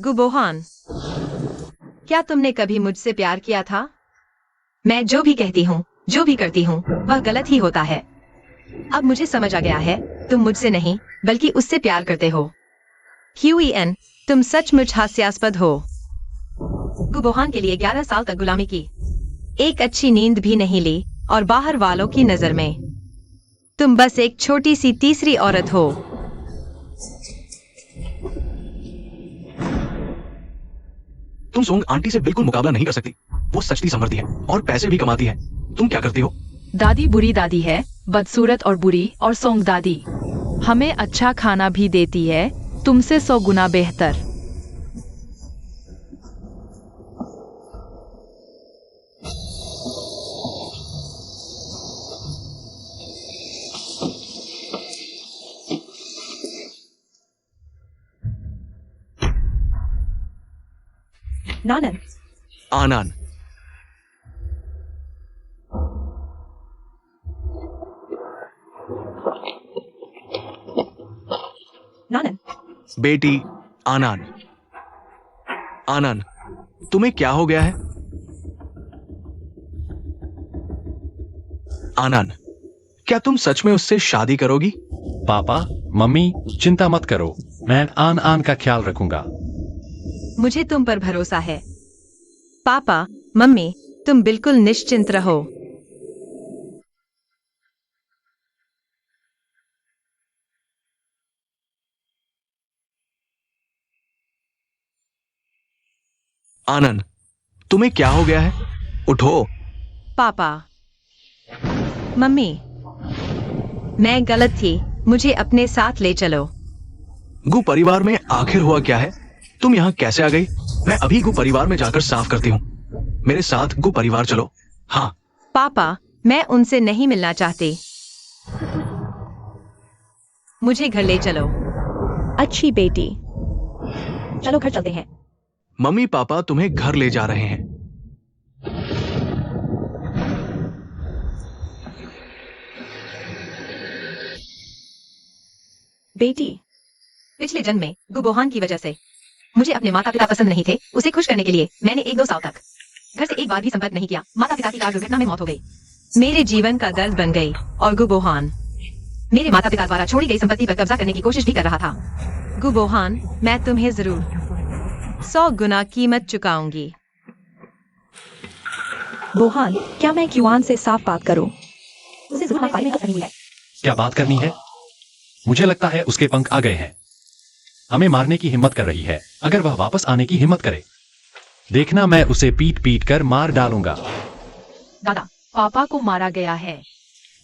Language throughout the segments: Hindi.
गुबोहान, क्या तुमने कभी मुझसे प्यार किया था? मैं जो भी कहती हूँ, जो भी करती हूँ, वह गलत ही होता है। अब मुझे समझ आ गया है, तुम मुझसे नहीं, बल्कि उससे प्यार करते हो। क्यूईएन, तुम सचमुच हास्यास्पद हो। गुबोहान के लिए 11 साल तक गुलामी की, एक अच्छी नींद भी नहीं ली, और बाहर वालों की नजर में तुम बस एक छोटी सी तीसरी औरत हो। तुम सोंग आंटी से बिल्कुल मुकाबला नहीं कर सकती। वो सचती समृद्धि है और पैसे भी कमाती है। तुम क्या करती हो? दादी बुरी दादी है, बदसूरत और बुरी, और सोंग दादी हमें अच्छा खाना भी देती है, तुमसे 100 गुना बेहतर। नानन, आनन, नानन, बेटी आनन। आनन, तुम्हें क्या हो गया है? आनन, क्या तुम सच में उससे शादी करोगी? पापा, मम्मी, चिंता मत करो, मैं आन आन का ख्याल रखूंगा। मुझे तुम पर भरोसा है। पापा, मम्मी, तुम बिल्कुल निश्चिंत रहो। आनन, तुम्हें क्या हो गया है? उठो। पापा, मम्मी, मैं गलत थी, मुझे अपने साथ ले चलो। गु परिवार में आखिर हुआ क्या है? तुम यहाँ कैसे आ गई? मैं अभी गु परिवार में जाकर साफ करती हूँ। मेरे साथ गु परिवार चलो। हाँ। पापा, मैं उनसे नहीं मिलना चाहती। मुझे घर ले चलो। अच्छी बेटी, चलो घर चलते हैं। मम्मी पापा तुम्हें घर ले जा रहे हैं। बेटी, पिछले जन्म में गुबोहान की वजह से मुझे अपने माता पिता पसंद नहीं थे। उसे खुश करने के लिए मैंने 1-2 साल तक घर से एक बार भी संपर्क नहीं किया। माता पिता की कार दुर्घटना में मौत हो गई। मेरे जीवन का दर्द बन गई, और गुबोहान मेरे माता पिता द्वारा छोड़ी गई संपत्ति पर कब्जा करने की कोशिश भी कर रहा था। गुबोहान, मैं तुम्हें जरूर 100 गुना कीमत चुकाऊंगी। बोहान, क्या मैं क्यूआन से साफ बात करूं? उसे जरूर हमारे बारे में नहीं है। क्या बात करनी है? मुझे लगता है उसके पंख आ गए हैं। हमें मारने की हिम्मत कर रही है। अगर वह वापस आने की हिम्मत करे, देखना मैं उसे पीट पीट कर मार डालूंगा। दादा, पापा को मारा गया है।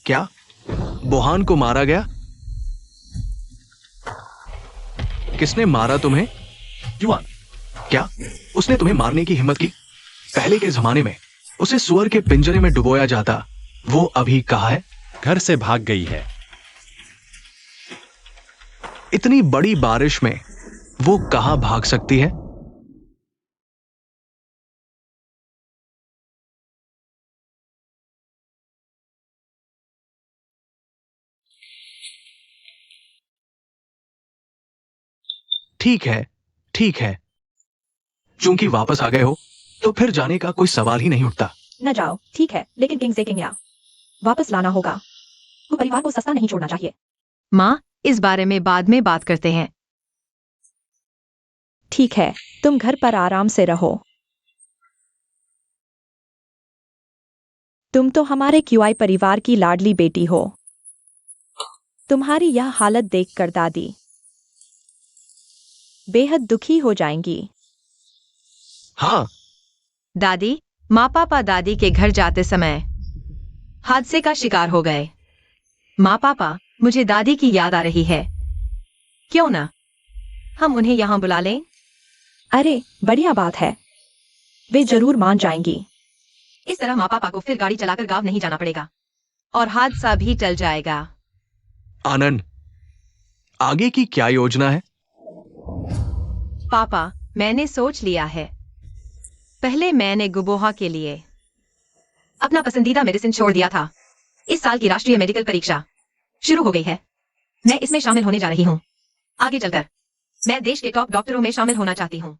क्या? बोहान को मारा गया? किसने मारा तुम्हें? युवान, क्या उसने तुम्हें मारने की हिम्मत की? पहले के जमाने में उसे सुअर के पिंजरे में डुबोया जाता। वो अभी कहाँ है? घर से भाग गई है। इतनी बड़ी बारिश में वो कहाँ भाग सकती है? ठीक है, ठीक है। चूंकि वापस आ गए हो, तो फिर जाने का कोई सवाल ही नहीं उठता। न जाओ, ठीक है, लेकिन किंग से किंग वापस लाना होगा। वो परिवार को सस्ता नहीं छोड़ना चाहिए। माँ, इस बारे में बाद में बात करते हैं। ठीक है, तुम घर पर आराम से रहो। तुम तो हमारे क्यूआई परिवार की लाडली बेटी हो। तुम्हारी यह हालत देखकर दादी बेहद दुखी हो जाएंगी। हाँ। दादी, माँ पापा दादी के घर जाते समय हादसे का शिकार हो गए। माँ पापा, मुझे दादी की याद आ रही है। क्यों ना हम उन्हें यहाँ बुला लें? अरे, बढ़िया बात है, वे जरूर मान जाएंगी। इस तरह माँ पापा को फिर गाड़ी चलाकर गांव नहीं जाना पड़ेगा, और हादसा भी टल जाएगा। आनंद, आगे की क्या योजना है? पापा, मैंने सोच लिया है। पहले मैंने गुबोहा के लिए अपना पसंदीदा मेडिसिन छोड़ दिया था। इस साल की राष्ट्रीय मेडिकल परीक्षा शुरू हो गई है। मैं इसमें शामिल होने जा रही हूँ। आगे चलकर मैं देश के टॉप डॉक्टरों में शामिल होना चाहती हूँ।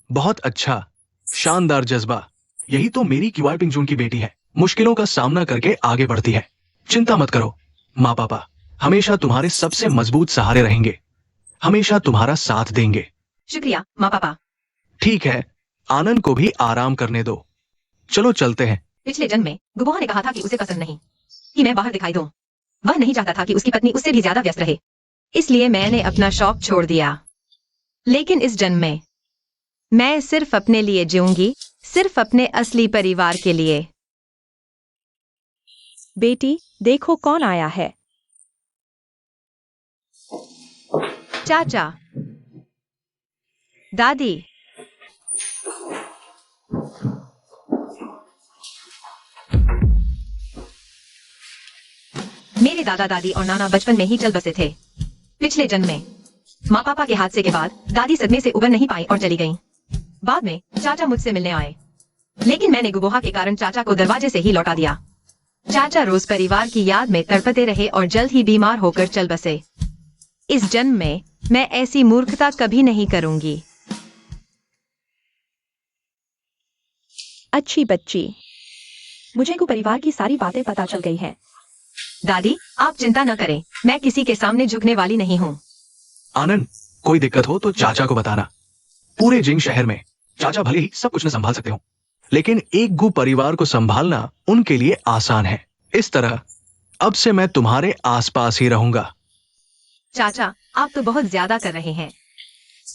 बहुत अच्छा, शानदार जज्बा। यही तो मेरी क्यूआर पिंग जून की बेटी है। मुश्किलों का सामना करके आगे बढ़ती है। चिंता मत करो, माँ पापा हमेशा तुम्हारे सबसे मजबूत सहारे रहेंगे, हमेशा तुम्हारा साथ देंगे। शुक्रिया माँ पापा। ठीक है, आनंद को भी आराम करने दो। चलो चलते हैं। पिछले जन्म में गुबोहा ने कहा था कि उसे पसंद नहीं कि मैं बाहर दिखाई दूं। वह नहीं चाहता था कि उसकी पत्नी उससे भी ज्यादा व्यस्त रहे, इसलिए मैंने अपना शौक छोड़ दिया। लेकिन इस जन्म में मैं सिर्फ अपने लिए जीऊंगी, सिर्फ अपने असली परिवार के लिए। बेटी देखो कौन आया है। चाचा, दादी, मेरे दादा दादी और नाना बचपन में ही चल बसे थे। पिछले जन्म में माँ पापा के हादसे के बाद दादी सदमे से उबर नहीं पाई और चली गईं। बाद में चाचा मुझसे मिलने आए, लेकिन मैंने गुबोहा के कारण चाचा को दरवाजे से ही लौटा दिया। चाचा रोज परिवार की याद में तड़पते रहे और जल्द ही बीमार होकर चल बसे। इस जन्म में मैं ऐसी मूर्खता कभी नहीं करूंगी। अच्छी बच्ची, मुझे को परिवार की सारी बातें पता चल गई हैं। दादी आप चिंता न करें, मैं किसी के सामने झुकने वाली नहीं हूँ। आनंद, कोई दिक्कत हो तो चाचा को बताना। पूरे जिंग शहर में चाचा भले ही सब कुछ न संभाल सकते हो, लेकिन एक गु परिवार को संभालना उनके लिए आसान है। इस तरह अब से मैं तुम्हारे आसपास ही रहूंगा। चाचा आप तो बहुत ज्यादा कर रहे हैं।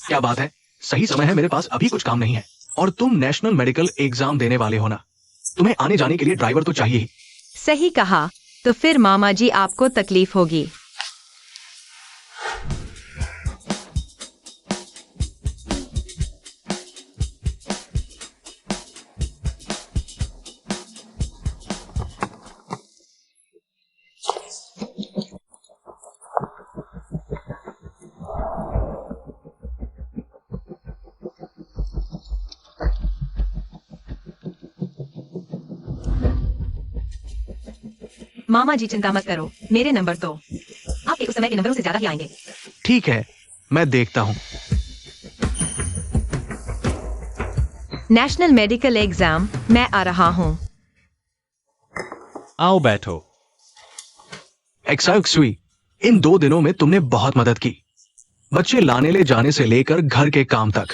क्या बात है, सही समय है, मेरे पास अभी कुछ काम नहीं है। और तुम नेशनल मेडिकल एग्जाम देने वाले हो ना, तुम्हें आने जाने के लिए ड्राइवर तो चाहिए ही। सही कहा, तो फिर मामा जी आपको तकलीफ होगी। मामा जी चिंता मत करो, मेरे नंबर तो आपके उस समय के नंबरों से ज्यादा ही आएंगे। ठीक है, मैं देखता हूँ। नेशनल मेडिकल एग्जाम मैं आ रहा हूँ। आओ बैठो। एक्सायुक्सुई, इन 2 दिनों में तुमने बहुत मदद की, बच्चे लाने ले जाने से लेकर घर के काम तक।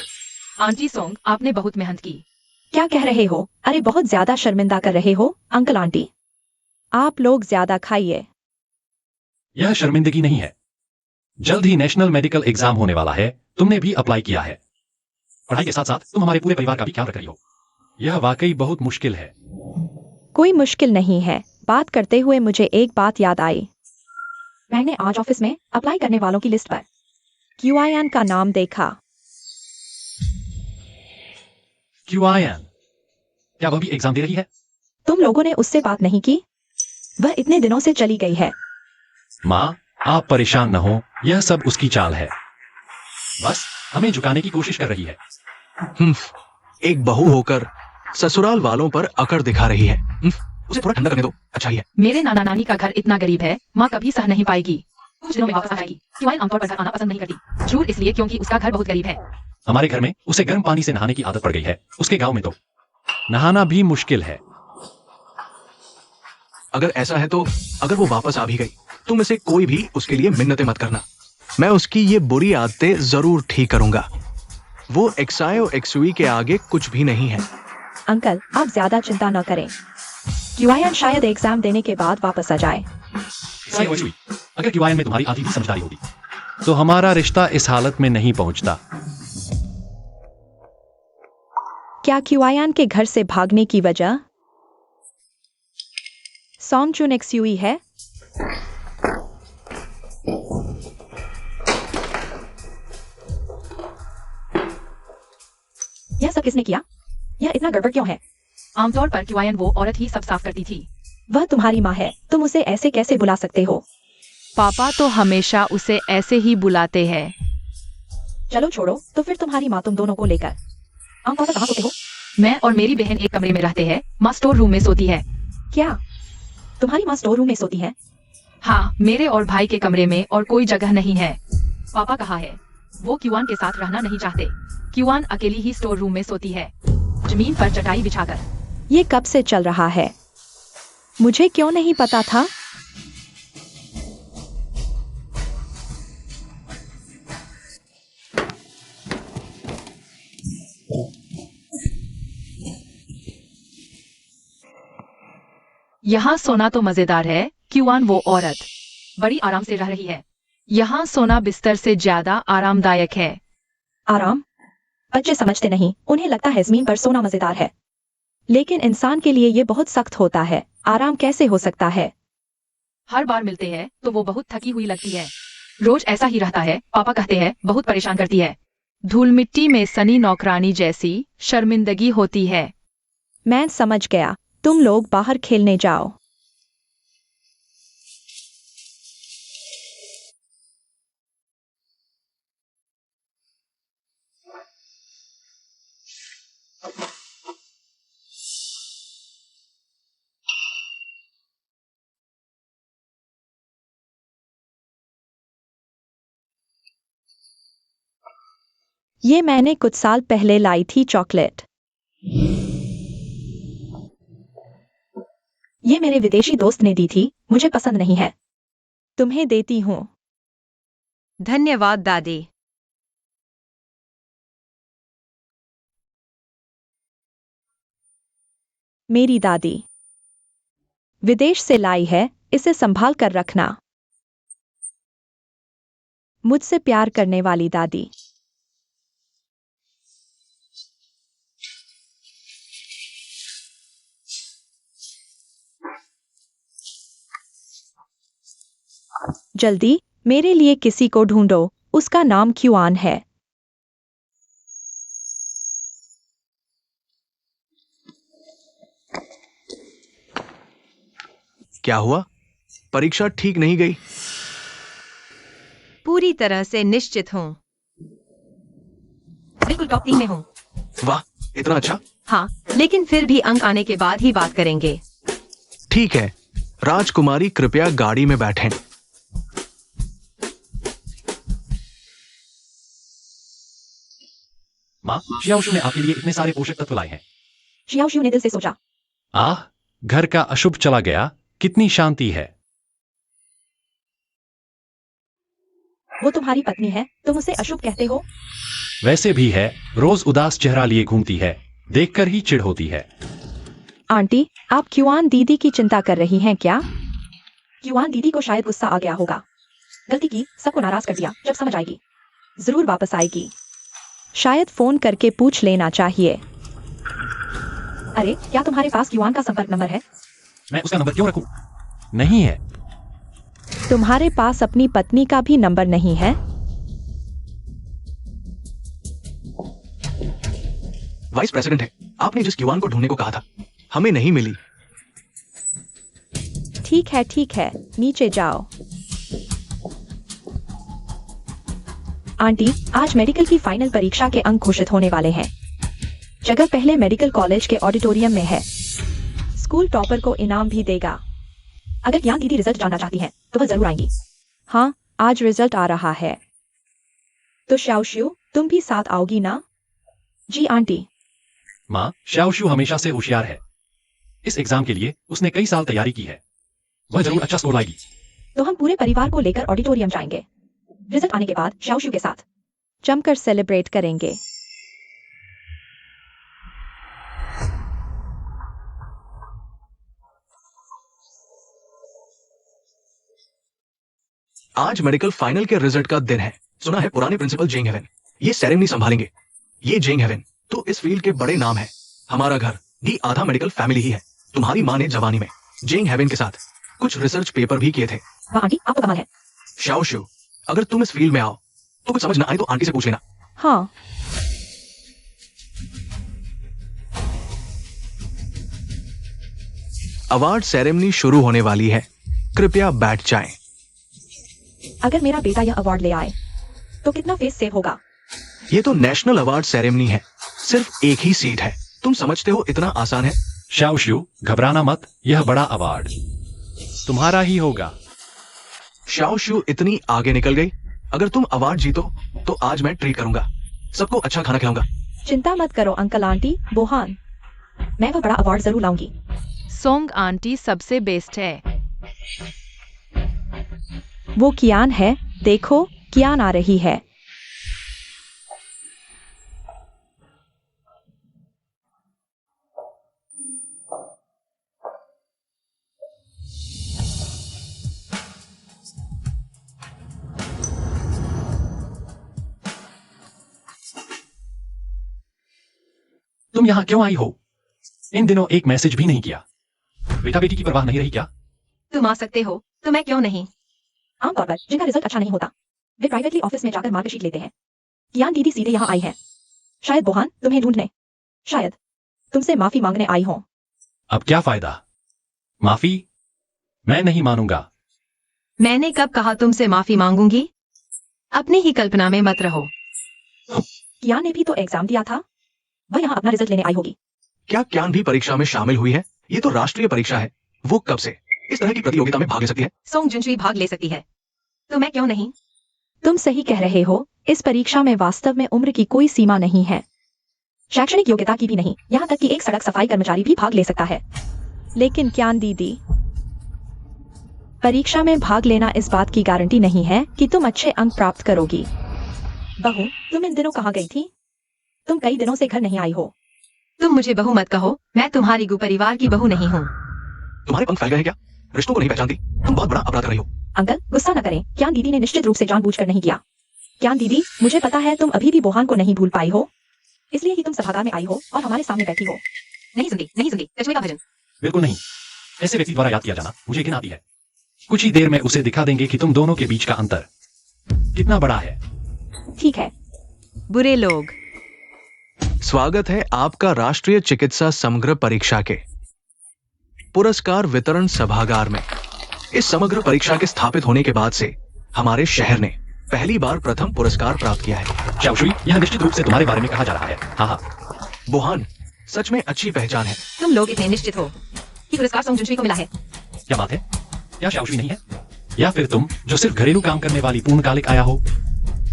आंटी सोंग आपने बहुत मेहनत की। क्या कह रहे हो? अरे बहुत ज्यादा शर्मिंदा कर रहे हो अंकल आंटी। आप लोग ज्यादा खाइए। यह शर्मिंदगी नहीं है, जल्द ही नेशनल मेडिकल एग्जाम होने वाला है। तुमने भी अप्लाई किया है। पढ़ाई के साथ साथ तुम हमारे पूरे परिवार का भी ख्याल रख रही हो। यह वाकई बहुत मुश्किल है। कोई मुश्किल नहीं है। बात करते हुए मुझे एक बात याद आई। मैंने आज ऑफिस में अप्लाई करने वालों की लिस्ट पर क्यूआईएन का नाम देखा। क्यूआईएन? क्या वह भी एग्जाम दे रही है? तुम लोगों ने उससे बात नहीं की? वह इतने दिनों से चली गई है। माँ, आप परेशान न हो, यह सब उसकी चाल है। बस हमें झुकाने की कोशिश कर रही है। एक बहू होकर ससुराल वालों पर अकड़ दिखा रही है। उसे थोड़ा ठंडा करने दो, अच्छा ही है। मेरे नाना नानी का घर इतना गरीब है, माँ कभी सह नहीं पाएगी। कुछ दिनों में वापस आ जाएगी। क्यूआईएन आमतौर पर घर आना पसंद नहीं करती, जरूर इसलिए क्योंकि उसका घर बहुत गरीब है। हमारे घर में उसे गर्म पानी से नहाने की आदत पड़ गई है। उसके गांव में तो नहाना भी मुश्किल है। अगर ऐसा है तो अगर वो वापस आ भी गई, तुम में से कोई भी उसके लिए मिन्नतें मत करना। मैं उसकी ये बुरी आदतें जरूर ठीक करूंगा। वो एक्सायुक्सुई के आगे कुछ भी नहीं है। अंकल आप ज्यादा चिंता न करें। क्यूआईएन शायद एग्जाम देने के बाद वापस आ जाए। अगर क्यूआईएन में तुम्हारी आधी भी समझदारी होगी तो हमारा रिश्ता इस हालत में नहीं पहुंचता। क्या क्यूआईएन के घर से भागने की वजह सोंगजुनएक्सुई है? यह सब किसने किया? यह इतना गड़बड़ क्यों है? आमतौर पर क्यूआईएन वो औरत ही सब साफ करती थी। वह तुम्हारी माँ है, तुम उसे ऐसे कैसे बुला सकते हो? पापा तो हमेशा उसे ऐसे ही बुलाते हैं। चलो छोड़ो, तो फिर तुम्हारी माँ तुम दोनों को लेकर आमतौर पर कहाँ सोते हो? मैं और मेरी बहन एक कमरे में रहते हैं। माँ स्टोर रूम में सोती है। क्या तुम्हारी माँ स्टोर रूम में सोती है? हाँ, मेरे और भाई के कमरे में और कोई जगह नहीं है। पापा कहा है वो क्यूआईएन के साथ रहना नहीं चाहते क्यूआन अकेली ही स्टोर रूम में सोती है, जमीन पर चटाई बिछाकर। ये कब से चल रहा है? मुझे क्यों नहीं पता था? यहाँ सोना तो मजेदार है, क्यूआन वो औरत बड़ी आराम से रह रही है। यहाँ सोना बिस्तर से ज्यादा आरामदायक है। आराम? बच्चे समझते नहीं, उन्हें लगता है जमीन पर सोना मजेदार है, लेकिन इंसान के लिए ये बहुत सख्त होता है। आराम कैसे हो सकता है? हर बार मिलते हैं तो वो बहुत थकी हुई लगती है। रोज ऐसा ही रहता है, पापा कहते हैं बहुत परेशान करती है। धूल मिट्टी में सनी नौकरानी जैसी शर्मिंदगी होती है। मैं समझ गया, तुम लोग बाहर खेलने जाओ। ये मैंने कुछ साल पहले लाई थी चॉकलेट। ये मेरे विदेशी दोस्त ने दी थी, मुझे पसंद नहीं है। तुम्हें देती हूँ। धन्यवाद दादी। मेरी दादी विदेश से लाई है, इसे संभाल कर रखना। मुझसे प्यार करने वाली दादी। जल्दी मेरे लिए किसी को ढूंढो, उसका नाम क्यूआन है। क्या हुआ? परीक्षा ठीक नहीं गई? पूरी तरह से निश्चित हूँ। बिल्कुल टॉप 3 में हूँ। वाह, इतना अच्छा। हाँ, लेकिन फिर भी अंक आने के बाद ही बात करेंगे। ठीक है, राजकुमारी कृपया गाड़ी में बैठें। माँ, शियाओशु ने आपके लिए इतने सारे पोषक तत्व लाए हैं। शियाओशु ने दिल से सोचा। आह, घर का अशुभ चला गया, कितनी शांति है। वो तुम्हारी पत्नी है, तुम उसे अशुभ कहते हो? वैसे भी है, रोज उदास चेहरा लिए घूमती है, देखकर ही चिढ़ होती है। आंटी, आप क्यूआन दीदी की चिंता कर रही हैं क्या? क्यूआन दीदी को शायद गुस्सा आ गया होगा। गलती की, सबको नाराज कर दिया। जब समझ आएगी जरूर वापस आएगी। शायद फोन करके पूछ लेना चाहिए। अरे, क्या तुम्हारे पास क्यूआन का संपर्क नंबर है? मैं उसका नंबर क्यों रखूं? नहीं है। तुम्हारे पास अपनी पत्नी का भी नंबर नहीं है? वाइस प्रेसिडेंट है, आपने जिस क्यूआन को ढूंढने को कहा था, हमें नहीं मिली। ठीक है, नीचे जाओ। आंटी, आज मेडिकल की फाइनल परीक्षा के अंक घोषित होने वाले हैं। जगह पहले मेडिकल कॉलेज के ऑडिटोरियम में है। स्कूल टॉपर को इनाम भी देगा। अगर ज्ञान दीदी रिजल्ट जानना चाहती हैं, तो वह जरूर आएंगी। हाँ, आज रिजल्ट आ रहा है। तो शाओशु, तुम भी साथ आओगी ना? जी आंटी। माँ, शाओशु हमेशा से होशियार है। इस एग्जाम के लिए उसने कई साल तैयारी की है। वह जरूर अच्छा स्कोर लाएगी। तो हम पूरे परिवार को लेकर ऑडिटोरियम जाएंगे। रिजल्ट आने के बाद शाओशु के साथ जमकर सेलिब्रेट करेंगे। आज मेडिकल फाइनल के रिजल्ट का दिन है। सुना है पुराने प्रिंसिपल जेंग हेवन ये सेरेमनी संभालेंगे। ये जेंग हेवन तो इस फील्ड के बड़े नाम है। हमारा घर भी आधा मेडिकल फैमिली ही है। तुम्हारी माँ ने जवानी में जेंग हेवन के साथ कुछ रिसर्च पेपर भी किए थे। वाह आंटी, आपको कमाल है। शाओशु, अगर तुम इस फील्ड में आओ तो कुछ समझ ना आए तो आंटी से पूछ लेना। हाँ। अवार्ड सेरेमनी शुरू होने वाली है, कृपया बैठ जाएं। अगर मेरा बेटा यह अवार्ड ले आए तो कितना फेस सेव होगा? ये तो नेशनल अवार्ड सेरेमनी है, सिर्फ एक ही सीट है। तुम समझते हो इतना आसान है? शाओशु, घबराना मत, यह बड़ा अवार्ड तुम्हारा ही होगा। शाओशु इतनी आगे निकल गई। अगर तुम अवार्ड जीतो तो आज मैं ट्रीट करूंगा। सबको अच्छा खाना खिलाऊंगा। चिंता मत करो अंकल आंटी बोहान, मैं वो बड़ा अवार्ड जरूर लाऊंगी। सोंग आंटी सबसे बेस्ट है। वो कियान है, देखो कियान आ रही है। तुम यहाँ क्यों आई हो? इन दिनों एक मैसेज भी नहीं किया। बेटा बेटी की परवाह नहीं रही क्या? तुम आ सकते हो तो मैं क्यों नहीं? आमतौर पर जिनका रिजल्ट अच्छा नहीं होता वे प्राइवेटली ऑफिस में जाकर मार्कशीट लेते हैं। कियान दीदी सीधे यहाँ आई है, शायद बोहान तुम्हें ढूंढने, शायद तुमसे माफी मांगने आई हो। अब क्या फायदा? माफी मैं नहीं मानूंगा। मैंने कब कहा तुमसे माफी मांगूंगी? अपनी ही कल्पना में मत रहो। कियान ने भी तो एग्जाम दिया था, वह यहाँ अपना रिजल्ट लेने आई होगी। क्या क्यान भी परीक्षा में शामिल हुई है? ये तो राष्ट्रीय परीक्षा है, वो कब से इस तरह की प्रतियोगिता में भाग ले सकती है? सोंग जुनशुई भाग ले सकती है, तो मैं क्यों नहीं? तुम सही कह रहे हो, इस परीक्षा में वास्तव में उम्र की कोई सीमा नहीं है, शैक्षणिक योग्यता की भी नहीं, यहाँ तक कि एक सड़क सफाई कर्मचारी भी भाग ले सकता है। लेकिन कियान दीदी, परीक्षा में भाग लेना इस बात की गारंटी नहीं है कि तुम अच्छे अंक प्राप्त करोगी। बहू, तुम इन दिनों कहाँ गई थी? तुम कई दिनों से घर नहीं आई हो। तुम मुझे बहू मत कहो, मैं तुम्हारी गु परिवार की बहू नहीं हूँ। तुम्हारे पंख फैल गए हैं क्या? रिश्तों को नहीं पहचानती, तुम बहुत बड़ा अपराध कर रही हो। अंकल गुस्सा न करें, कियान दीदी ने निश्चित रूप से जानबूझकर नहीं किया। कियान दीदी, मुझे पता है तुम अभी भी बोहान को नहीं भूल पाई हो, इसलिए ही तुम सभागार में आई हो और हमारे सामने बैठी हो। नहीं सुनती कछुए का भजन। बिल्कुल नहीं। ऐसे व्यक्ति द्वारा याद किया जाना मुझे घिन आती है। कुछ ही देर में उसे दिखा देंगे कि तुम दोनों के बीच का अंतर कितना बड़ा है। ठीक है। बुरे लोग। स्वागत है आपका राष्ट्रीय चिकित्सा समग्र परीक्षा के पुरस्कार वितरण सभागार में। इस समग्र परीक्षा के स्थापित होने के बाद से हमारे शहर ने पहली बार प्रथम पुरस्कार प्राप्त किया है। शाओशुई, यह निश्चित रूप से तुम्हारे बारे में कहा जा रहा है। हाँ। बोहान, सच में अच्छी पहचान है। तुम लोग इतने निश्चित हो कि पुरस्कार सोंग जुनशुई को मिला है? क्या बात है? क्या शाओशुई नहीं है? या फिर तुम जो सिर्फ घरेलू काम करने वाली पूर्णकालिक आया हो?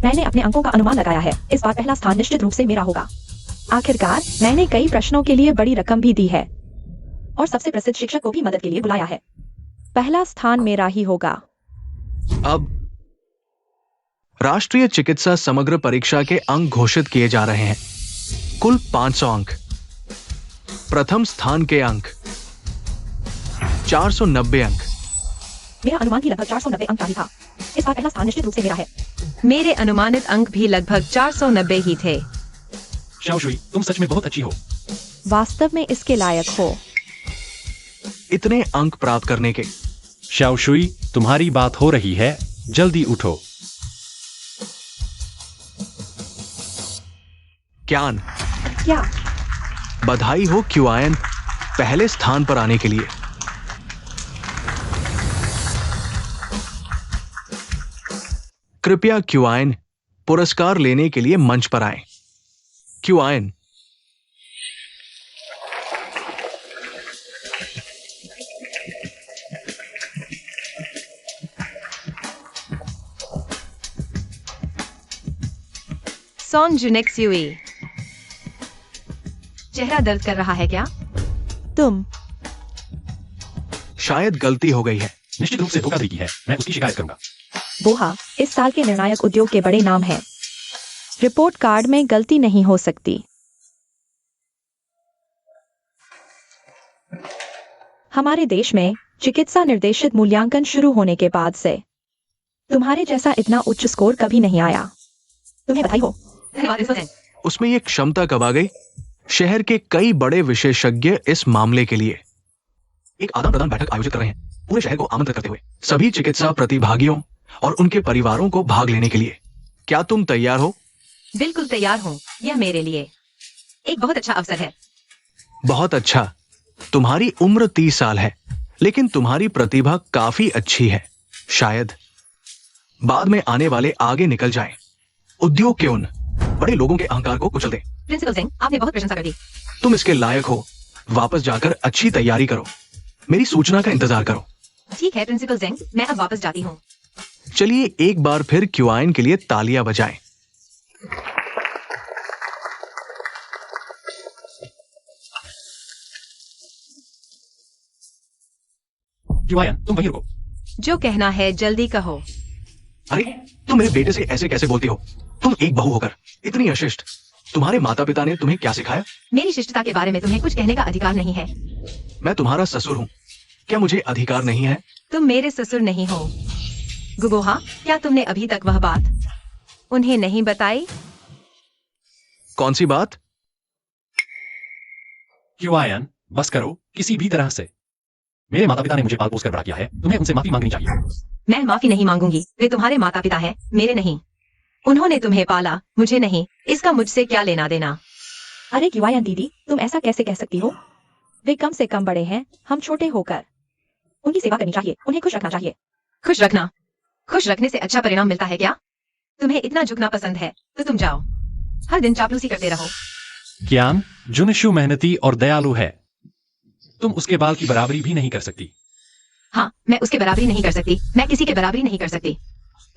मैंने अपने अंकों का अनुमान लगाया है, इस बार पहला स्थान निश्चित रूप से मेरा होगा। आखिरकार मैंने कई प्रश्नों के लिए बड़ी रकम भी दी है और सबसे प्रसिद्ध शिक्षक को भी मदद के लिए बुलाया है। पहला स्थान मेरा ही होगा। अब राष्ट्रीय चिकित्सा समग्र परीक्षा के अंक घोषित किए जा रहे हैं। कुल 500 अंक। प्रथम स्थान के अंक 490 अंक। मेरा अनुमान भी लगभग 490 अंक का ही था। इस बार पहला स्थान निश्चित रूप से मेरा है। मेरे अनुमानित अंक भी लगभग 490 ही थे। शाओशुई, तुम सच में बहुत अच्छी हो। वास्तव में इसके लायक हो। इतने अंक प्राप्त करने के शाओशुई, तुम्हारी बात हो रही है, जल्दी उठो। क्यान, क्या? बधाई हो क्यूआयन पहले स्थान पर आने के लिए। कृपया क्यूआयन पुरस्कार लेने के लिए मंच पर आएं। क्यूआयन, सोंग जुनेक्सुई, चेहरा दर्द कर रहा है क्या? तुम? शायद गलती हो गई है। निश्चित रूप से धोखाधड़ी की है, मैं उसकी शिकायत करूंगा। बोहा, इस साल के निर्णायक उद्योग के बड़े नाम हैं। रिपोर्ट कार्ड में गलती नहीं हो सकती। हमारे देश में चिकित्सा निर्देशित मूल्यांकन शुरू होने के बाद से तुम्हारे जैसा इतना उच्च स्कोर कभी नहीं आया। तुम्हें बधाई हो। उसमें ये क्षमता कब आ गई? शहर के कई बड़े विशेषज्ञ इस मामले के लिए एक आदान प्रदान बैठक आयोजित कर रहे हैं, पूरे शहर को आमंत्रित करते हुए सभी चिकित्सा प्रतिभागियों और उनके परिवारों को भाग लेने के लिए। क्या तुम तैयार हो? बिल्कुल तैयार हूँ। यह मेरे लिए एक बहुत अच्छा अवसर है। बहुत अच्छा। तुम्हारी उम्र 30 साल है, लेकिन तुम्हारी प्रतिभा काफी अच्छी है। शायद बाद में आने वाले आगे निकल जाएं। उद्योग के उन बड़े लोगों के अहंकार को कुचल दें। प्रिंसिपल जेंग, आपने बहुत प्रशंसा कर दी। तुम इसके लायक हो। वापस जाकर अच्छी तैयारी करो। मेरी सूचना का इंतजार करो। ठीक है प्रिंसिपल जेंग, मैं अब वापस जाती हूँ। चलिए एक बार फिर क्यूआयन के लिए तालियां बजाएं। क्यूआयन, तुम वहीं रुको। जो कहना है जल्दी कहो। अरे तुम मेरे बेटे से ऐसे कैसे बोलती हो? तुम एक बहू होकर इतनी अशिष्ट। तुम्हारे माता पिता ने तुम्हें क्या सिखाया? मेरी शिष्टता के बारे में तुम्हें कुछ कहने का अधिकार नहीं है। मैं तुम्हारा ससुर हूँ, क्या मुझे अधिकार नहीं है? तुम मेरे ससुर नहीं हो। गुबोहा, क्या तुमने अभी तक वह बात उन्हें नहीं बताई? कौन सी बात? क्यूआयन, बस करो किसी भी तरह से। मेरे माता पिता ने मुझे पाल पोस कर बड़ा किया है, तुम्हें उनसे माफी मांगनी चाहिए। मैं माफी नहीं मांगूंगी, वे तुम्हारे माता पिता हैं, मेरे नहीं। उन्होंने तुम्हें पाला, मुझे नहीं। इसका मुझसे क्या लेना देना? अरे क्यूआयन दीदी, तुम ऐसा कैसे कह सकती हो? वे कम से कम बड़े हैं, हम छोटे होकर। उनकी सेवा करनी चाहिए, उन्हें खुश रखना चाहिए। खुश रखना? खुश रखने से अच्छा परिणाम मिलता है क्या? तुम्हें इतना झुकना पसंद है तो तुम जाओ, हर दिन चापलूसी करते रहो। कियान, जुनशु मेहनती और दयालु है, तुम उसके बाल की बराबरी भी नहीं कर सकती। हाँ, मैं उसके बराबरी नहीं कर सकती, मैं किसी के बराबरी नहीं कर सकती।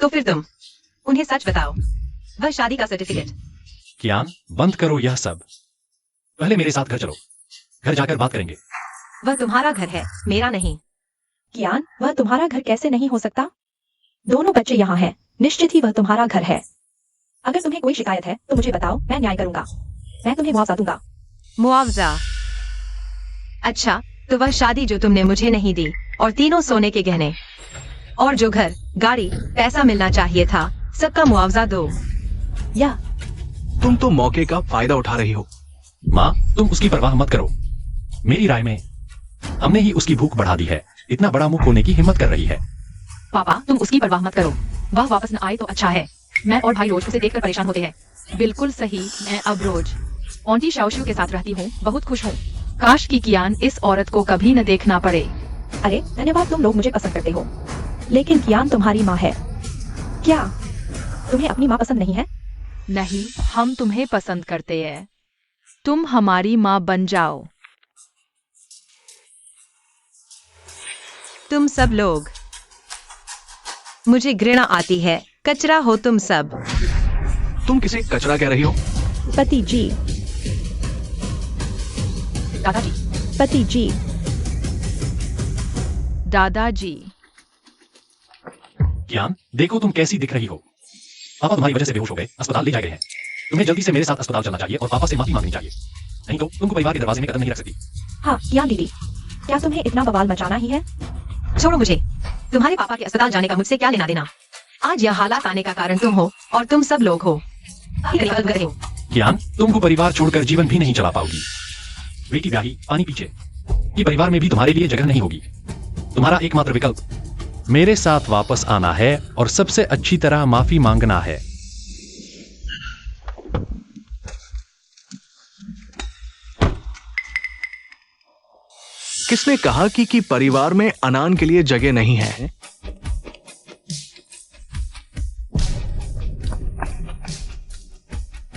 तो फिर तुम उन्हें सच बताओ, वह शादी का सर्टिफिकेट। कियान, बंद करो यह सब। पहले मेरे साथ घर चलो, घर जाकर बात करेंगे। वह तुम्हारा घर है, मेरा नहीं। कियान, वह तुम्हारा घर कैसे नहीं हो सकता? दोनों बच्चे यहाँ हैं, निश्चित ही वह तुम्हारा घर है। अगर तुम्हें कोई शिकायत है तो मुझे बताओ, मैं न्याय करूंगा। मैं तुम्हें मुआवजा दूंगा। मुआवजा? अच्छा, तो वह शादी जो तुमने मुझे नहीं दी, और तीनों सोने के गहने, और जो घर, गाड़ी, पैसा मिलना चाहिए था, सबका मुआवजा दो। या तुम तो मौके का फायदा उठा रही हो। माँ, तुम उसकी परवाह मत करो। मेरी राय में हमने ही उसकी भूख बढ़ा दी है, इतना बड़ा मुंह खोलने की हिम्मत कर रही है। पापा, तुम उसकी परवाह मत करो, वह वापस न आए तो अच्छा है। मैं और भाई रोज उसे देखकर परेशान होते हैं। बिल्कुल सही, मैं अब रोज आंटी शाओशू के साथ रहती हूँ, बहुत खुश हूँ। काश कि कियान इस औरत को कभी न देखना पड़े। अरे धन्यवाद, तुम लोग मुझे पसंद करते हो, लेकिन कियान तुम्हारी माँ है। क्या तुम्हें अपनी माँ पसंद नहीं है? नहीं, हम तुम्हें पसंद करते हैं, तुम हमारी माँ बन जाओ। तुम सब लोग, मुझे घृणा आती है, कचरा हो तुम सब। तुम किसे कचरा कह रही हो? पति जी, दादाजी, पति जी। दादाजी। कियान, देखो तुम कैसी दिख रही हो। पापा तुम्हारी वजह से बेहोश हो गए, अस्पताल ले जाए गए हैं। तुम्हें जल्दी से मेरे साथ अस्पताल चलना चाहिए और पापा से माफी मांगनी चाहिए, नहीं तो तुमको परिवार के दरवाजे में कदम नहीं रख सकती। हाँ कियान दीदी, क्या तुम्हें इतना बवाल मचाना ही है? छोड़ो मुझे, तुम्हारे पापा के अस्पताल जाने का मुझसे क्या लेना देना? आज यह हालात आने का कारण तुम हो, और तुम सब लोग हो। गए हो। कियान, तुमको परिवार छोड़कर जीवन भी नहीं चला पाओगी। बेटी ब्याही, पानी पीछे, ये परिवार में भी तुम्हारे लिए जगह नहीं होगी। तुम्हारा एकमात्र विकल्प मेरे साथ वापस आना है और सबसे अच्छी तरह माफी मांगना है। किसने कहा कि परिवार में अनान के लिए जगह नहीं है?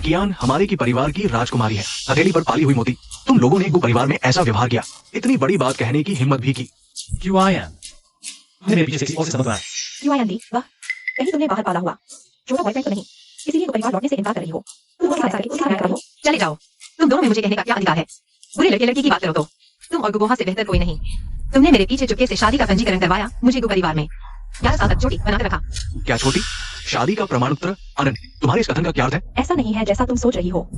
कियान हमारे की परिवार की राजकुमारी है, हथेली पर पाली हुई मोती। तुम लोगों ने परिवार में ऐसा व्यवहार किया, इतनी बड़ी बात कहने की हिम्मत भी की। क्यूआयन, तुमने मेरे पीछे से किसी और से संबंध बनाया। कियान दी, वाह, कहीं तुमने बाहर पाला हुआ छोटा बॉयफ्रेंड तो नहीं, इसीलिए तो परिवार लौटने से इनकार कर रही हो। तुम ऐसा कर रही हो। चले जाओ, तुम दोनों में मुझे कहने का क्या अधिकार है? बुरे लड़के लड़की की बात करो तो तुम और गुबोहा से बेहतर कोई नहीं। तुमने मेरे पीछे चुपके से शादी का पंजीकरण करवाया, मुझे गु परिवार में 11 साल तक छोटी बनाकर रखा। क्या छोटी? शादी का प्रमाण पत्र? आनंद, तुम्हारे इस कथन का क्या अर्थ है? ऐसा नहीं है जैसा तुम सोच रही हो।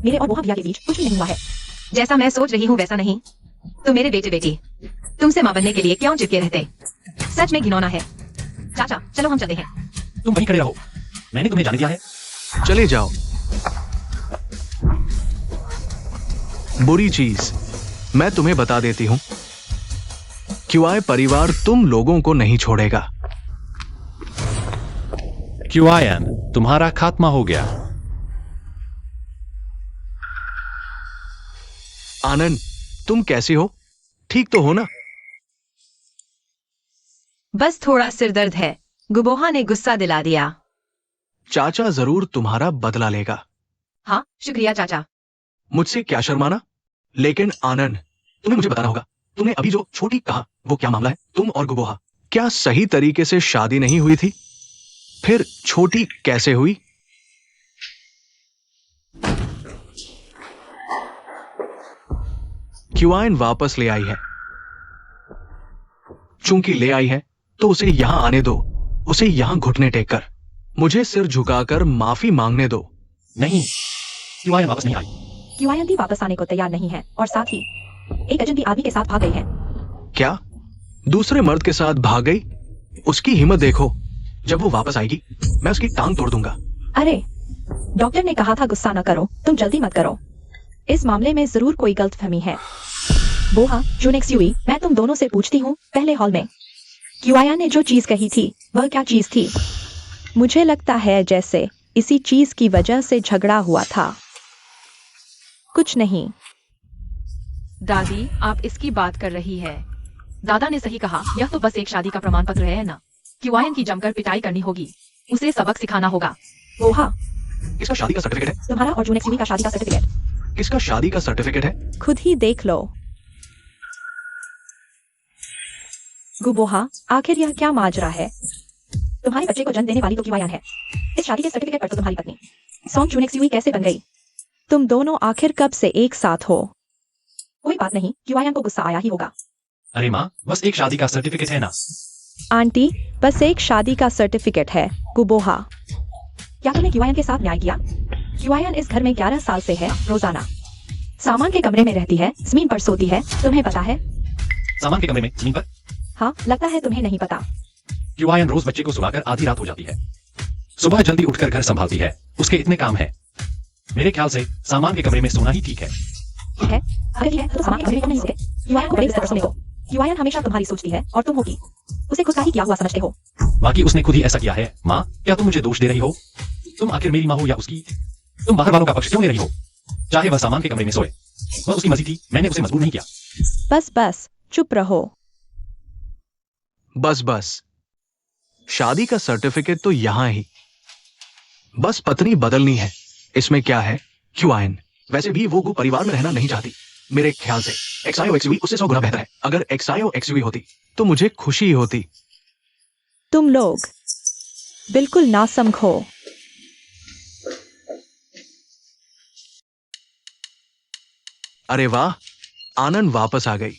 मेरे और बोहा भैया के बीच कुछ भी नहीं हुआ है। जैसा मैं सोच रही हूँ वैसा नहीं। तो मेरे बेटे बेटी तुमसे मां बनने के लिए क्यों चिपके रहते? सच में घिनौना है। चाचा चलो हम चलते हैं। तुम वहीं खड़े रहो, मैंने तुम्हें जाने दिया है। चले जाओ। बुरी चीज मैं तुम्हें बता देती हूं, क्यूआई परिवार तुम लोगों को नहीं छोड़ेगा। क्यूआयन, तुम्हारा खात्मा हो गया। आनंद, तुम कैसी हो? ठीक तो हो ना? बस थोड़ा सिरदर्द है, गुबोहा ने गुस्सा दिला दिया। चाचा जरूर तुम्हारा बदला लेगा। हाँ शुक्रिया चाचा। मुझसे क्या शर्माना? लेकिन आनंद, तुम्हें मुझे बताना होगा, तुमने अभी जो छोटी कहा वो क्या मामला है? तुम और गुबोहा क्या सही तरीके से शादी नहीं हुई थी? फिर छोटी कैसे हुई? क्यूआइन वापस ले आई है। चूंकि ले आई है तो उसे यहां आने दो, उसे यहां घुटने टेक कर, मुझे सिर झुकाकर माफी मांगने दो। नहीं, क्यूआयन वापस नहीं आई। क्यूआयन भी वापस आने को तैयार नहीं है और साथ ही एक अजनबी आदमी के साथ भाग गई है। क्या? दूसरे मर्द के साथ भाग गई? उसकी हिम्मत देखो, जब वो वापस आएगी मैं उसकी टांग तोड़ दूंगा। अरे, डॉक्टर ने कहा था गुस्सा न करो, तुम जल्दी मत करो। इस मामले में जरूर कोई गलतफहमी है। बोहा, जूनेक्स यूई, मैं तुम दोनों से पूछती हूँ, पहले हॉल में क्यूआयन ने जो चीज कही थी वह क्या चीज थी? मुझे लगता है जैसे इसी चीज की वजह से झगड़ा हुआ था। कुछ नहीं। दादी, आप इसकी बात कर रही है। दादा ने सही कहा, यह तो बस एक शादी का प्रमाण पत्र है ना। क्यूआयन की जमकर पिटाई करनी होगी, उसे सबक सिखाना होगा। बोहा, किसका शादी का सर्टिफिकेट है? तुम्हारा और जूनेक्स यूई का शादी का सर्टिफिकेट। किसका शादी का सर्टिफिकेट है? खुद ही देख लो। गुबोहा, आखिर यह क्या माजरा है? तुम्हारे बच्चे को जन्म देने वाली तो क्यूआयन है। इस शादी के सर्टिफिकेट पर तो तुम्हारी पत्नी सॉन्ग जूनेक्स यूई कैसे बन गई? तुम दोनों आखिर कब से एक साथ हो? कोई बात नहीं, क्यूआयन को गुस्सा आया ही होगा। अरे माँ, बस एक शादी का सर्टिफिकेट है ना। आंटी, बस एक शादी का सर्टिफिकेट है। गुबोहा, क्या तुमने क्यूआयन के साथ न्याय किया? क्यूआयन इस घर में 11 साल से है, रोजाना सामान के कमरे में रहती है, जमीन पर सोती है, तुम्हें पता है? सामान के कमरे में, जमीन पर। हाँ, लगता है तुम्हें नहीं पता। क्यूआयन रोज बच्चे को सुलाकर आधी रात हो जाती है, सुबह जल्दी उठकर घर संभालती है, उसके इतने काम है। मेरे ख्याल से सामान के कमरे में सोना ही ठीक है। है, अगर ये है तो सामान के कमरे में क्यों नहीं सोते? क्यूआयन को बड़े बिस्तर पर सोने दो। क्यूआयन हमेशा तुम्हारी सोचती है और तुम होगी उसे खुद का ही किया हुआ समझते हो। बाकी उसने खुद ही ऐसा किया है। माँ, क्या तुम मुझे दोष दे रही हो? तुम आखिर मेरी माँ हो या उसकी? तुम बाहर वालों का पक्ष क्यों ले रही हो? चाहे वह सामान के कमरे में सोए, वह उसकी मर्जी थी, मैंने उसे मजबूर नहीं किया। बस बस, चुप रहो। बस बस, शादी का सर्टिफिकेट तो यहां ही, बस पत्नी बदलनी है। इसमें क्या है? क्यूआयन वैसे भी वो परिवार में रहना नहीं चाहती। मेरे ख्याल से एक्सआईओ एक्सयूवी उससे 100 गुना बेहतर है। अगर एक्सआईओ एक्सयूवी होती तो मुझे खुशी होती। तुम लोग बिल्कुल नासमझ हो। अरे वाह, आनंद वापस आ गई।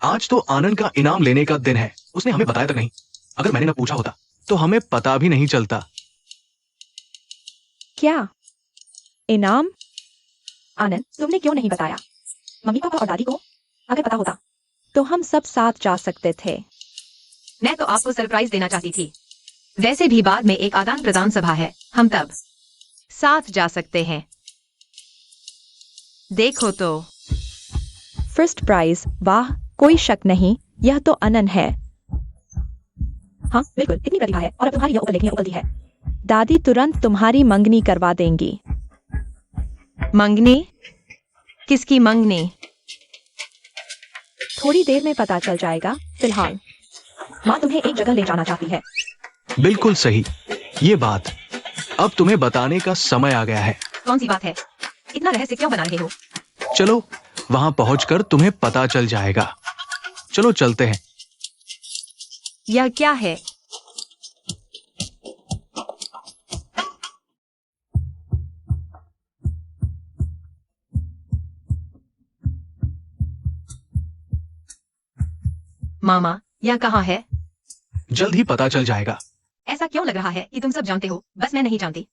आज तो आनंद का इनाम लेने का दिन है। उसने हमें बताया तक नहीं। अगर मैंने ना पूछा होता तो हमें पता भी नहीं चलता। क्या इनाम? आनंद, तुमने क्यों नहीं बताया मम्मी पापा और दादी को? अगर पता होता तो हम सब साथ जा सकते थे। मैं तो आपको सरप्राइज देना चाहती थी। वैसे भी बाद में एक आदान प्रदान सभा है, हम तब साथ जा सकते हैं। देखो तो। फर्स्ट प्राइज, वाह, कोई शक नहीं, यह तो अनन है। हाँ बिल्कुल, इतनी प्रतिभा है और अब तुम्हारी यह उपल देखनी उपलब्धि है। दादी तुरंत तुम्हारी मंगनी करवा देंगी। मंगनी? किसकी मंगनी? थोड़ी देर में पता चल जाएगा। फिलहाल माँ तुम्हें एक जगह ले जाना चाहती है। बिल्कुल सही, ये बात अब तुम्हें बताने का समय आ गया है। कौन सी बात है? इतना रहस्य क्यों बना रहे हो? चलो, वहां पहुंचकर तुम्हें पता चल जाएगा। चलो चलते हैं। यह क्या है? मामा, यह कहाँ है? जल्द ही पता चल जाएगा। ऐसा क्यों लग रहा है कि तुम सब जानते हो, बस मैं नहीं जानती।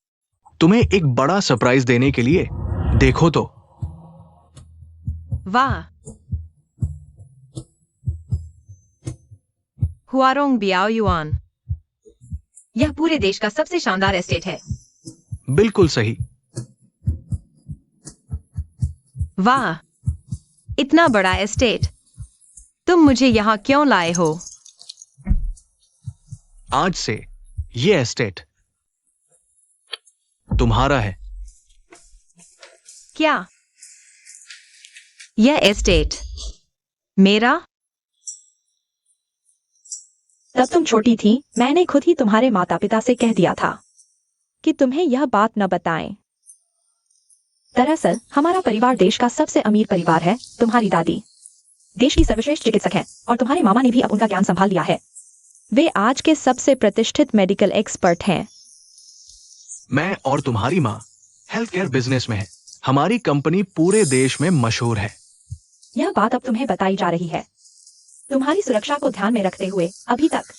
तुम्हें एक बड़ा सरप्राइज देने के लिए। देखो तो। वाह, हुआरोंग बियाओ युआन। यह पूरे देश का सबसे शानदार एस्टेट है। बिल्कुल सही। वाह, इतना बड़ा एस्टेट। तुम मुझे यहाँ क्यों लाए हो? आज से ये एस्टेट तुम्हारा है। क्या यह एस्टेट मेरा? तब तुम छोटी थी, मैंने खुद ही तुम्हारे माता पिता से कह दिया था कि तुम्हें यह बात न बताएं। दरअसल हमारा परिवार देश का सबसे अमीर परिवार है। तुम्हारी दादी देश की सर्वश्रेष्ठ चिकित्सक है और तुम्हारे मामा ने भी अब उनका ज्ञान संभाल लिया है। वे आज के सबसे प्रतिष्ठित मेडिकल एक्सपर्ट हैं। मैं और तुम्हारी माँ हेल्थ केयर बिजनेस में है। हमारी कंपनी पूरे देश में मशहूर है। यह बात अब तुम्हें बताई जा रही है। तुम्हारी सुरक्षा को ध्यान में रखते हुए अभी तक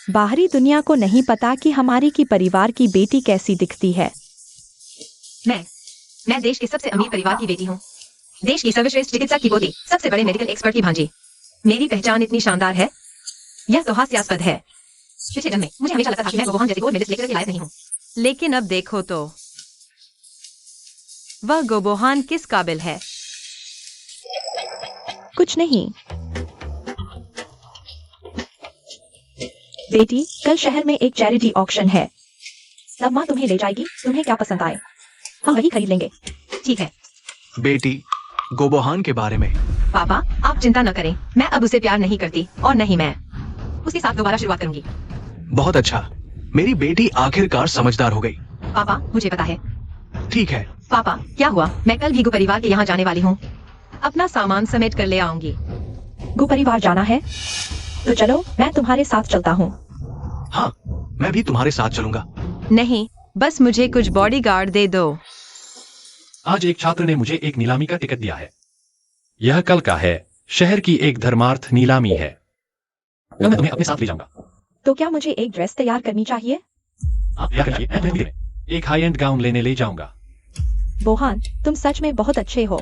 बाहरी दुनिया को नहीं पता कि हमारी की परिवार की बेटी कैसी दिखती है। मैं देश के सबसे अमीर परिवार की बेटी हूँ, देश की सर्वश्रेष्ठ चिकित्सक की पोती, सबसे बड़े मेडिकल एक्सपर्ट की भांजी। मेरी पहचान इतनी शानदार है, यह तो हास्यास्पद है। पिछले जन्म में मुझे हमेशा लगता था कि मैं गोबोहान जैसी गोल्ड मेडलिस्ट लेकर के लायक नहीं हूँ, लेकिन अब देखो तो वह गोबोहान किस काबिल है। कुछ नहीं बेटी, कल शहर में एक चैरिटी ऑक्शन है, तब माँ तुम्हें ले जाएगी। तुम्हें क्या पसंद आए हम वही खरीद लेंगे। ठीक है बेटी, गोबोहान के बारे में पापा, आप चिंता न करें, मैं अब उसे प्यार नहीं करती और नहीं मैं उसके साथ दोबारा शुरुआत करूंगी। बहुत अच्छा, मेरी बेटी आखिरकार समझदार हो गई। पापा, मुझे पता है। ठीक है, पापा, क्या हुआ? मैं कल भी गु परिवार के यहाँ जाने वाली हूँ, अपना सामान समेट कर ले आऊंगी। गु परिवार जाना है तो चलो, मैं तुम्हारे साथ चलता हूँ। हाँ, मैं भी तुम्हारे साथ चलूंगा। नहीं, बस मुझे कुछ बॉडीगार्ड दे दो। आज एक छात्र ने मुझे एक नीलामी का टिकट दिया है। यह कल का है, शहर की एक धर्मार्थ नीलामी है। कल मैं तुम्हें अपने साथ ले जाऊंगा। तो क्या मुझे एक ड्रेस तैयार करनी चाहिए? आप तैयार करिए, मैं तुम्हें भी एक हाई एंड गाउन लेने ले जाऊंगा। बोहान, तुम सच में बहुत अच्छे हो।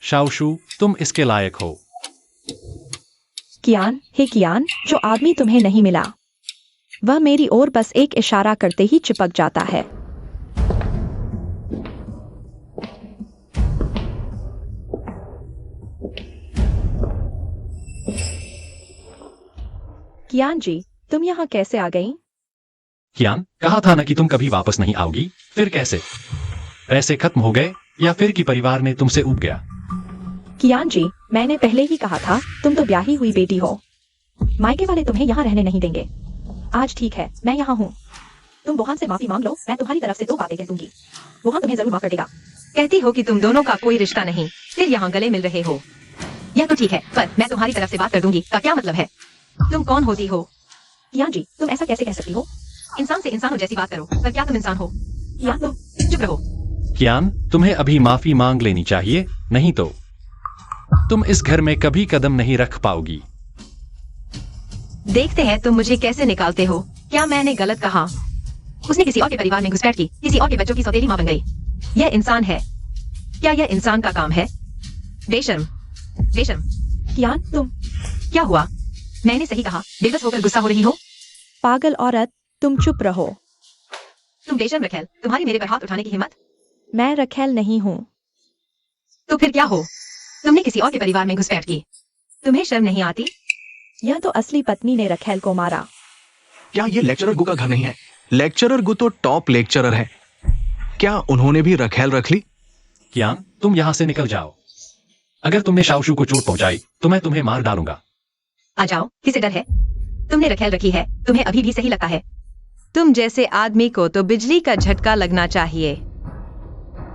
शाओशू, तुम इसके लायक हो। कियान, हे कियान, जो आदमी तुम्हें नहीं मिला, वह मेरी ओर बस एक इशारा करते ही चिपक जाता है। कियान जी, तुम यहाँ कैसे आ गई? कियान, कहा था ना कि तुम कभी वापस नहीं आओगी। फिर कैसे? पैसे खत्म हो गए या फिर कि परिवार ने तुमसे ऊब गया? कियान जी, मैंने पहले ही कहा था, तुम तो ब्याही हुई बेटी हो, मायके वाले तुम्हें यहाँ रहने नहीं देंगे। आज ठीक है, मैं यहाँ हूँ। तुम बोहान से माफी मांग लो, मैं तुम्हारी तरफ से 2 बातें कह दूंगी, बोहान तुम्हें जरूर माफ कर देगा। कहती हो कि तुम दोनों का कोई रिश्ता नहीं, फिर यहाँ गले मिल रहे हो। यह तो ठीक है, पर मैं तुम्हारी तरफ से बात कर दूंगी का क्या मतलब है? तुम कौन होती हो? कियान जी, तुम ऐसा कैसे कह सकती हो? इंसान से इंसानों जैसी बात करो, पर क्या तुम इंसान हो? कियान, तुम चुप रहो। कियान, तुम्हें अभी माफी मांग लेनी चाहिए, नहीं तो तुम इस घर में कभी कदम नहीं रख पाओगी। देखते हैं तुम मुझे कैसे निकालते हो। क्या मैंने गलत कहा? उसने किसी और के परिवार में घुसपैठ की, किसी और के बच्चों की सौतेली मां बन गई। यह इंसान है? क्या यह इंसान का काम है? बेशर्म, बेशर्म। कियान, तुम क्या हुआ? मैंने सही कहा, बेबस होकर गुस्सा हो रही हो? पागल औरत, तुम चुप रहो। तुम बेशर्म रखेल, तुम्हारी मेरे पर हाथ उठाने की हिम्मत? मैं रखेल नहीं हूँ। तो फिर क्या हो? तुमने किसी और के परिवार में घुसपैठ की, तुम्हें शर्म नहीं आती? यह तो असली पत्नी ने रखेल को मारा। क्या ये लेक्चरर गु का घर नहीं है? लेक्चरर गु तो टॉप लेक्चरर है। क्या उन्होंने भी रखेल रख ली? कियान, तुम यहाँ से निकल जाओ। अगर तुमने शाओशू को चोट पहुंचाई तो मैं तुम्हें मार डालूंगा। आ जाओ, किसे डर है? तुमने रखेल रखी है, तुम्हें अभी भी सही लगता है। तुम जैसे आदमी को तो बिजली का झटका लगना चाहिए।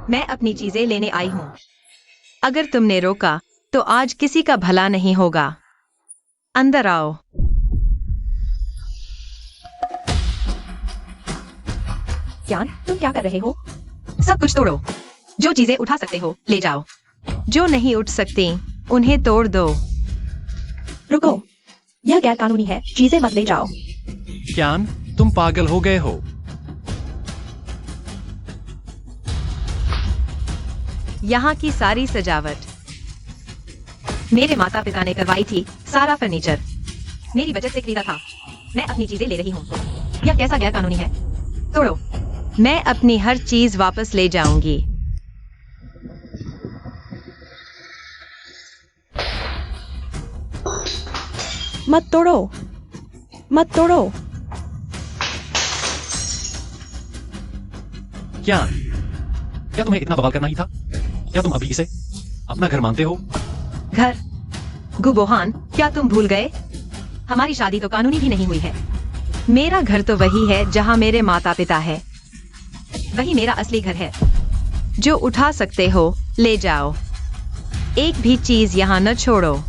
मैं अपनी चीजें लेने आई हूँ, अगर तुमने रोका तो आज किसी का भला नहीं होगा। अंदर आओ। कियान, तुम क्या कर रहे हो? सब कुछ तोड़ो, जो चीजें उठा सकते हो ले जाओ, जो नहीं उठ सकती उन्हें तोड़ दो। रुको, यह गैर कानूनी है, चीजें मत ले जाओ। कियान, तुम पागल हो गए हो। यहाँ की सारी सजावट मेरे माता पिता ने करवाई थी, सारा फर्नीचर मेरी बचत से खरीदा था। मैं अपनी चीजें ले रही हूँ, यह कैसा गैर कानूनी है? तोड़ो। मैं अपनी हर चीज वापस ले जाऊंगी। मत तोड़ो, मत तोड़ो। कियान, क्या तुम्हें इतना बवाल करना ही था? क्या तुम अभी इसे अपना घर मानते हो? घर? गुबोहान, क्या तुम भूल गए? हमारी शादी तो कानूनी भी नहीं हुई है। मेरा घर तो वही है जहाँ मेरे माता पिता है, वही मेरा असली घर है। जो उठा सकते हो ले जाओ, एक भी चीज यहाँ न छोड़ो।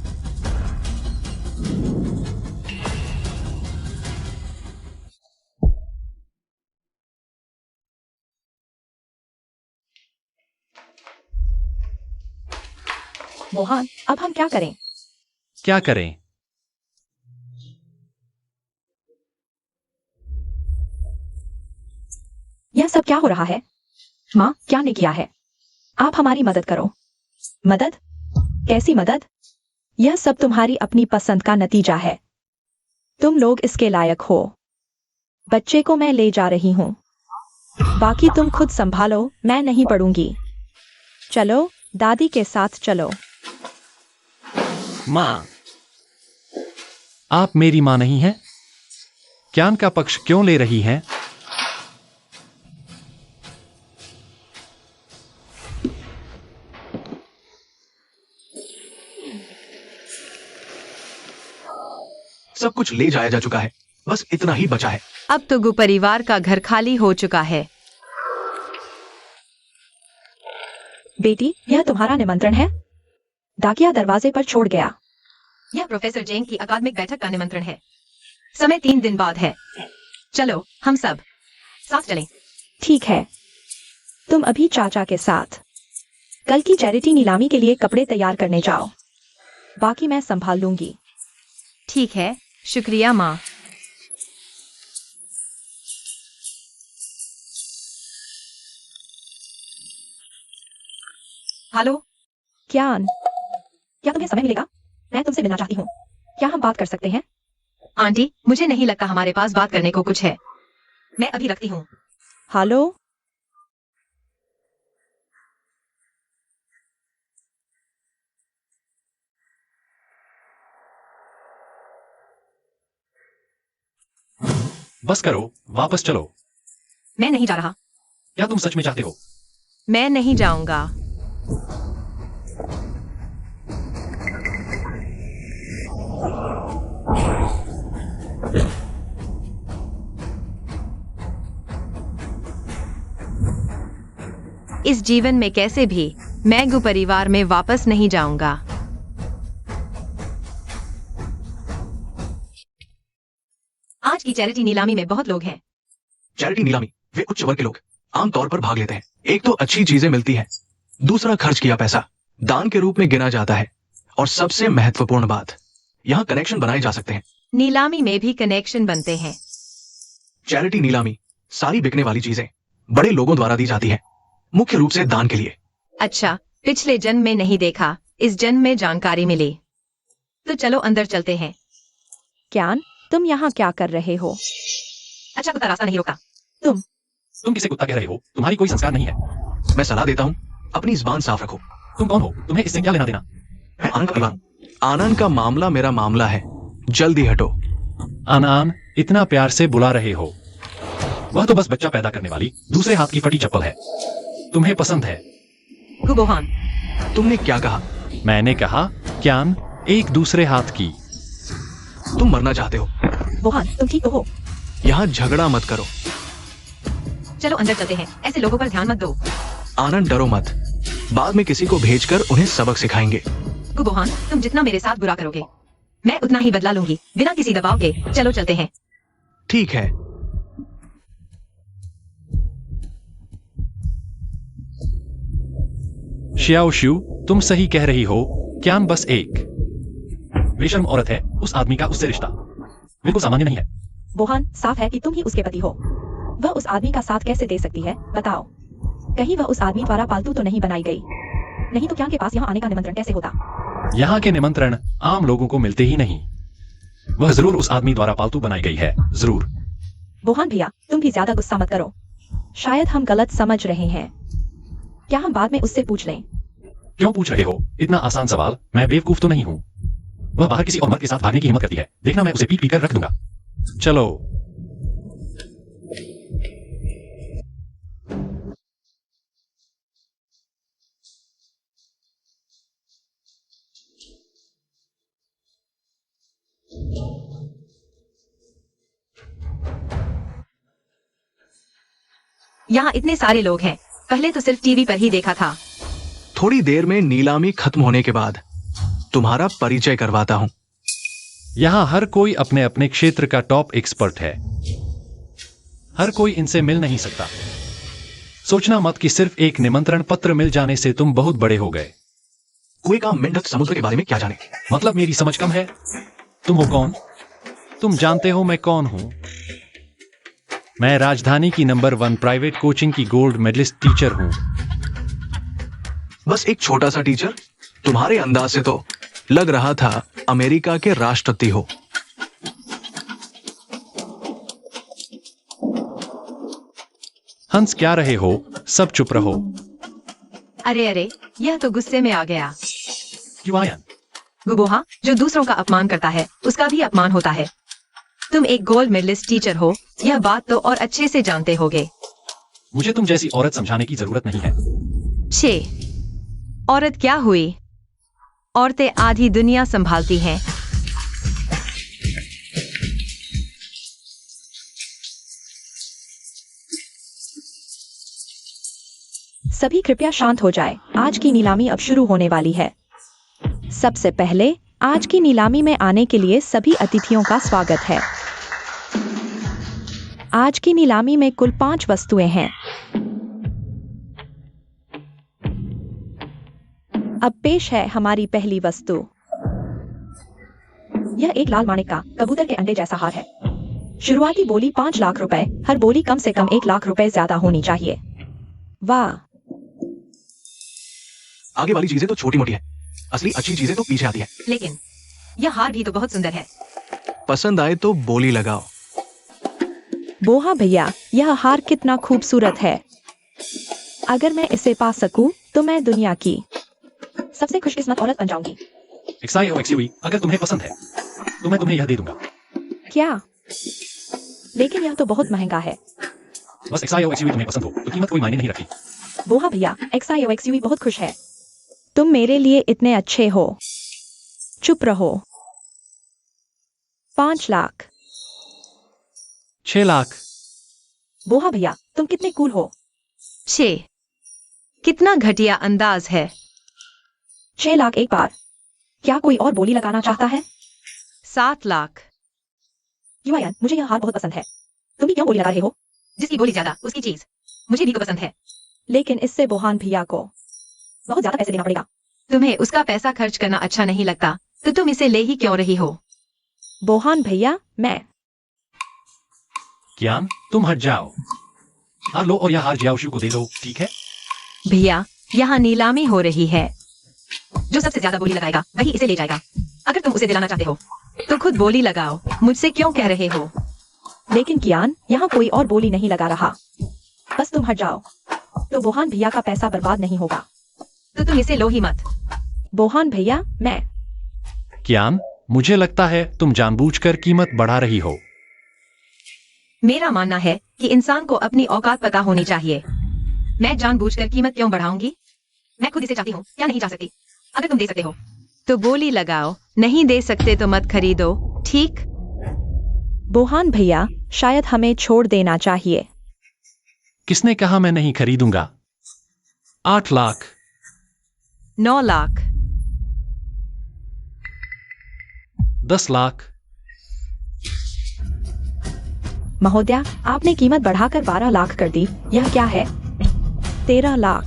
मोहन, अब हम क्या करें? क्या करें? यह सब क्या हो रहा है? माँ, क्या ने किया है? आप हमारी मदद करो। मदद? कैसी मदद? यह सब तुम्हारी अपनी पसंद का नतीजा है। तुम लोग इसके लायक हो। बच्चे को मैं ले जा रही हूँ। बाकी तुम खुद संभालो, मैं नहीं पढ़ूंगी। चलो, दादी के साथ चलो। माँ, आप मेरी माँ नहीं हैं? क्यान का पक्ष क्यों ले रही हैं? सब कुछ ले जाया जा चुका है, बस इतना ही बचा है। अब तो गु परिवार का घर खाली हो चुका है। बेटी, यह तुम्हारा निमंत्रण है। डाकिया दरवाजे पर छोड़ गया। यह प्रोफेसर जेंग की अकादमिक बैठक का निमंत्रण है। समय 3 दिन बाद है। चलो, हम सब साथ चलें। ठीक है, तुम अभी चाचा के साथ कल की चैरिटी नीलामी के लिए कपड़े तैयार करने जाओ। बाकी मैं संभाल लूंगी। ठीक है, शुक्रिया माँ। हेलो, क्यान, क्या तुम्हें समय मिलेगा? मैं तुमसे मिलना चाहती हूँ। क्या हम बात कर सकते हैं? आंटी, मुझे नहीं लगता हमारे पास बात करने को कुछ है। मैं अभी रखती हूँ। हेलो, बस करो, वापस चलो। मैं नहीं जा रहा। क्या तुम सच में चाहते हो? मैं नहीं जाऊंगा। इस जीवन में कैसे भी मैं गु परिवार में वापस नहीं जाऊंगा। आज की चैरिटी नीलामी में बहुत लोग हैं। चैरिटी नीलामी, वे उच्च वर्ग के लोग आमतौर पर भाग लेते हैं। एक तो अच्छी चीजें मिलती हैं, दूसरा खर्च किया पैसा दान के रूप में गिना जाता है, और सबसे महत्वपूर्ण बात, यहाँ कनेक्शन बनाए जा सकते हैं। नीलामी में भी कनेक्शन बनते हैं। चैरिटी नीलामी सारी बिकने वाली चीजें बड़े लोगों द्वारा दी जाती है, मुख्य रूप से दान के लिए। अच्छा, पिछले जन्म में नहीं देखा, इस जन्म में जानकारी मिली। तो चलो अंदर चलते हैं। क्यान, तुम यहाँ क्या कर रहे हो? अच्छा, कुत्ता रास्ता नहीं रोका। तुम किसे कुत्ता कह रहे हो? तुम्हारी कोई संस्कार नहीं है। मैं सलाह देता हूँ, अपनी जुबान साफ रखो। तुम कौन हो? तुम्हें इससे क्या लेना देना? मैं आनंद का परिवार हूँ। आनंद का मामला मेरा मामला है, जल्दी हटो। आनान, इतना प्यार से बुला रहे हो। वह तो बस बच्चा पैदा करने वाली दूसरे हाथ की फटी चप्पल है। तुम्हें पसंद है। गुबोहान, तुमने क्या कहा? मैंने कहा, क्यान, एक दूसरे हाथ की। तुम मरना चाहते हो? बोहान, तुम ठीक तो हो? यहाँ झगड़ा मत करो। चलो अंदर चलते हैं। ऐसे लोगों पर ध्यान मत दो। आनंद, डरो मत, बाद में किसी को भेजकर उन्हें सबक सिखाएंगे। गुबोहान, तुम जितना मेरे साथ बुरा करोगे, मैं उतना ही बदला लूंगी, बिना किसी दबाव के। चलो चलते हैं। ठीक है। श्याओ शू, तुम सही कह रही हो। क्यान बस एक बेशर्म औरत है। उस आदमी का उससे रिश्ता बिल्कुल सामान्य नहीं है। बोहान, साफ है कि तुम ही उसके पति हो। वह उस आदमी का साथ कैसे दे सकती है, बताओ? कहीं वह उस आदमी द्वारा पालतू तो नहीं बनाई गई? नहीं तो क्यान के पास यहाँ आने का निमंत्रण कैसे होता? यहाँ के निमंत्रण आम लोगों को मिलते ही नहीं। वह जरूर उस आदमी द्वारा पालतू बनाई गई है, जरूर। बोहान भैया, तुम भी ज्यादा गुस्सा मत करो। शायद हम गलत समझ रहे हैं। क्या हम बाद में उससे पूछ लें? क्यों पूछ रहे हो? इतना आसान सवाल। मैं बेवकूफ तो नहीं हूँ। वह बाहर किसी और मर्द के साथ भागने की हिम्मत करती है। देखना, मैं उसे पीट पीट कर रख दूंगा। चलो। यहाँ इतने सारे लोग हैं। पहले तो सिर्फ टीवी पर ही देखा था। थोड़ी देर में नीलामी खत्म होने के बाद तुम्हारा परिचय करवाता हूँ। यहाँ हर कोई अपने अपने क्षेत्र का टॉप एक्सपर्ट है। हर कोई इनसे मिल नहीं सकता। सोचना मत कि सिर्फ एक निमंत्रण पत्र मिल जाने से तुम बहुत बड़े हो गए। कुएं का मेंढक समुद्र के बारे में क्या जाने? मतलब मेरी समझ कम है? तुम हो कौन? तुम जानते हो मैं कौन हूं? मैं राजधानी की नंबर 1 प्राइवेट कोचिंग की गोल्ड मेडलिस्ट टीचर हूँ। बस एक छोटा सा टीचर? तुम्हारे अंदाज से तो लग रहा था अमेरिका के राष्ट्रपति हो। हंस क्या रहे हो? सब चुप रहो। अरे अरे, यह तो गुस्से में आ गया। क्यों आयन? गुबोहा, जो दूसरों का अपमान करता है उसका भी अपमान होता है। तुम एक गोल्ड मेडलिस्ट टीचर हो, यह बात तो और अच्छे से जानते होगे। मुझे तुम जैसी औरत समझाने की जरूरत नहीं है। छे, औरत क्या हुई? औरतें आधी दुनिया संभालती हैं। सभी कृपया शांत हो जाए। आज की नीलामी अब शुरू होने वाली है। सबसे पहले आज की नीलामी में आने के लिए सभी अतिथियों का स्वागत है। आज की नीलामी में कुल 5 वस्तुएं हैं। अब पेश है हमारी पहली वस्तु। यह एक लाल माणिक का कबूतर के अंडे जैसा हार है। शुरुआती बोली 5 लाख रुपए। हर बोली कम से कम 1 लाख रुपए ज्यादा होनी चाहिए। वाह, आगे वाली चीजें तो छोटी मोटी है, असली अच्छी चीजें तो पीछे आती है। लेकिन यह हार भी तो बहुत सुंदर है। पसंद आए तो बोली लगाओ। बोहा भैया, यह हार कितना खूबसूरत है। अगर मैं इसे पा सकूं तो मैं दुनिया की सबसे खुशकिस्मत औरत बन जाऊंगी। XIOXUE, अगर तुम्हें पसंद है तो मैं तुम्हें यह दे दूंगा। क्या? लेकिन यह तो बहुत महंगा है। बस XIOXUE तुम्हें पसंद हो तो कीमत कोई मायने नहीं रखती। बोहा भैया, XIOXUE बहुत खुश है। तुम मेरे लिए इतने अच्छे हो। चुप रहो। 5 लाख। 6 लाख। बोहा भैया, तुम कितने कूल हो। छे, कितना घटिया अंदाज है। 6 लाख एक बार। क्या कोई और बोली लगाना चाहता है? 7 लाख। युवायन, मुझे यह हार बहुत पसंद है। तुम भी क्यों बोली लगा रहे हो? जिसकी बोली ज्यादा उसकी चीज। मुझे भी तो पसंद है। लेकिन इससे बोहान भैया को बहुत ज्यादा पैसे देना पड़ेगा। तुम्हें उसका पैसा खर्च करना अच्छा नहीं लगता तो तुम इसे ले ही क्यों रही हो? बोहान भैया, मैं कियान, तुम हट जाओ। हार लो और यह हार जियाओशु को दे दो, ठीक है? भैया, यहाँ नीलामी हो रही है। जो सबसे ज्यादा बोली लगाएगा वही इसे ले जाएगा। अगर तुम उसे दिलाना चाहते हो तो खुद बोली लगाओ, मुझसे क्यों कह रहे हो? लेकिन कियान, यहाँ कोई और बोली नहीं लगा रहा। बस तुम हट जाओ तो बोहान भैया का पैसा बर्बाद नहीं होगा। तो तुम इसे लो ही मत। बोहान भैया, मैं कियान, मुझे लगता है तुम जानबूझकर कीमत बढ़ा रही हो। मेरा मानना है कि इंसान को अपनी औकात पता होनी चाहिए। मैं जानबूझकर कीमत क्यों बढ़ाऊंगी? मैं खुद इसे चाहती हूँ या नहीं चाह सकती। अगर तुम दे सकते हो तो बोली लगाओ, नहीं दे सकते तो मत खरीदो, ठीक? बोहान भैया, शायद हमें छोड़ देना चाहिए। किसने कहा मैं नहीं खरीदूंगा? 8 लाख। 9 लाख। 10 लाख। महोदया, आपने कीमत बढ़ाकर 12 लाख कर दी। यह क्या है? 13 लाख।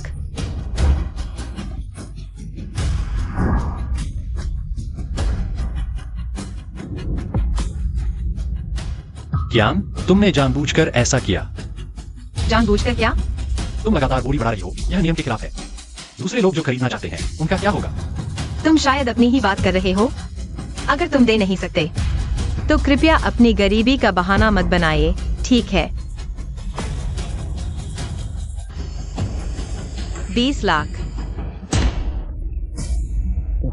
कियान, तुमने जानबूझकर ऐसा किया। जानबूझकर क्या? तुम लगातार बोली बढ़ा रही हो, यह नियम के खिलाफ है। दूसरे लोग जो खरीदना चाहते हैं उनका क्या होगा? तुम शायद अपनी ही बात कर रहे हो। अगर तुम दे नहीं सकते तो कृपया अपनी गरीबी का बहाना मत बनाइए, ठीक है? 20 लाख।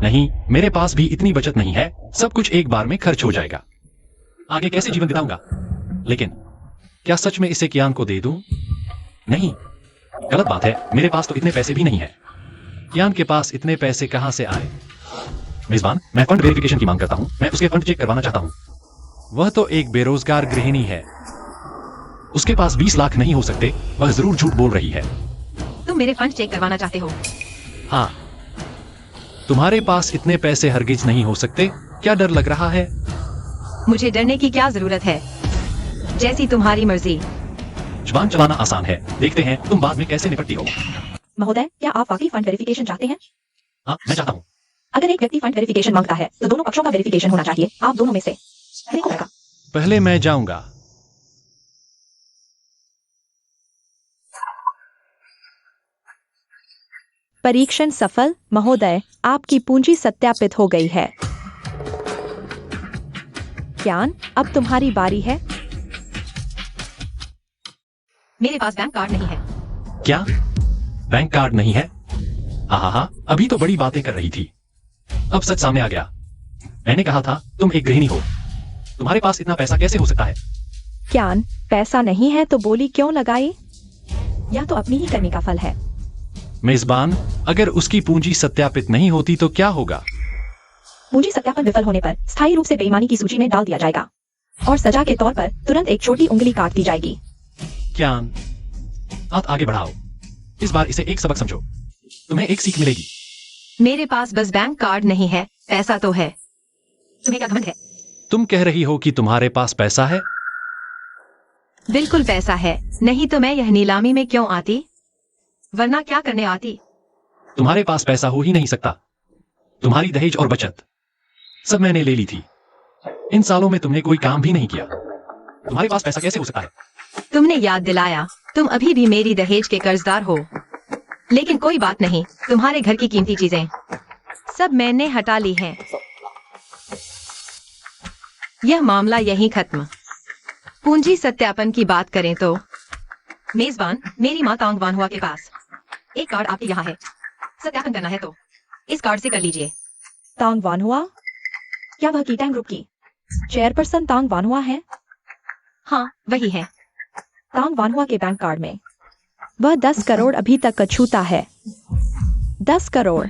नहीं, मेरे पास भी इतनी बचत नहीं है। सब कुछ एक बार में खर्च हो जाएगा। आगे कैसे जीवन बिताऊंगा? लेकिन क्या सच में इसे कियान को दे दूं? नहीं, गलत बात है। मेरे पास तो इतने पैसे भी नहीं है। कियान के पास इतने पैसे कहां से आए? मेजबान, मैं फंड वेरिफिकेशन की मांग करता हूं। मैं उसके फंड चेक करवाना चाहता हूं। वह तो एक बेरोजगार गृहिणी है। उसके पास 20 लाख नहीं हो सकते। वह जरूर झूठ बोल रही है। तुम मेरे फंड चेक करवाना चाहते हो? हाँ, तुम्हारे पास इतने पैसे हरगिज नहीं हो सकते। क्या डर लग रहा है? मुझे डरने की क्या जरूरत है? जैसी तुम्हारी मर्जी। जुबान चलाना आसान है, देखते हैं तुम बाद में कैसे निपटती हो। महोदय, क्या आप वाकई फंड वेरिफिकेशन चाहते हैं? हाँ, मैं चाहता हूँ। अगर एक व्यक्ति फंड वेरिफिकेशन मांगता है तो दोनों पक्षों का वेरिफिकेशन होना चाहिए। आप दोनों में से पहले कौन होगा? पहले मैं जाऊंगा। परीक्षण सफल महोदय, आपकी पूंजी सत्यापित हो गई है। ज्ञान, अब तुम्हारी बारी है। मेरे पास बैंक कार्ड नहीं है। क्या बैंक कार्ड नहीं है? हाँ, अभी तो बड़ी बातें कर रही थी, अब सच सामने आ गया। मैंने कहा था तुम एक गृहिणी हो, तुम्हारे पास इतना पैसा कैसे हो सकता है? ज्ञान, पैसा नहीं है तो बोली क्यों लगाई? यह तो अपनी ही करने का फल है। मेजबान, अगर उसकी पूंजी सत्यापित नहीं होती तो क्या होगा? पूंजी सत्यापन विफल होने पर स्थायी रूप से बेईमानी की सूची में डाल दिया जाएगा और सजा के तौर पर तुरंत एक छोटी उंगली काट दी जाएगी। ज्ञान, हाथ आगे बढ़ाओ। इस बार इसे एक सबक समझो, तुम्हें एक सीख मिलेगी। मेरे पास बस बैंक कार्ड नहीं है, पैसा तो है। तुम्हें क्या घमंड है? तुम कह रही हो कि तुम्हारे पास पैसा है? बिल्कुल पैसा है, नहीं तो मैं यह नीलामी में क्यों आती, वरना क्या करने आती। तुम्हारे पास पैसा हो ही नहीं सकता। तुम्हारी दहेज और बचत सब मैंने ले ली थी। इन सालों में तुमने कोई काम भी नहीं किया, तुम्हारे पास पैसा कैसे हो सकता है? तुमने याद दिलाया, तुम अभी भी मेरी दहेज के कर्जदार हो। लेकिन कोई बात नहीं, तुम्हारे घर की कीमती चीजें सब मैंने हटा ली हैं। यह मामला यहीं खत्म। पूंजी सत्यापन की बात करें तो मेजबान, मेरी माँ तांग वान हुआ के पास एक कार्ड आपके यहाँ है, सत्यापन करना है तो इस कार्ड से कर लीजिए। तांग वानहुआ? क्या वह कीटैंग ग्रुप की चेयरपर्सन तांग वानहुआ है? हाँ, वही है। तांग वानहुआ के बैंक कार्ड में वह 10 करोड़ अभी तक अछूता है। 10 करोड़।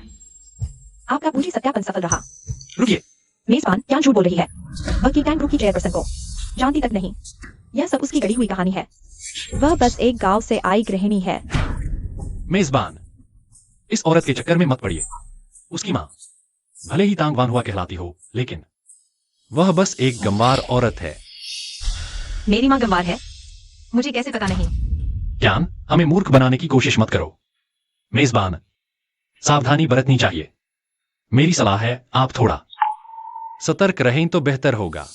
आपका पूंजी सत्यापन सफल रहा। रुकिए, मेजबान, क्या झूठ बोल रही है? वह कीटैंग ग्रुप की चेयरपर्सन को जानती तक नहीं। यह सब उसकी गढ़ी हुई कहानी है। वह बस एक गांव से आई गृहिणी है। मेजबान, इस औरत के चक्कर में मत पड़िए। उसकी माँ भले ही तांग वान हुआ कहलाती हो, लेकिन वह बस एक गंवार औरत है। मेरी माँ गंवार है? मुझे कैसे पता नहीं? ज्ञान, हमें मूर्ख बनाने की कोशिश मत करो। मेजबान, सावधानी बरतनी चाहिए। मेरी सलाह है आप थोड़ा सतर्क रहें तो बेहतर होगा।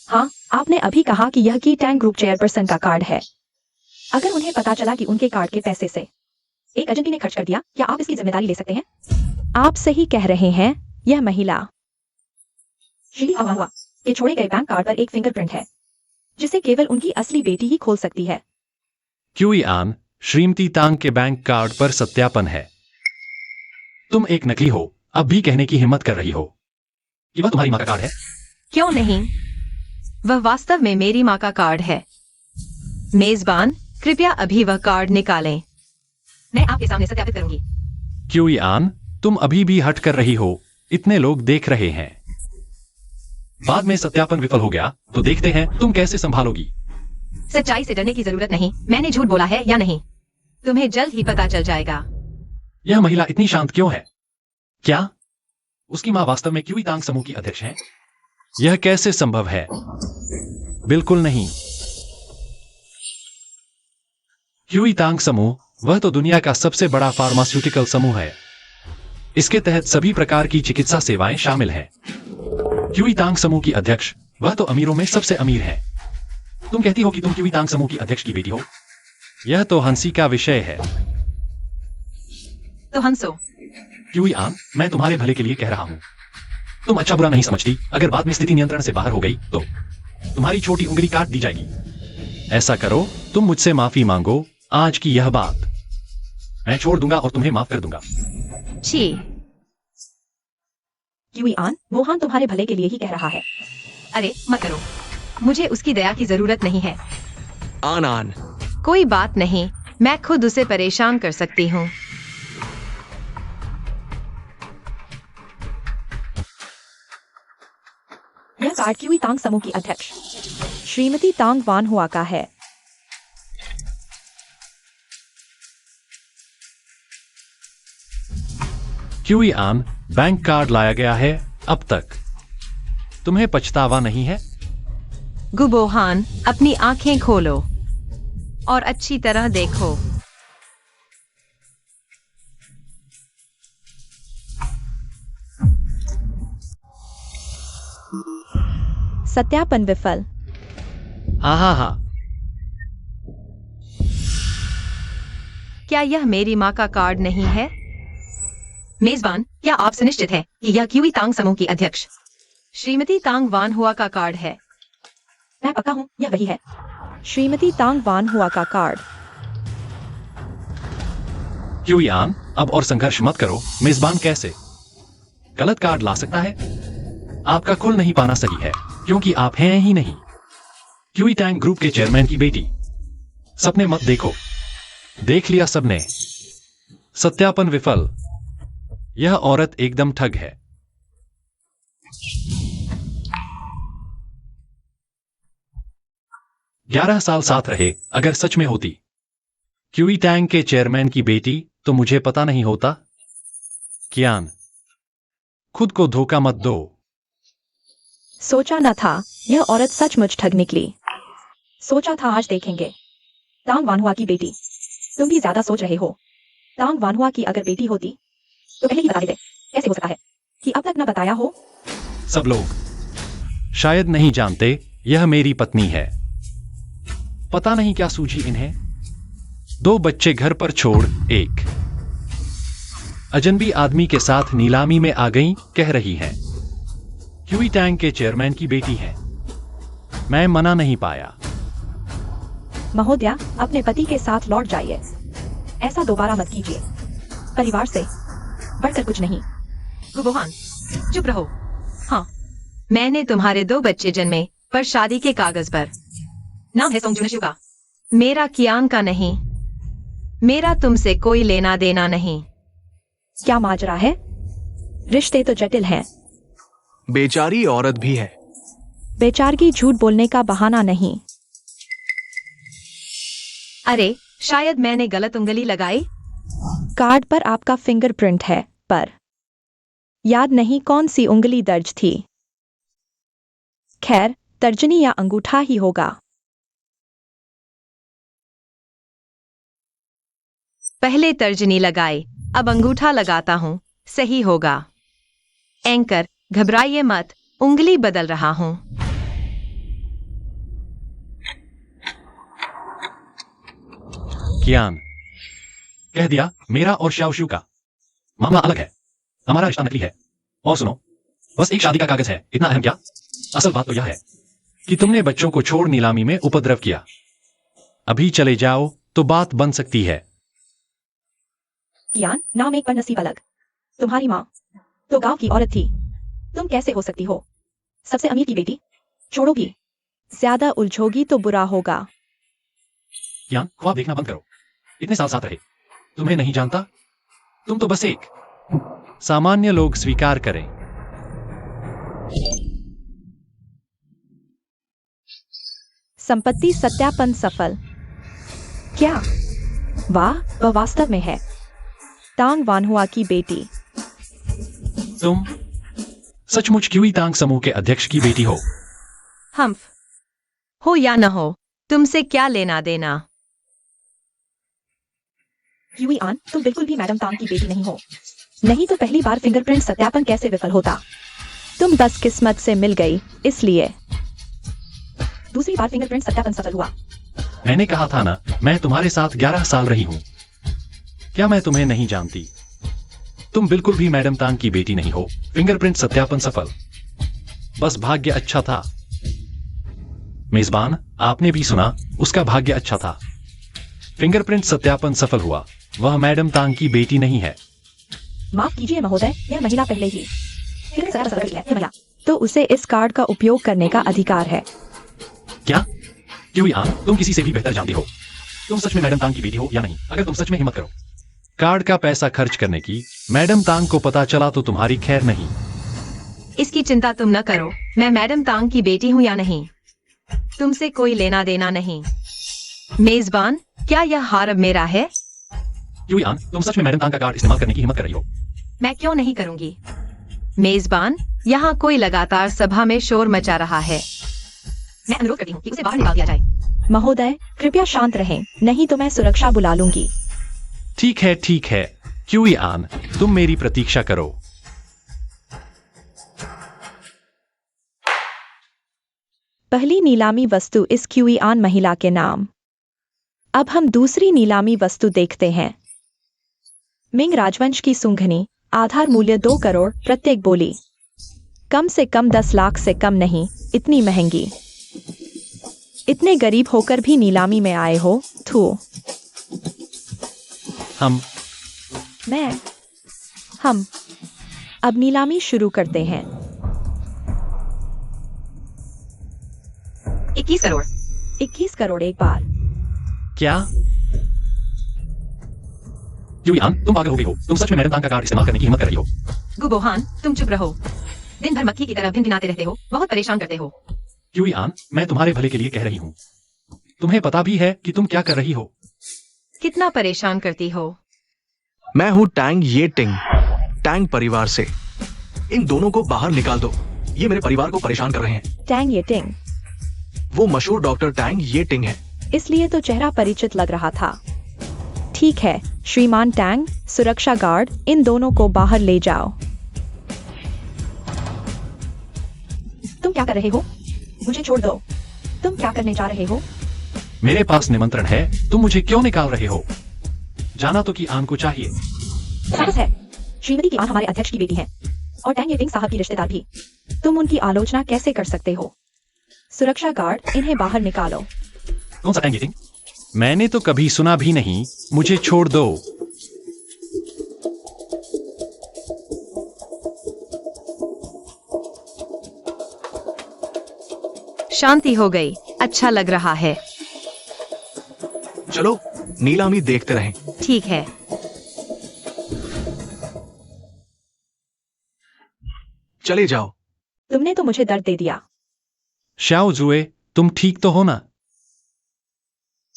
हाँ, आपने अभी कहा कि यह कीटैंग ग्रुप चेयरपर्सन का कार्ड है। अगर उन्हें पता चला कि उनके कार्ड के पैसे से एक एजेंटी ने खर्च कर दिया, क्या आप इसकी जिम्मेदारी ले सकते हैं? आप सही कह रहे हैं। यह महिला श्री अवांगवा के छोड़े गए बैंक कार्ड पर एक फिंगरप्रिंट है, जिसे केवल उनकी असली बेटी ही खोल सकती है। क्यूआन, श्रीमती तांग के बैंक कार्ड पर सत्यापन है। तुम एक नकली हो, अब भी कहने की हिम्मत कर रही हो कि वह तुम्हारी माँ का कार्ड है? क्यों नहीं, वह वास्तव में मेरी माँ का कार्ड है। मेजबान, कृपया अभी वह कार्ड निकालें। मैं आपके सामने सत्यापित करूंगी। क्यूआन, तुम अभी भी हट कर रही हो, इतने लोग देख रहे हैं। बाद में सत्यापन विफल हो गया तो देखते हैं तुम कैसे संभालोगी। सच्चाई से डरने की जरूरत नहीं। मैंने झूठ बोला है या नहीं? तुम्हें जल्द ही पता चल जाएगा। यह महिला इतनी शांत क्यों है? क्या उसकी मां वास्तव में क्यूई तांग समूह की अध्यक्ष है? यह कैसे संभव है? बिल्कुल नहीं। क्यूई तांग समूह वह तो दुनिया का सबसे बड़ा फार्मास्यूटिकल समूह है। इसके तहत सभी प्रकार की चिकित्सा सेवाएं शामिल हैं। क्यूई तांग समूह की अध्यक्ष वह तो अमीरों में सबसे अमीर है। तुम कहती हो कि तुम क्यूई तांग समूह की अध्यक्ष की बेटी हो? यह तो हंसी का विषय है। तो हंसो। क्यूआन, मैं तुम्हारे भले के लिए कह रहा हूं। तुम अच्छा बुरा नहीं समझती, अगर बाद में स्थिति नियंत्रण से बाहर हो गई तो तुम्हारी छोटी उंगली काट दी जाएगी। ऐसा करो, तुम मुझसे माफी मांगो। आज की यह बात मैं छोड़ दूंगा और तुम्हें माफ कर दूंगा। छी, क्यूआन, वोहान तुम्हारे भले के लिए ही कह रहा है। अरे मत करो। मुझे उसकी दया की जरूरत नहीं है। आन कोई बात नहीं, मैं खुद उसे परेशान कर सकती हूँ। यह कार्ड क्यूई तांग समूह की अध्यक्ष श्रीमती तांग वान हुआ का है। क्यूआन, बैंक कार्ड लाया गया है अब तक। तुम्हें पछतावा नहीं है? गुबोहान, अपनी आंखें खोलो और अच्छी तरह देखो। सत्यापन विफल। हाँ। क्या यह मेरी माँ का कार्ड नहीं है? मेजबान, क्या आप सुनिश्चित है कि यह क्यूई तांग समूह की अध्यक्ष श्रीमती तांग वान हुआ का कार्ड है? मैं पक्का हूँ यह वही है। श्रीमती तांग वान हुआ का कार्ड। क्यूयान, अब और संघर्ष मत करो। मेजबान कैसे गलत कार्ड ला सकता है? आपका खुल नहीं पाना सही है, क्योंकि आप हैं ही नहीं। क्यूई टैंग ग्रुप के चेयरमैन की बेटी। सबने मत देखो। देख लिया सबने। सत्यापन विफल। यह औरत एकदम ठग है। ग्यारह साल साथ रहे। अगर सच में होती क्यूई टैंग के चेयरमैन की बेटी तो मुझे पता नहीं होता। कियान, खुद को धोखा मत दो। सोचा न था यह औरत सचमुच ठग निकली। सोचा था आज देखेंगे। तांग वानहुआ की बेटी। तुम भी ज्यादा सोच रहे हो। तांग वानहुआ की अगर बेटी होती तो पहले ही बता देते। कैसे हो सकता है कि अब तक न बताया हो? सब लोग शायद नहीं जानते, यह मेरी पत्नी है। पता नहीं क्या सूझी इन्हें। 2 बच्चे घर पर छोड़ एक अजनबी आदमी के साथ नीलामी में आ गई, कह रही हैं क्यूई टैंग के चेयरमैन की बेटी है। मैं मना नहीं पाया। महोदया, अपने पति के साथ लौट जाइए। ऐसा दोबारा मत कीजिए। परिवार से बढ़कर कुछ नहीं। गुबोहान, चुप रहो। हाँ, मैंने तुम्हारे 2 बच्चे जन्मे, पर शादी के कागज पर नाम है सोंगजुनशु का, मेरा कियान का नहीं। मेरा तुमसे कोई लेना देना नहीं। क्या माजरा है? रिश्ते तो जटिल हैं। बेचारी औरत भी है। बेचारगी झूठ बोलने का बहाना नहीं। अरे, शायद मैंने गलत उंगली लगाई। कार्ड पर आपका फिंगरप्रिंट है, पर याद नहीं कौन सी उंगली दर्ज थी। खैर, तर्जनी या अंगूठा ही होगा। पहले तर्जनी लगाई, अब अंगूठा लगाता हूँ, सही होगा। एंकर, घबराइए मत, उंगली बदल रहा हूँ। कियान, कह दिया मेरा और शाओशू का मामला अलग है। हमारा रिश्ता नकली है। और सुनो, बस एक शादी का कागज है, इतना अहम क्या? असल बात तो यह है कि तुमने बच्चों को छोड़ नीलामी में उपद्रव किया। अभी चले जाओ तो बात बन सकती है। कियान, नाम एक पर नसीब अलग। तुम्हारी माँ तो गांव की औरत थी। तुम कैसे हो सकती हो सबसे अमीर की बेटी? छोड़ोगी, ज्यादा उलझोगी तो बुरा होगा। कियान, ख्वाब देखना बंद करो। इतने साल साथ रहे, तुम्हें नहीं जानता। तुम तो बस एक सामान्य लोग स्वीकार करें। संपत्ति सत्यापन सफल। क्या? वाह, वह वास्तव में है तांग वानहुआ की बेटी। तुम सचमुच क्यूई तांग समूह के अध्यक्ष की बेटी हो। हम्फ हो या न हो, तुमसे क्या लेना देना। क्यूई आन, तुम बिल्कुल भी मैडम तांग की बेटी नहीं हो। नहीं तो पहली बार फिंगरप्रिंट सत्यापन कैसे विफल होता? तुम बस किस्मत से मिल गई, इसलिए। दूसरी बार फिंगरप्रिंट सत्यापन सफल हुआ। मैंने कहा था ना, मैं तुम्हारे साथ 11 साल रही हूं। क्या मैं तुम्हें नहीं जानती? तुम बिल्कुल भी मैडम तांग की बेटी नहीं हो। फिंगरप्रिंट सत्यापन सफल। बस भाग्य अच्छा था। मेजबान, आपने भी सुना, उसका भाग्य अच्छा था। फिंगरप्रिंट सत्यापन सफल हुआ। वह मैडम तांग की बेटी नहीं है। माफ कीजिए महोदय, यह महिला पहले ही फिंगरप्रिंट सत्यापन सफल है। यह महिला तो उसे इस कार्ड का उपयोग करने का अधिकार है। क्या? क्यों यार, तुम किसी से भी बेहतर जानती हो। तुम सच में मैडम तांग की बेटी हो या नहीं? अगर तुम सच में हिम्मत करो। कार्ड का पैसा खर्च करने की मैडम तांग को पता चला तो तुम्हारी खैर नहीं। इसकी चिंता तुम न करो। मैं मैडम तांग की बेटी हूँ या नहीं, तुमसे कोई लेना देना नहीं। मेजबान, क्या यह हार अब मेरा है? क्यों यार, तुम सच में मैडम तांग का कार्ड इस्तेमाल करने की हिम्मत कर रही हो? मैं क्यों नहीं करूंगी। मेजबान, यहाँ कोई लगातार सभा में शोर मचा रहा है। मैं अनुरोध करती हूँ कि उसे बाहर निकाल दिया जाए। महोदय, कृपया शांत रहें, नहीं तो मैं सुरक्षा बुला लूंगी। ठीक है, ठीक है। क्यूई आन, तुम मेरी प्रतीक्षा करो। पहली नीलामी वस्तु इस क्यूई आन महिला के नाम। अब हम दूसरी नीलामी वस्तु देखते हैं। मिंग राजवंश की सुंघनी आधार मूल्य 2 करोड़ प्रत्येक बोली। कम से कम 10 लाख से कम नहीं, इतनी महंगी। इतने गरीब होकर भी नीलामी में आए हो, थू। हम अब नीलामी शुरू करते हैं। 21 करोड़। 21 करोड़ एक बार। क्या? युयान, तुम पागल हो गई हो। तुम सच में मैडम तांग का कार्ड इस्तेमाल करने की हिम्मत कर रही हो? गुबोहान, तुम चुप रहो। दिन भर मक्खी की तरह भिनभिनाते रहते हो, बहुत परेशान करते हो। युयान, मैं तुम्हारे भले के लिए कह रही हूँ। तुम्हें पता भी है कि तुम क्या कर रही हो। कितना परेशान करती हो। मैं हूँ टैंग ये टिंग, टैंग परिवार से। इन दोनों को बाहर निकाल दो, ये मेरे परिवार को परेशान कर रहे हैं। टैंग ये टिंग। वो मशहूर डॉक्टर टैंग ये टिंग है। इसलिए तो चेहरा परिचित लग रहा था। ठीक है श्रीमान टैंग, सुरक्षा गार्ड, इन दोनों को बाहर ले जाओ। तुम क्या कर रहे हो? मुझे छोड़ दो। तुम क्या करने जा रहे हो? मेरे पास निमंत्रण है, तुम मुझे क्यों निकाल रहे हो? जाना तो कि आन को चाहिए। साहस है। श्रीमती की आन हमारे अध्यक्ष की बेटी है और टैंग येटिंग साहब की रिश्तेदार भी। तुम उनकी आलोचना कैसे कर सकते हो? सुरक्षा गार्ड, इन्हें बाहर निकालो। कौन सा टैंग येटिंग? मैंने तो कभी सुना भी नहीं, मुझे छोड़ दो। शांति हो गई, अच्छा लग रहा है। चलो नीलामी देखते रहें। ठीक है। चले जाओ। तुमने तो मुझे दर्द दे दिया। श्याओ जुए, तुम ठीक तो हो ना?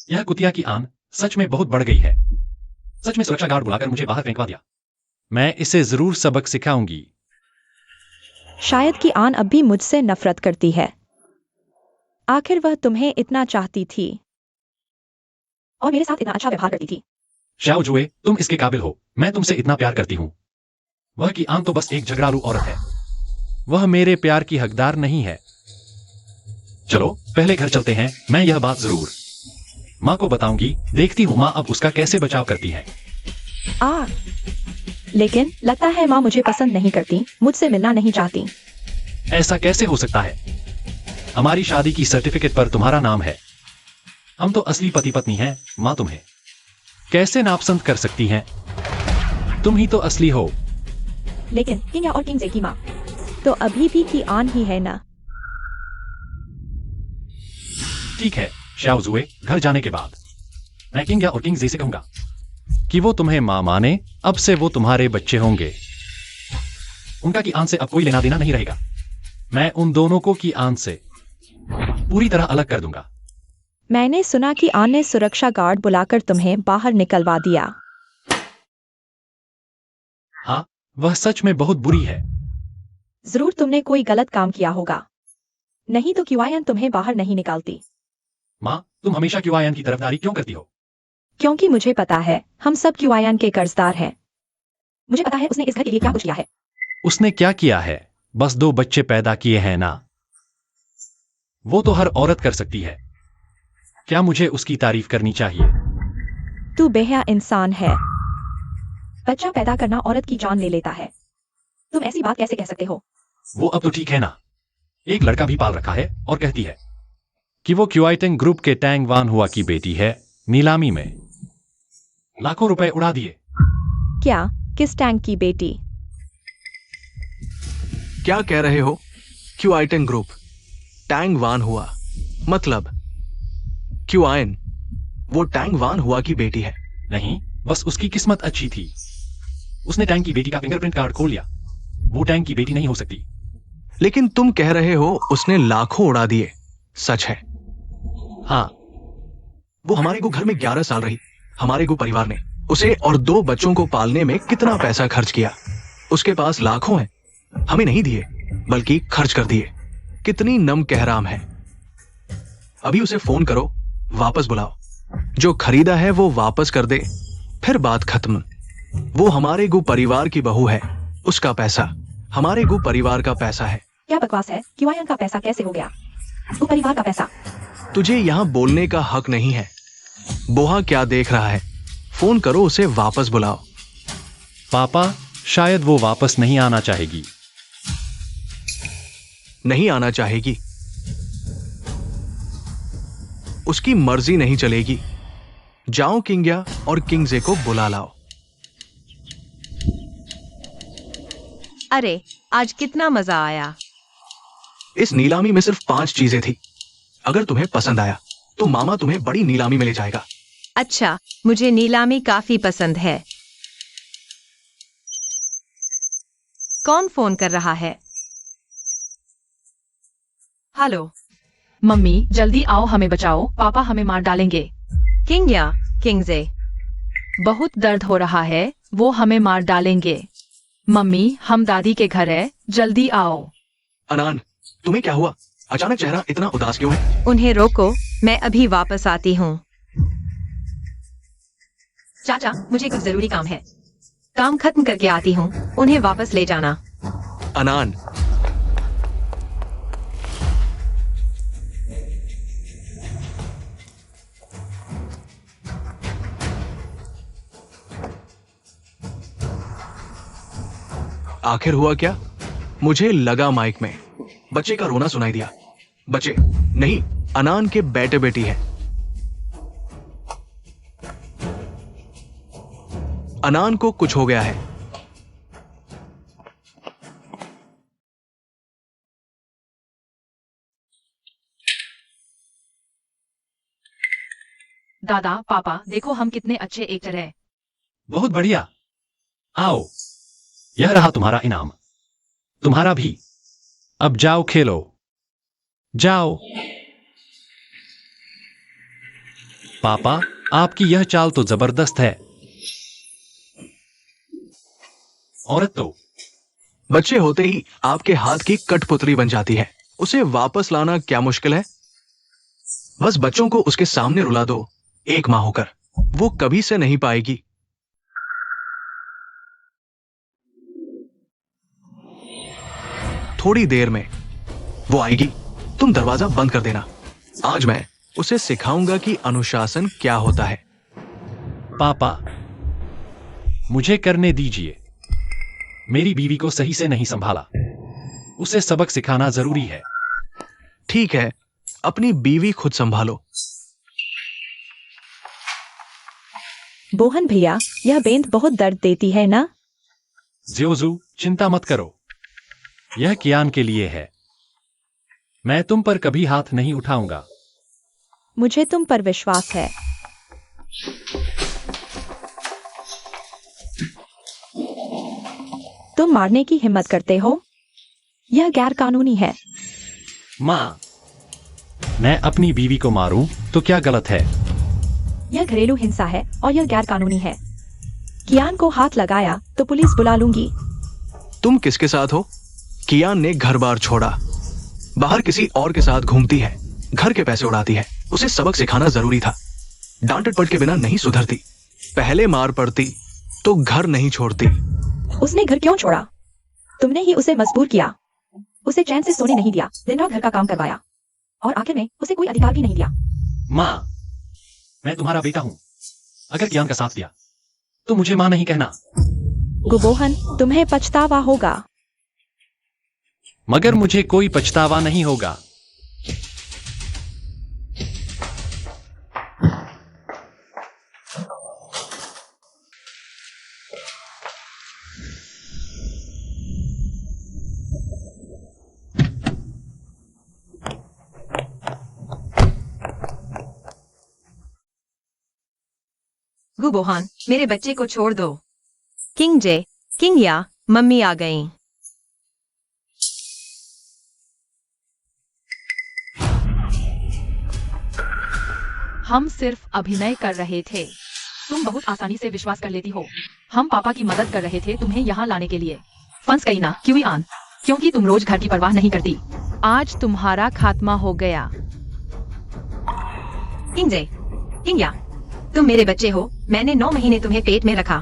यह कुतिया की आन सच में बहुत बढ़ गई है। सच में सुरक्षा गार्ड बुलाकर मुझे बाहर फेंकवा दिया। मैं इसे जरूर सबक सिखाऊंगी। शायद कि आन अब भी मुझसे नफरत करती है। आखिर वह तुम्हें इतना चाहती थी और मेरे साथ इतना अच्छा व्यवहार करती थी। श्याओ जुए, तुम इसके काबिल हो। मैं तुमसे इतना प्यार करती हूँ। वह की आन तो बस एक झगड़ालू औरत है। वह मेरे प्यार की हकदार नहीं है। चलो पहले घर चलते हैं, मैं यह बात जरूर माँ को बताऊंगी। देखती हूँ माँ अब उसका कैसे बचाव करती है। लेकिन लगता है माँ मुझे पसंद नहीं करती, मुझसे मिलना नहीं चाहती। ऐसा कैसे हो सकता है? हमारी शादी की सर्टिफिकेट पर तुम्हारा नाम है। हम तो असली पति पत्नी हैं। माँ तुम्हें कैसे नापसंद कर सकती हैं? तुम ही तो असली हो। लेकिन किंग और किंग की माँ तो अभी भी की आन ही है ना? ठीक है श्याओ जुए, घर जाने के बाद मैं किंग और किंग से कहूंगा कि वो तुम्हें मां माने। अब से वो तुम्हारे बच्चे होंगे। उनका की आन से अब कोई लेना देना नहीं रहेगा। मैं उन दोनों को की आन से पूरी तरह अलग कर दूंगा। मैंने सुना कि आन ने सुरक्षा गार्ड बुलाकर तुम्हें बाहर निकलवा दिया। हाँ, वह सच में बहुत बुरी है। जरूर तुमने कोई गलत काम किया होगा, नहीं तो क्यूआईएन तुम्हें बाहर नहीं निकालती। माँ, तुम हमेशा क्यूआईएन की तरफदारी क्यों करती हो? क्योंकि मुझे पता है हम सब क्यूआईएन के कर्जदार हैं। मुझे पता है उसने इस घर के लिए क्या कुछ किया है। उसने क्या किया है? बस 2 बच्चे पैदा किए हैं ना। वो तो हर औरत कर सकती है। क्या मुझे उसकी तारीफ करनी चाहिए? तू बेहया इंसान है। बच्चा पैदा करना औरत की जान ले लेता है। तुम ऐसी बात कैसे कह सकते हो? वो अब तो ठीक है ना। एक लड़का भी पाल रखा है और कहती है कि वो क्यूआईटिंग ग्रुप के टैंग वान हुआ की बेटी है। नीलामी में लाखों रुपए उड़ा दिए। क्या? किस टैंक की बेटी? क्या कह रहे हो? क्यूआईटिंग ग्रुप टैंग वान हुआ मतलब क्यूआईएन वो टैंग वान हुआ की बेटी है। नहीं, बस उसकी किस्मत अच्छी थी। उसने टैंग की बेटी का फिंगरप्रिंट कार्ड खोल लिया। वो टैंग की बेटी नहीं हो सकती। लेकिन तुम कह रहे हो उसने लाखों उड़ा दिए। सच है? हाँ, वो हमारे को घर में 11 साल रही। हमारे को परिवार ने उसे और 2 बच्चों को पालने में कितना पैसा खर्च किया। उसके पास लाखों हैं, हमें नहीं दिए बल्कि खर्च कर दिए। कितनी नम कहराम है। अभी उसे फोन करो, वापस बुलाओ। जो खरीदा है वो वापस कर दे, फिर बात खत्म। वो हमारे गु परिवार की बहू है, उसका पैसा हमारे गु परिवार का पैसा है। क्या बकवास है? क्यूआईएन का पैसा कैसे हो गया? वो परिवार का पैसा। तुझे यहाँ बोलने का हक नहीं है। बोहा क्या देख रहा है? फोन करो, उसे वापस बुलाओ। पापा, शायद वो वापस नहीं आना चाहेगी। नहीं आना चाहेगी? उसकी मर्जी नहीं चलेगी। जाओ किंग्या और किंगजे को बुला लाओ। अरे आज कितना मजा आया। इस नीलामी में सिर्फ 5 चीजें थी। अगर तुम्हें पसंद आया तो मामा तुम्हें बड़ी नीलामी में ले जाएगा। अच्छा, मुझे नीलामी काफी पसंद है। कौन फोन कर रहा है? हेलो। मम्मी जल्दी आओ, हमें बचाओ, पापा हमें मार डालेंगे। किंग्या, किंगजे। बहुत दर्द हो रहा है, वो हमें मार डालेंगे। मम्मी हम दादी के घर है, जल्दी आओ। अनान, तुम्हें क्या हुआ? अचानक चेहरा इतना उदास क्यों है? उन्हें रोको, मैं अभी वापस आती हूँ। चाचा, मुझे कुछ जरूरी काम है। काम खत्म करके आती हूँ, उन्हें वापस ले जाना। अनान, आखिर हुआ क्या? मुझे लगा माइक में बच्चे का रोना सुनाई दिया। बच्चे नहीं, अनान के बेटे बेटी है। अनान को कुछ हो गया है। दादा पापा देखो हम कितने अच्छे एक्टर हैं। बहुत बढ़िया। आओ, यह रहा तुम्हारा इनाम। तुम्हारा भी। अब जाओ खेलो, जाओ। पापा आपकी यह चाल तो जबरदस्त है। औरत तो बच्चे होते ही आपके हाथ की कठपुतली बन जाती है। उसे वापस लाना क्या मुश्किल है? बस बच्चों को उसके सामने रुला दो, एक माँ होकर। वो कभी से नहीं पाएगी। थोड़ी देर में वो आएगी। तुम दरवाजा बंद कर देना। आज मैं उसे सिखाऊंगा कि अनुशासन क्या होता है। पापा मुझे करने दीजिए। मेरी बीवी को सही से नहीं संभाला, उसे सबक सिखाना जरूरी है। ठीक है, अपनी बीवी खुद संभालो। बोहन भैया, यह बेंत बहुत दर्द देती है ना? ज्योजू चिंता मत करो, यह कियान के लिए है। मैं तुम पर कभी हाथ नहीं उठाऊंगा। मुझे तुम पर विश्वास है। तुम मारने की हिम्मत करते हो? यह गैर कानूनी है। माँ, मैं अपनी बीवी को मारूं तो क्या गलत है? यह घरेलू हिंसा है और यह गैर कानूनी है। कियान को हाथ लगाया तो पुलिस बुला लूंगी। तुम किसके साथ हो? कियान ने घर बार छोड़ा, बाहर किसी और के साथ घूमती है, घर के पैसे उड़ाती है। उसे सबक सिखाना जरूरी था। डांट पट के बिना नहीं सुधरती। पहले मार पड़ती तो घर नहीं छोड़ती। उसने घर क्यों छोड़ा? तुमने ही उसे मजबूर किया। उसे चैन से सोने नहीं दिया, दिन रात घर का काम करवाया और आखिर में उसे कोई अधिकार भी नहीं दिया। माँ, मैं तुम्हारा बेटा हूं। अगर कियान का साथ दिया तो मुझे माँ नहीं कहना। गुबोहन, तुम्हें पछतावा होगा। मगर मुझे कोई पछतावा नहीं होगा। गुबोहान, मेरे बच्चे को छोड़ दो। किंगजे, किंग्या, मम्मी आ गईं। हम सिर्फ अभिनय कर रहे थे। तुम बहुत आसानी से विश्वास कर लेती हो। हम पापा की मदद कर रहे थे तुम्हें यहाँ लाने के लिए। फंस गई ना क्यूआन, क्योंकि तुम रोज घर की परवाह नहीं करती। आज तुम्हारा खात्मा हो गया। किंगजे, किंग्या, तुम मेरे बच्चे हो। मैंने 9 महीने तुम्हें पेट में रखा,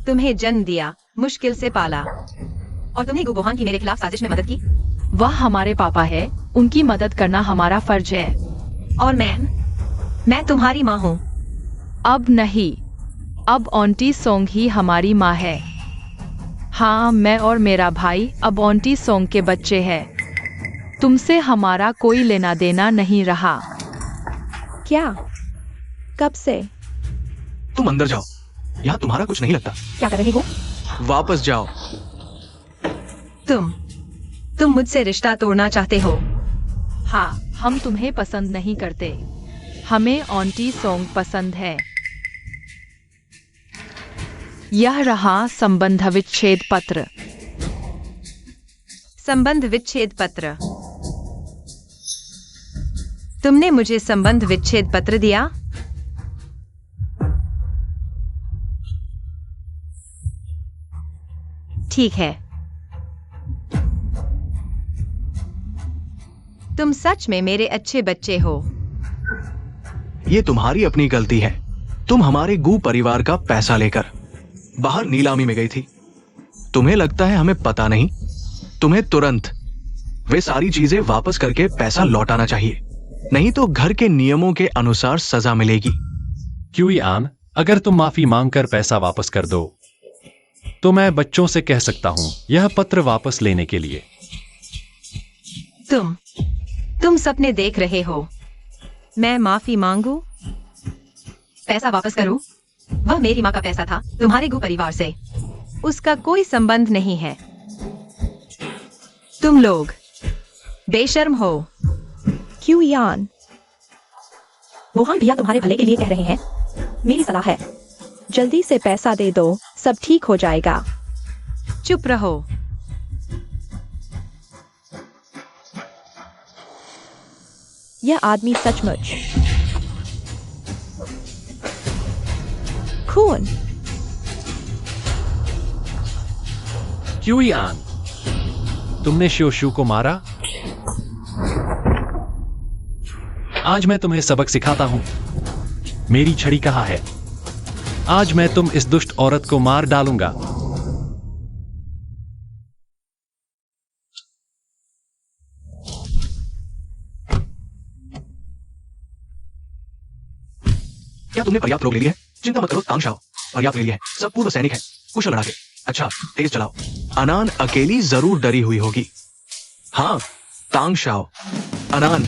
तुम्हें जन्म दिया, मुश्किल से पाला, और तुमने गुबोहान की मेरे खिलाफ साजिश में मदद की। वह हमारे पापा है, उनकी मदद करना हमारा फर्ज है। और मैं तुम्हारी माँ हूँ। अब नहीं, अब आंटी सोंग ही हमारी माँ है। हाँ, मैं और मेरा भाई अब आंटी सोंग के बच्चे हैं। तुमसे हमारा कोई लेना देना नहीं रहा। क्या? कब से? तुम अंदर जाओ, यहाँ तुम्हारा कुछ नहीं लगता। क्या कर रहे हो? वापस जाओ। तुम मुझसे रिश्ता तोड़ना चाहते हो? हाँ, हम तुम्हें पसंद नहीं करते। हमें आंटी सोंग पसंद है। यह रहा संबंध विच्छेद पत्र। संबंध विच्छेद पत्र? तुमने मुझे संबंध विच्छेद पत्र दिया? ठीक है। तुम सच में मेरे अच्छे बच्चे हो। ये तुम्हारी अपनी गलती है। तुम हमारे गू परिवार का पैसा लेकर बाहर नीलामी में गई थी। तुम्हें लगता है हमें पता नहीं? तुम्हें तुरंत वे सारी चीजें वापस करके पैसा लौटाना चाहिए, नहीं तो घर के नियमों के अनुसार सजा मिलेगी। क्यूईआन, अगर तुम माफी मांगकर पैसा वापस कर दो तो मैं बच्चों से कह सकता हूं यह पत्र वापस लेने के लिए। तुम सपने देख रहे हो। मैं माफी मांगू? पैसा वापस करूं? वह मेरी माँ का पैसा था, तुम्हारे गु परिवार से। उसका कोई संबंध नहीं है। तुम लोग बेशर्म हो। क्यूईआन, बोहान भैया तुम्हारे भले के लिए कह रहे हैं। मेरी सलाह है, जल्दी से पैसा दे दो, सब ठीक हो जाएगा। चुप रहो। यह आदमी सचमुच खून। क्यूईआन, तुमने श्योशू को मारा? आज मैं तुम्हें सबक सिखाता हूं। मेरी छड़ी कहाँ है? आज मैं तुम इस दुष्ट औरत को मार डालूंगा। क्या तुमने पर्याप्त रोक ले लिया है? चिंता मत करो तांगशाओ, पर्याप्त ले लिया है। सब पूर्व सैनिक है, कुशल लड़ाके। अच्छा, तेज चलाओ। अनान अकेली जरूर डरी हुई होगी। हाँ, तांगशाओ, अनान,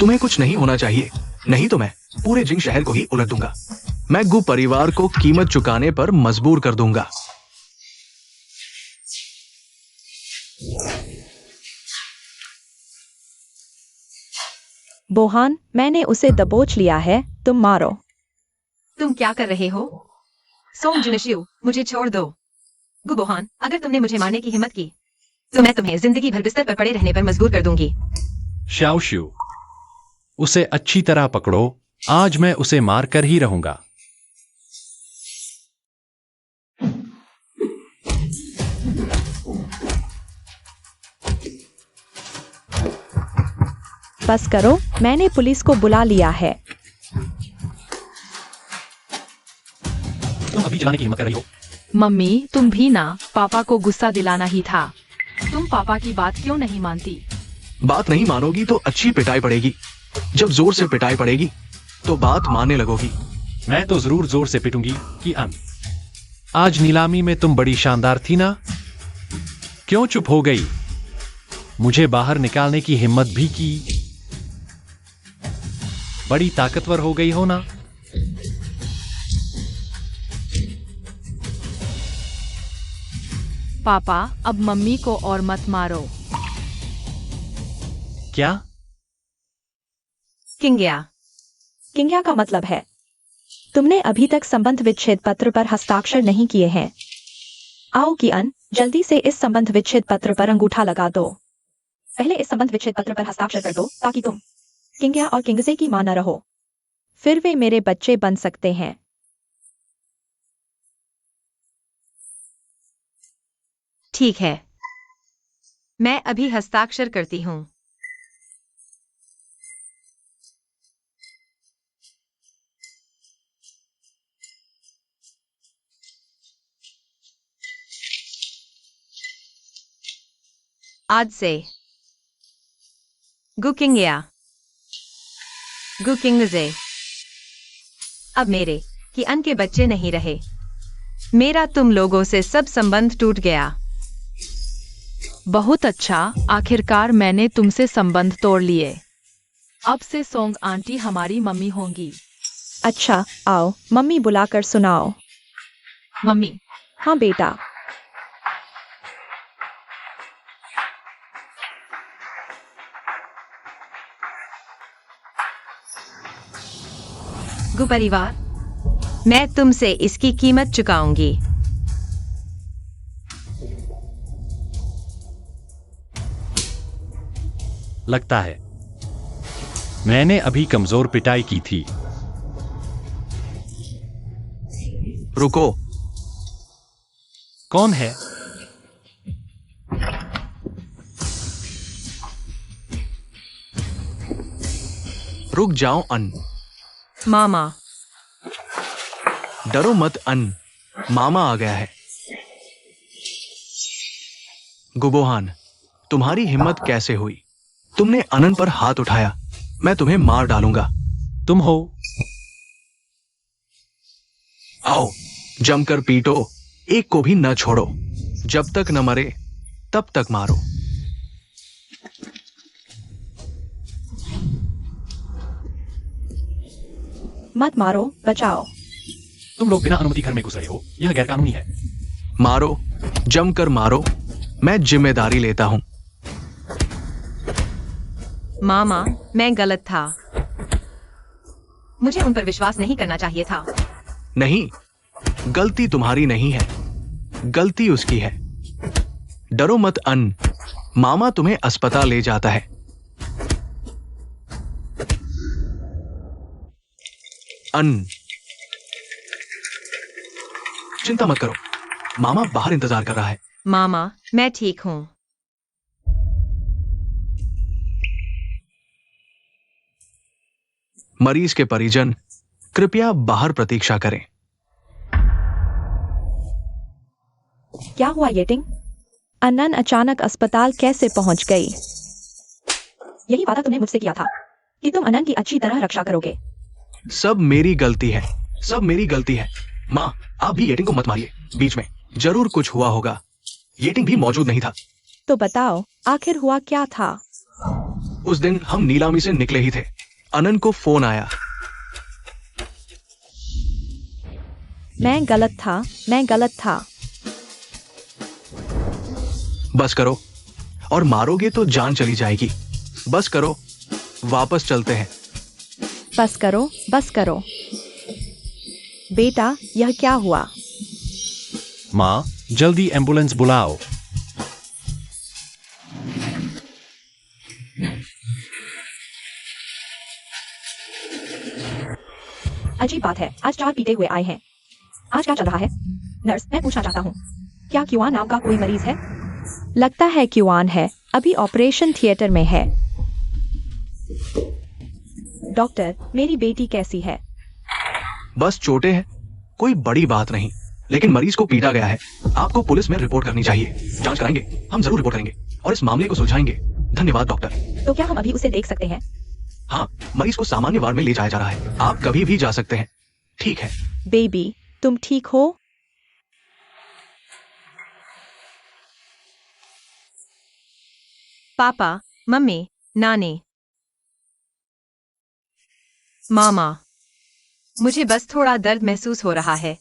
तुम्हें कुछ नहीं होना चाहिए, नहीं तो मैं पूरे जिंग शहर को ही उलट दूंगा। मैं गु परिवार को कीमत चुकाने पर मजबूर कर दूंगा। बोहान, मैंने उसे दबोच लिया है, तुम मारो। तुम क्या कर रहे हो? सोंग जुनशियू, मुझे छोड़ दो। गुबोहान, अगर तुमने मुझे मारने की हिम्मत की तो मैं तुम्हें जिंदगी भर बिस्तर पर पड़े रहने पर मजबूर कर दूंगी। शाओशू, उसे अच्छी तरह पकड़ो, आज मैं उसे मार कर ही रहूंगा। बस करो, मैंने पुलिस को बुला लिया है। तुम अभी चलाने की हिम्मत कर रही हो? मम्मी, तुम भी ना, पापा को गुस्सा दिलाना ही था। तुम पापा की बात क्यों नहीं मानती? बात नहीं मानोगी तो अच्छी पिटाई पड़ेगी। जब जोर से पिटाई पड़ेगी तो बात मानने लगोगी। मैं तो जरूर जोर से पिटूंगी कि आज नीलामी में तुम बड़ी शानदार थी ना? क्यों चुप हो गई? मुझे बाहर निकालने की हिम्मत भी की। बड़ी ताकतवर हो गई हो ना? पापा, अब मम्मी को और मत मारो। क्या? किंग्या, किंग्या का मतलब है तुमने अभी तक संबंध विच्छेद पत्र पर हस्ताक्षर नहीं किए हैं। आओ कियान, जल्दी से इस संबंध विच्छेद पत्र पर अंगूठा लगा दो। पहले इस संबंध विच्छेद पत्र पर हस्ताक्षर कर दो ताकि तुम किंग्या और किंगजे की मां न रहो। फिर वे मेरे बच्चे बन सकते हैं। ठीक है, मैं अभी हस्ताक्षर करती हूँ। आज से गुकिंग्या, गुकिंगजे अब मेरे कियान के बच्चे नहीं रहे। मेरा तुम लोगों से सब संबंध टूट गया। बहुत अच्छा, आखिरकार मैंने तुमसे संबंध तोड़ लिए। अब से सोंग आंटी हमारी मम्मी होंगी। अच्छा, आओ मम्मी बुलाकर सुनाओ। मम्मी, हाँ बेटा। गु परिवार, मैं तुमसे इसकी कीमत चुकाऊंगी। लगता है मैंने अभी कमजोर पिटाई की थी। रुको। कौन है? रुक जाओ अन। मामा, डरो मत अन, मामा आ गया है। गुबोहान, तुम्हारी हिम्मत कैसे हुई? तुमने अनन पर हाथ उठाया। मैं तुम्हें मार डालूंगा। तुम हो? आओ, जमकर पीटो, एक को भी न छोड़ो। जब तक न मरे तब तक मारो। मत मारो, बचाओ। तुम लोग बिना अनुमति घर में घुस रहे हो, यह गैरकानूनी है। मारो, जमकर मारो, मैं जिम्मेदारी लेता हूं। मामा, मैं गलत था। मुझे उन पर विश्वास नहीं करना चाहिए था। नहीं, गलती तुम्हारी नहीं है, गलती उसकी है। डरो मत अन, मामा तुम्हें अस्पताल ले जाता है। अन, चिंता मत करो, मामा बाहर इंतजार कर रहा है। मामा, मैं ठीक हूँ। मरीज के परिजन कृपया बाहर प्रतीक्षा करें। क्या हुआ येटिंग? अनन अचानक अस्पताल कैसे पहुंच गई? यही वादा तुमने मुझसे किया था कि तुम अनन की अच्छी तरह रक्षा करोगे। सब मेरी गलती है, सब मेरी गलती है। माँ, आप भी येटिंग को मत मारिए। बीच में जरूर कुछ हुआ होगा। येटिंग भी मौजूद नहीं था। तो बताओ, आखिर हुआ क्या था? उस दिन हम नीलामी से निकले ही थे। अनन को फोन आया। मैं गलत था, मैं गलत था। बस करो, और मारोगे तो जान चली जाएगी। बस करो, वापस चलते हैं। बस करो, बस करो। बेटा, यह क्या हुआ? माँ, जल्दी एम्बुलेंस बुलाओ। अजीब बात है, आज 4 पीटे हुए आए हैं। आज क्या चल रहा है? नर्स, मैं पूछना चाहता हूँ, क्या क्यूआन नाम का कोई मरीज है? लगता है क्यूआन है, अभी ऑपरेशन थिएटर में है। डॉक्टर, मेरी बेटी कैसी है? बस चोटें हैं, कोई बड़ी बात नहीं, लेकिन मरीज को पीटा गया है। आपको पुलिस में रिपोर्ट करनी चाहिए। जांच कराएंगे, हम जरूर रिपोर्ट करेंगे और इस मामले को सुलझाएंगे। धन्यवाद डॉक्टर। तो क्या हम अभी उसे देख सकते हैं? हाँ, मरीज को सामान्य वार्ड में ले जाया जा रहा है। आप कभी भी जा सकते हैं। ठीक है। बेबी, तुम ठीक हो? पापा, मम्मी, नानी, मामा, मुझे बस थोड़ा दर्द महसूस हो रहा है।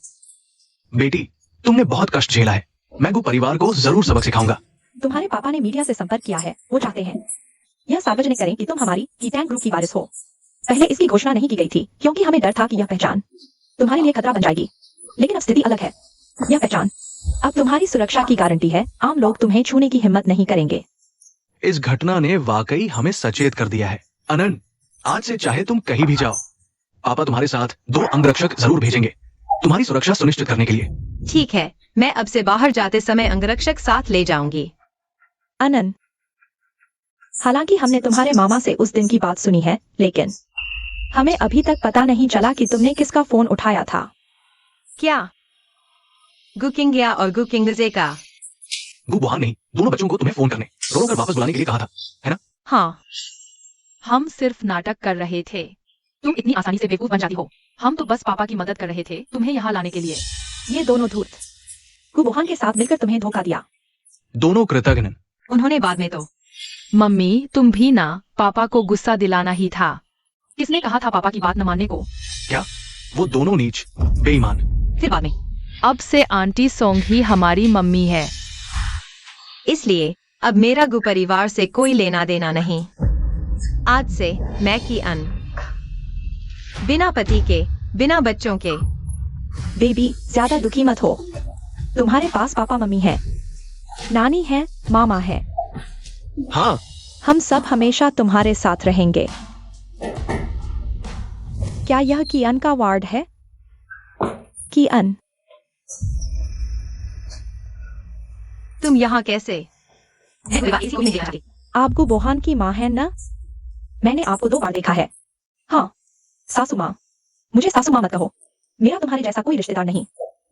बेटी, तुमने बहुत कष्ट झेला है। मैं गु परिवार को जरूर सबक सिखाऊंगा। तुम्हारे पापा ने मीडिया से संपर्क किया है। वो चाहते हैं यह सार्वजनिक करें कि तुम हमारी कीटैन ग्रुप की वारिस हो। पहले इसकी घोषणा नहीं की गई थी क्योंकि हमें डर था कि यह पहचान तुम्हारे लिए खतरा बन जाएगी, लेकिन अब स्थिति अलग है। यह पहचान अब तुम्हारी सुरक्षा की गारंटी है। आम लोग तुम्हें छूने की हिम्मत नहीं करेंगे। इस घटना ने वाकई हमें सचेत कर दिया है। अनन, आज से चाहे तुम कहीं भी जाओ, पापा तुम्हारे साथ 2 अंगरक्षक जरूर भेजेंगे, तुम्हारी सुरक्षा सुनिश्चित करने के लिए। ठीक है, मैं अब से बाहर जाते समय अंगरक्षक साथ ले जाऊंगी। अनन, हालांकि हमने तुम्हारे मामा से उस दिन की बात सुनी है, लेकिन हमें अभी तक पता नहीं चला कि तुमने किसका फोन उठाया था। क्या? गुकिंगिया और गुकिंगजे का? गु वहां नहीं, दोनों बच्चों को तुम्हें फोन करने, रोक कर वापस बुलाने के लिए कहा था, है ना? हाँ, हम सिर्फ नाटक कर रहे थे। तुम इतनी आसानी से बेवकूफ बन जाती हो। हम तो बस पापा की मदद कर रहे थे तुम्हें यहाँ लाने के लिए। ये दोनों धूर्त गुबोहान के साथ मिलकर तुम्हें धोखा दिया। दोनों कृतघ्न, उन्होंने बाद में तो। मम्मी तुम भी ना, पापा को गुस्सा दिलाना ही था। किसने कहा था पापा की बात न मानने को? क्या? वो दोनों नीच, बेईमान। फिर बाद में। अब से आंटी सोंग ही हमारी मम्मी है। इसलिए अब मेरा गु परिवार से कोई लेना देना नहीं। आज से मैं की अन, बिना पति के, बिना बच्चों के। बेबी ज्यादा दुखी मत हो। तुम्हारे पास पापा मम्मी है, नानी है, मामा है। हाँ, हम सब हमेशा तुम्हारे साथ रहेंगे। क्या यह कियान का वार्ड है? कियान, तुम यहाँ कैसे? मैं कोई बात इसी को नहीं देखना चाहती। आप गु बोहान की माँ है ना? मैंने आपको 2 बार देखा है। हाँ, सासू माँ। मुझे सासू माँ मत कहो। मेरा तुम्हारे जैसा कोई रिश्तेदार नहीं।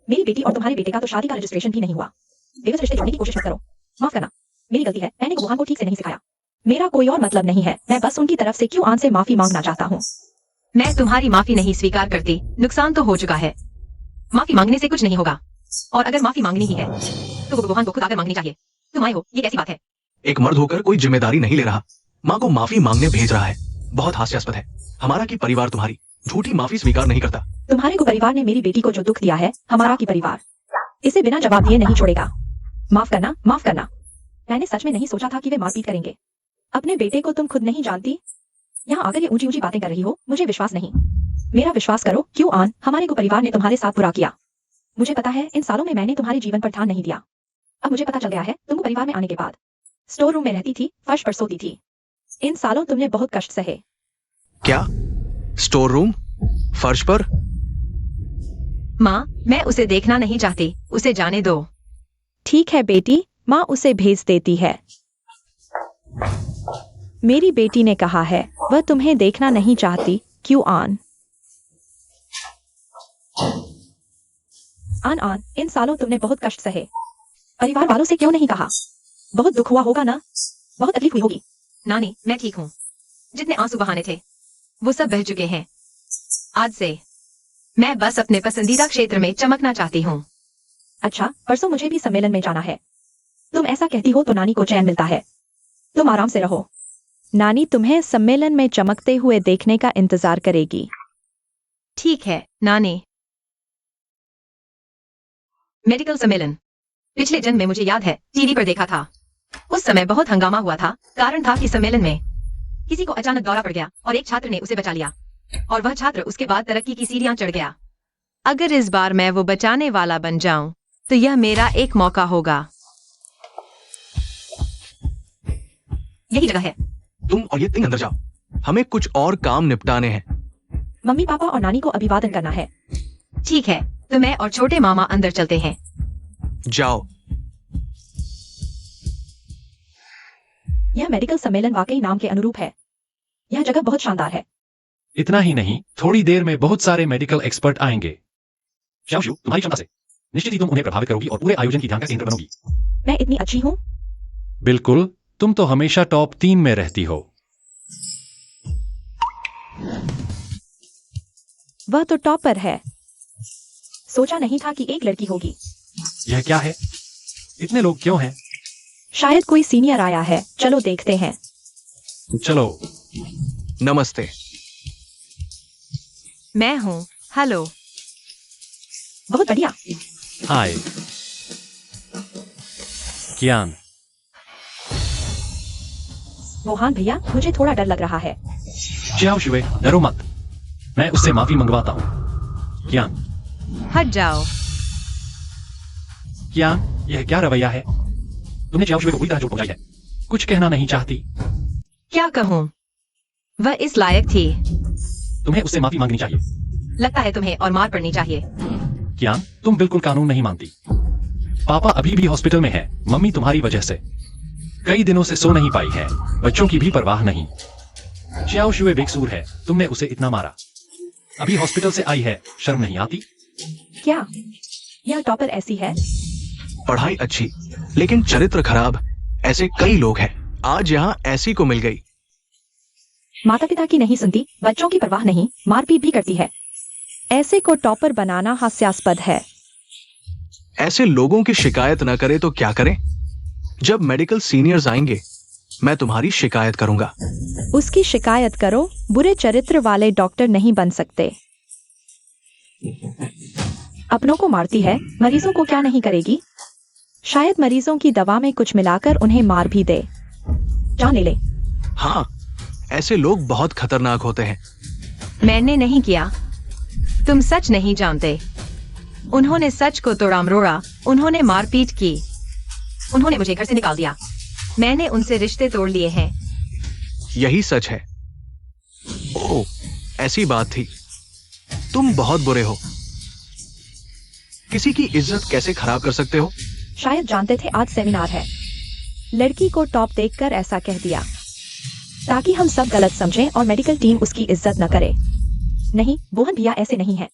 मेरी बेटी और तुम्हारे बेटे का तो शादी का रजिस्ट्रेशन भी नहीं हुआ। बेबस रिश्ते जोड़ने की कोशिश मत करो। माफ करना, मेरी गलती है। मैंने बोहान को ठीक से नहीं सिखाया। मेरा कोई और मतलब नहीं है। मैं बस उनकी तरफ से क्यों आन से माफी मांगना चाहता हूँ। मैं तुम्हारी माफी नहीं स्वीकार करती। नुकसान तो हो चुका है। माफी मांगने से कुछ नहीं होगा। और अगर माफी मांगनी ही है तो वो भगवान को खुद आकर मांगनी चाहिए। तुम आए हो, ये कैसी बात है? एक मर्द होकर कोई जिम्मेदारी नहीं ले रहा, माँ को माफी मांगने भेज रहा है। बहुत हास्यास्पद है। हमारा की परिवार तुम्हारी झूठी माफी स्वीकार नहीं करता। तुम्हारे को परिवार ने मेरी बेटी को जो दुख दिया है, हमारा की परिवार इसे बिना जवाब दिए नहीं छोड़ेगा। माफ करना, माफ करना। मैंने सच में नहीं सोचा था कि वे मारपीट करेंगे। अपने बेटे को तुम खुद नहीं जानती, यहाँ आकर ये ऊंची ऊंची बातें कर रही हो। मुझे विश्वास नहीं। मेरा विश्वास करो। क्यों आन, हमारे को परिवार ने तुम्हारे साथ बुरा किया। मुझे पता है इन सालों में मैंने तुम्हारे जीवन पर ध्यान नहीं दिया। अब मुझे पता चल गया है। तुमको परिवार में आने के बाद स्टोर रूम में रहती थी, फर्श पर सोती थी। इन सालों तुमने बहुत कष्ट सहे। क्या? स्टोर रूम, फर्श पर? माँ, मैं उसे देखना नहीं चाहती। उसे जाने दो। ठीक है बेटी, माँ उसे भेज देती है। मेरी बेटी ने कहा है वह तुम्हें देखना नहीं चाहती। क्यों आन? आन, इन सालों तुमने बहुत कष्ट सहे। परिवार वालों से क्यों नहीं कहा? बहुत दुख हुआ होगा ना? बहुत तकलीफ हुई होगी। नानी, मैं ठीक हूँ। जितने आंसू बहाने थे वो सब बह चुके हैं। आज से मैं बस अपने पसंदीदा क्षेत्र में चमकना चाहती हूँ। अच्छा, परसों मुझे भी सम्मेलन में जाना है। तुम ऐसा कहती हो तो नानी को चैन मिलता है। तुम आराम से रहो। नानी तुम्हें सम्मेलन में चमकते हुए देखने का इंतजार करेगी। ठीक है नानी। मेडिकल सम्मेलन पिछले जन्म में मुझे याद है टीवी पर देखा था। उस समय बहुत हंगामा हुआ था। कारण था कि सम्मेलन में किसी को अचानक दौरा पड़ गया और एक छात्र ने उसे बचा लिया और वह छात्र उसके बाद तरक्की की सीढ़ियां चढ़ गया। अगर इस बार मैं वो बचाने वाला बन जाऊं तो यह मेरा एक मौका होगा। यही जगह है। तुम और ये तिंग अंदर जाओ, हमें कुछ और काम निपटाने हैं। मम्मी पापा और नानी को अभिवादन करना है। ठीक है, तो मैं और छोटे मामा अंदर चलते हैं। जाओ। यह मेडिकल सम्मेलन वाकई नाम के अनुरूप है। यह जगह बहुत शानदार है। इतना ही नहीं, थोड़ी देर में बहुत सारे मेडिकल एक्सपर्ट आएंगे। शाओशू, तुम्हारी क्षमता से निश्चित ही तुम उन्हें प्रभावित करोगी और पूरे आयोजन की ध्यान का केंद्र बनोगी। मैं इतनी अच्छी हूँ? बिल्कुल, तुम तो हमेशा टॉप 3 में रहती हो। वह तो टॉपर है। सोचा नहीं था कि एक लड़की होगी। यह क्या है? इतने लोग क्यों हैं? शायद कोई सीनियर आया है। चलो देखते हैं। चलो। नमस्ते। मैं हूँ। हेलो। बहुत बढ़िया। हाय कियान। मोहन भैया, मुझे थोड़ा डर लग रहा है। शाओशुए, डरो मत, मैं उससे माफी मंगवाता हूँ। कियान। हट जाओ। कियान, यह क्या रवैया है? तुमने शाओशुए को बुरी तरह चोट पहुंचाई है। कुछ कहना नहीं चाहती? क्या कहूँ, वह इस लायक थी। तुम्हें उससे माफी मांगनी चाहिए। लगता है तुम्हें और मार पड़नी चाहिए। कियान, तुम बिल्कुल कानून नहीं मानती। पापा अभी भी हॉस्पिटल में है, मम्मी तुम्हारी वजह से कई दिनों से सो नहीं पाई है। बच्चों की भी परवाह नहीं। शाओशुए बेकसूर है, तुमने उसे इतना मारा। अभी हॉस्पिटल से आई है, शर्म नहीं आती? क्या यह टॉपर ऐसी है? पढ़ाई अच्छी लेकिन चरित्र खराब, ऐसे कई लोग हैं। आज यहाँ ऐसी को मिल गई। माता पिता की नहीं सुनती, बच्चों की परवाह नहीं, मारपीट भी करती है। ऐसे को टॉपर बनाना हास्यास्पद है। ऐसे लोगों की शिकायत न करे तो क्या करें? जब मेडिकल सीनियर्स आएंगे मैं तुम्हारी शिकायत करूंगा। उसकी शिकायत करो, बुरे चरित्र वाले डॉक्टर नहीं बन सकते। अपनों को मारती है, मरीजों को क्या नहीं करेगी? शायद मरीजों की दवा में कुछ मिलाकर उन्हें मार भी दे, जान ले ले। हाँ, ऐसे लोग बहुत खतरनाक होते हैं। मैंने नहीं किया। तुम सच नहीं जानते। उन्होंने सच को तोड़ा मरोड़ा, उन्होंने मारपीट की, उन्होंने मुझे घर से निकाल दिया। मैंने उनसे रिश्ते तोड़ लिए हैं। यही सच है। ओह, ऐसी बात थी। तुम बहुत बुरे हो। किसी की इज्जत कैसे खराब कर सकते हो? शायद जानते थे आज सेमिनार है। लड़की को टॉप देखकर ऐसा कह दिया ताकि हम सब गलत समझें और मेडिकल टीम उसकी इज्जत न करे। नहीं, बोहन भैया ऐसे नहीं है।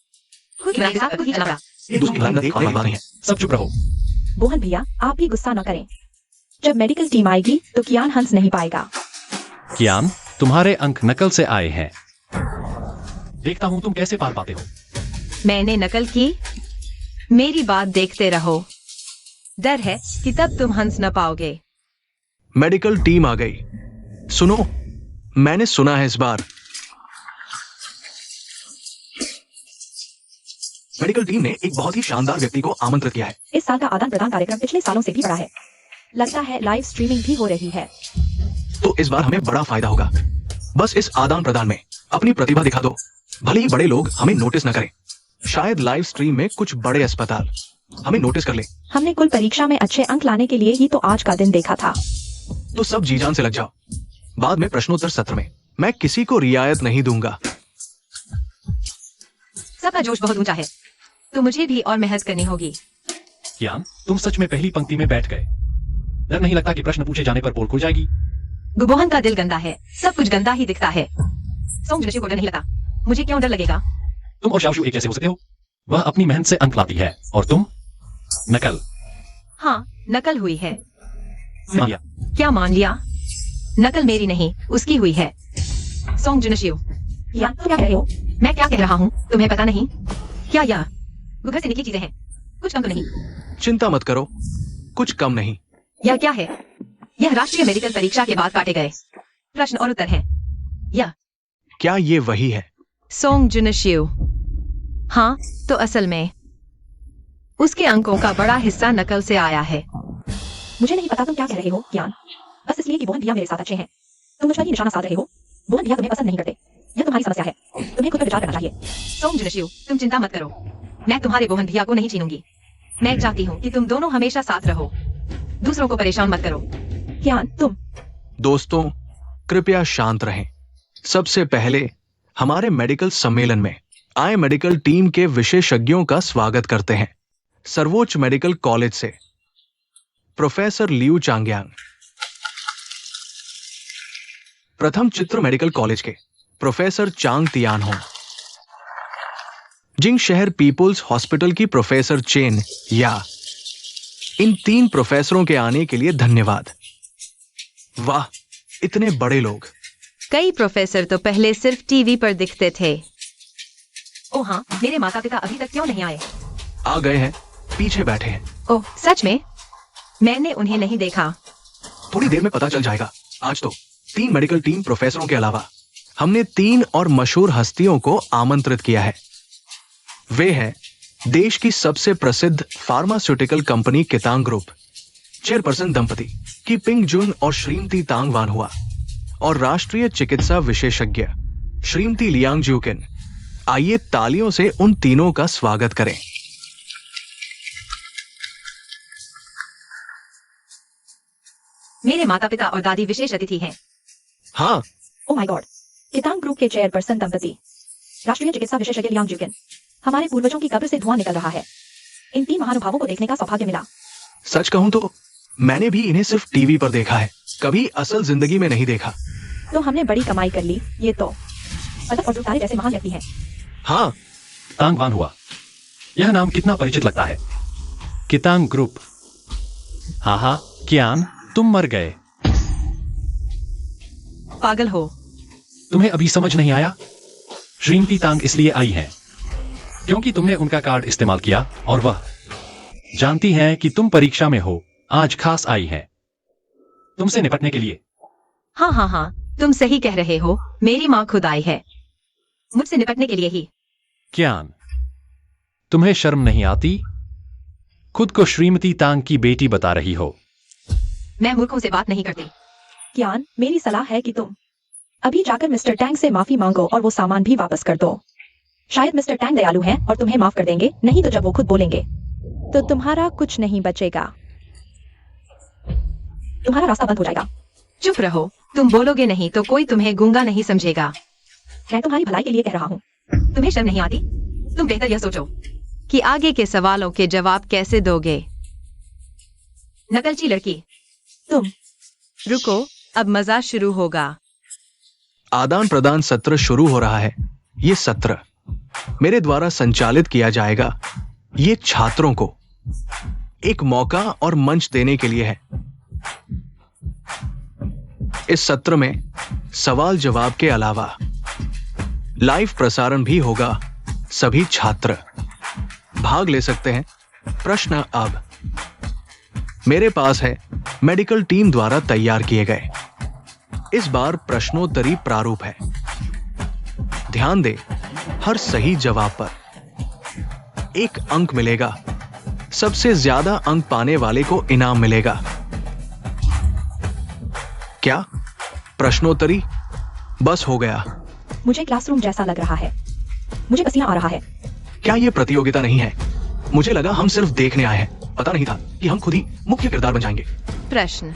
खुद मेरे साथ खुद ही चला रहा। एक दूसरे की बात नहीं है। सब चुप रहो। बोहन भैया, आप भी गुस्सा न करें। जब मेडिकल टीम आएगी तो कियान हंस नहीं पाएगा। कियान, तुम्हारे अंक नकल से आए हैं। देखता हूं तुम कैसे पार पाते हो। मैंने नकल की? मेरी बात देखते रहो। डर है कि तब तुम हंस न पाओगे। मेडिकल टीम आ गई। सुनो, मैंने सुना है इस बार मेडिकल टीम ने एक बहुत ही शानदार व्यक्ति को आमंत्रित किया है। इस साल का आदान प्रदान कार्यक्रम पिछले सालों से भी बड़ा है। लगता है लाइव स्ट्रीमिंग भी हो रही है। तो इस बार हमें बड़ा फायदा होगा। बस इस आदान प्रदान में अपनी प्रतिभा दिखा दो। भले ही बड़े लोग हमें नोटिस न करें। शायद लाइव स्ट्रीम में कुछ बड़े अस्पताल हमें नोटिस कर ले। हमने कुल परीक्षा में अच्छे अंक लाने के लिए ही तो आज का दिन देखा था। तो सब जी जान से लग जाओ। बाद में प्रश्नोत्तर सत्र में मैं किसी को रियायत नहीं दूंगा। सबका जोश बहुत ऊंचा है, तो मुझे भी और मेहनत करनी होगी। कियान, तुम सच में पहली पंक्ति में बैठ गए। डर नहीं लगता कि प्रश्न पूछे जाने पर पोल खुल जाएगी? गुबोहन का दिल गंदा है, सब कुछ गंदा ही दिखता है। सोंग जुनशी को डर नहीं लगता। मुझे क्यों डर लगेगा? तुम और शाओशू एक जैसे हो सकते हो। वह अपनी मेहनत से अंक लाती है और तुम नकल। हाँ, नकल हुई है। मान लिया। क्या मान लिया? नकल मेरी नहीं, उसकी हुई है। सोंग जुनशियो, या तुम क्या कह रहे हो? मैं क्या कह रहा हूँ तुम्हें पता नहीं? क्या यह वो घर से निकली चीजें हैं? कुछ कम तो नहीं? चिंता मत करो, कुछ कम नहीं। यह क्या है? यह राष्ट्रीय मेडिकल परीक्षा के बाद काटे गए प्रश्न और उत्तर हैं। यह क्या ये वही है? सोंग जुनशियो। हाँ, तो असल में उसके अंकों का बड़ा हिस्सा नकल से आया है। मुझे नहीं पता तुम क्या कह रहे हो कियान। बस इसलिए कि बोहन भैया मेरे साथ अच्छे हैं तुम मुझ पर ही निशाना साध रहे हो। बोहन भैया तुम्हें पसंद नहीं करते। यह तुम्हारी समस्या है, तुम्हें खुद पर विचार करना चाहिए। सोंग जुनशियो, तुम चिंता मत करो। मैं तुम्हारे बोहन भैया को नहीं छीनूंगी। मैं चाहती हूँ कि तुम दोनों हमेशा साथ रहो। दूसरों को परेशान मत करो। कियान, तुम दोस्तों, कृपया शांत रहें। सबसे पहले हमारे मेडिकल सम्मेलन में आए मेडिकल टीम के विशेषज्ञों का स्वागत करते हैं। सर्वोच्च मेडिकल कॉलेज से प्रोफेसर लियू चांग्यांग, प्रथम चित्र मेडिकल कॉलेज के प्रोफेसर चांग तियानहोंग, जिंग शहर पीपुल्स हॉस्पिटल की प्रोफेसर चेन या। इन 3 प्रोफेसरों के आने के लिए धन्यवाद। वाह, इतने बड़े लोग। कई प्रोफेसर तो पहले सिर्फ टीवी पर दिखते थे। ओ हाँ, मेरे माता पिता अभी तक क्यों नहीं आए? आ गए हैं, पीछे बैठे हैं। ओह, सच में? मैंने उन्हें नहीं देखा। थोड़ी देर में पता चल जाएगा। आज तो 3 मेडिकल टीम प्रोफेसरों के अलावा हमने 3 और मशहूर हस्तियों को आमंत्रित किया है। वे हैं देश की सबसे प्रसिद्ध फार्मास्यूटिकल कंपनी कितांग ग्रुप, चेयरपर्सन दंपति की पिंग जुन और श्रीमती तांग वान हुआ, और राष्ट्रीय चिकित्सा विशेषज्ञ श्रीमती लियांग ज्यूकिन। आइए तालियों से उन तीनों का स्वागत करें। मेरे माता पिता और दादी विशेष अतिथि हैं। हाँ, ओ माय गॉड, कितांग ग्रुप के चेयरपर्सन दंपति, राष्ट्रीय चिकित्सा विशेषज्ञ लियांग ज्यूकिन। हमारे पूर्वजों की कब्र से धुआं निकल रहा है। इन 3 महानुभावों को देखने का सौभाग्य मिला। सच कहूं तो मैंने भी इन्हें सिर्फ टीवी पर देखा है, कभी असल जिंदगी में नहीं देखा। तो हमने बड़ी कमाई कर ली। ये तो पदक और जुटारे जैसे महान व्यक्ति हैं। हाँ, तांग वान हुआ। यह नाम कितना परिचित लगता है। कितांग ग्रुप। हाँ, कियान, तुम मर गए। पागल हो? तुम्हें अभी समझ नहीं आया? श्रीमती तांग इसलिए आई हैं क्योंकि तुमने उनका कार्ड इस्तेमाल किया और वह जानती हैं कि तुम परीक्षा में हो। आज खास आई हैं। तुमसे निपटने के लिए। हाँ हाँ हाँ, तुम सही कह रहे हो, मेरी माँ खुद आई है मुझसे निपटने के लिए ही। कियान, तुम्हें शर्म नहीं आती? खुद को श्रीमती तांग की बेटी बता रही हो। मैं मूर्खों से बात नहीं करती। कियान, मेरी सलाह है कि तुम अभी जाकर मिस्टर टैंग से माफी मांगो और वो सामान भी वापस कर दो। शायद मिस्टर टैंग दयालु हैं और तुम्हें माफ कर देंगे, नहीं तो जब वो खुद बोलेंगे तो तुम्हारा कुछ नहीं बचेगा, तुम्हारा रास्ता बंद हो जाएगा। चुप रहो, तुम बोलोगे नहीं तो कोई तुम्हें गूंगा नहीं समझेगा। मैं तुम्हारी भलाई के लिए कह रहा हूँ। तुम्हें शर्म नहीं आती? तुम बेहतर यह सोचो कि आगे के सवालों के जवाब कैसे दोगे। नकलची लड़की, तुम रुको, अब मजा शुरू होगा। आदान प्रदान सत्र शुरू हो रहा है। ये सत्र मेरे द्वारा संचालित किया जाएगा। ये छात्रों को एक मौका और मंच देने के लिए है। इस सत्र में सवाल जवाब के अलावा लाइव प्रसारण भी होगा। सभी छात्र भाग ले सकते हैं। प्रश्न अब मेरे पास है मेडिकल टीम द्वारा तैयार किए गए। इस बार प्रश्नोत्तरी प्रारूप है। ध्यान दे, हर सही जवाब पर 1 अंक मिलेगा। सबसे ज्यादा अंक पाने वाले को इनाम मिलेगा। क्या प्रश्नोत्तरी बस हो गया? मुझे क्लासरूम जैसा लग रहा है, मुझे पसीना आ रहा है। क्या यह प्रतियोगिता नहीं है? मुझे लगा हम सिर्फ देखने आए हैं। पता नहीं था कि हम खुद ही मुख्य किरदार बन जाएंगे। प्रश्न,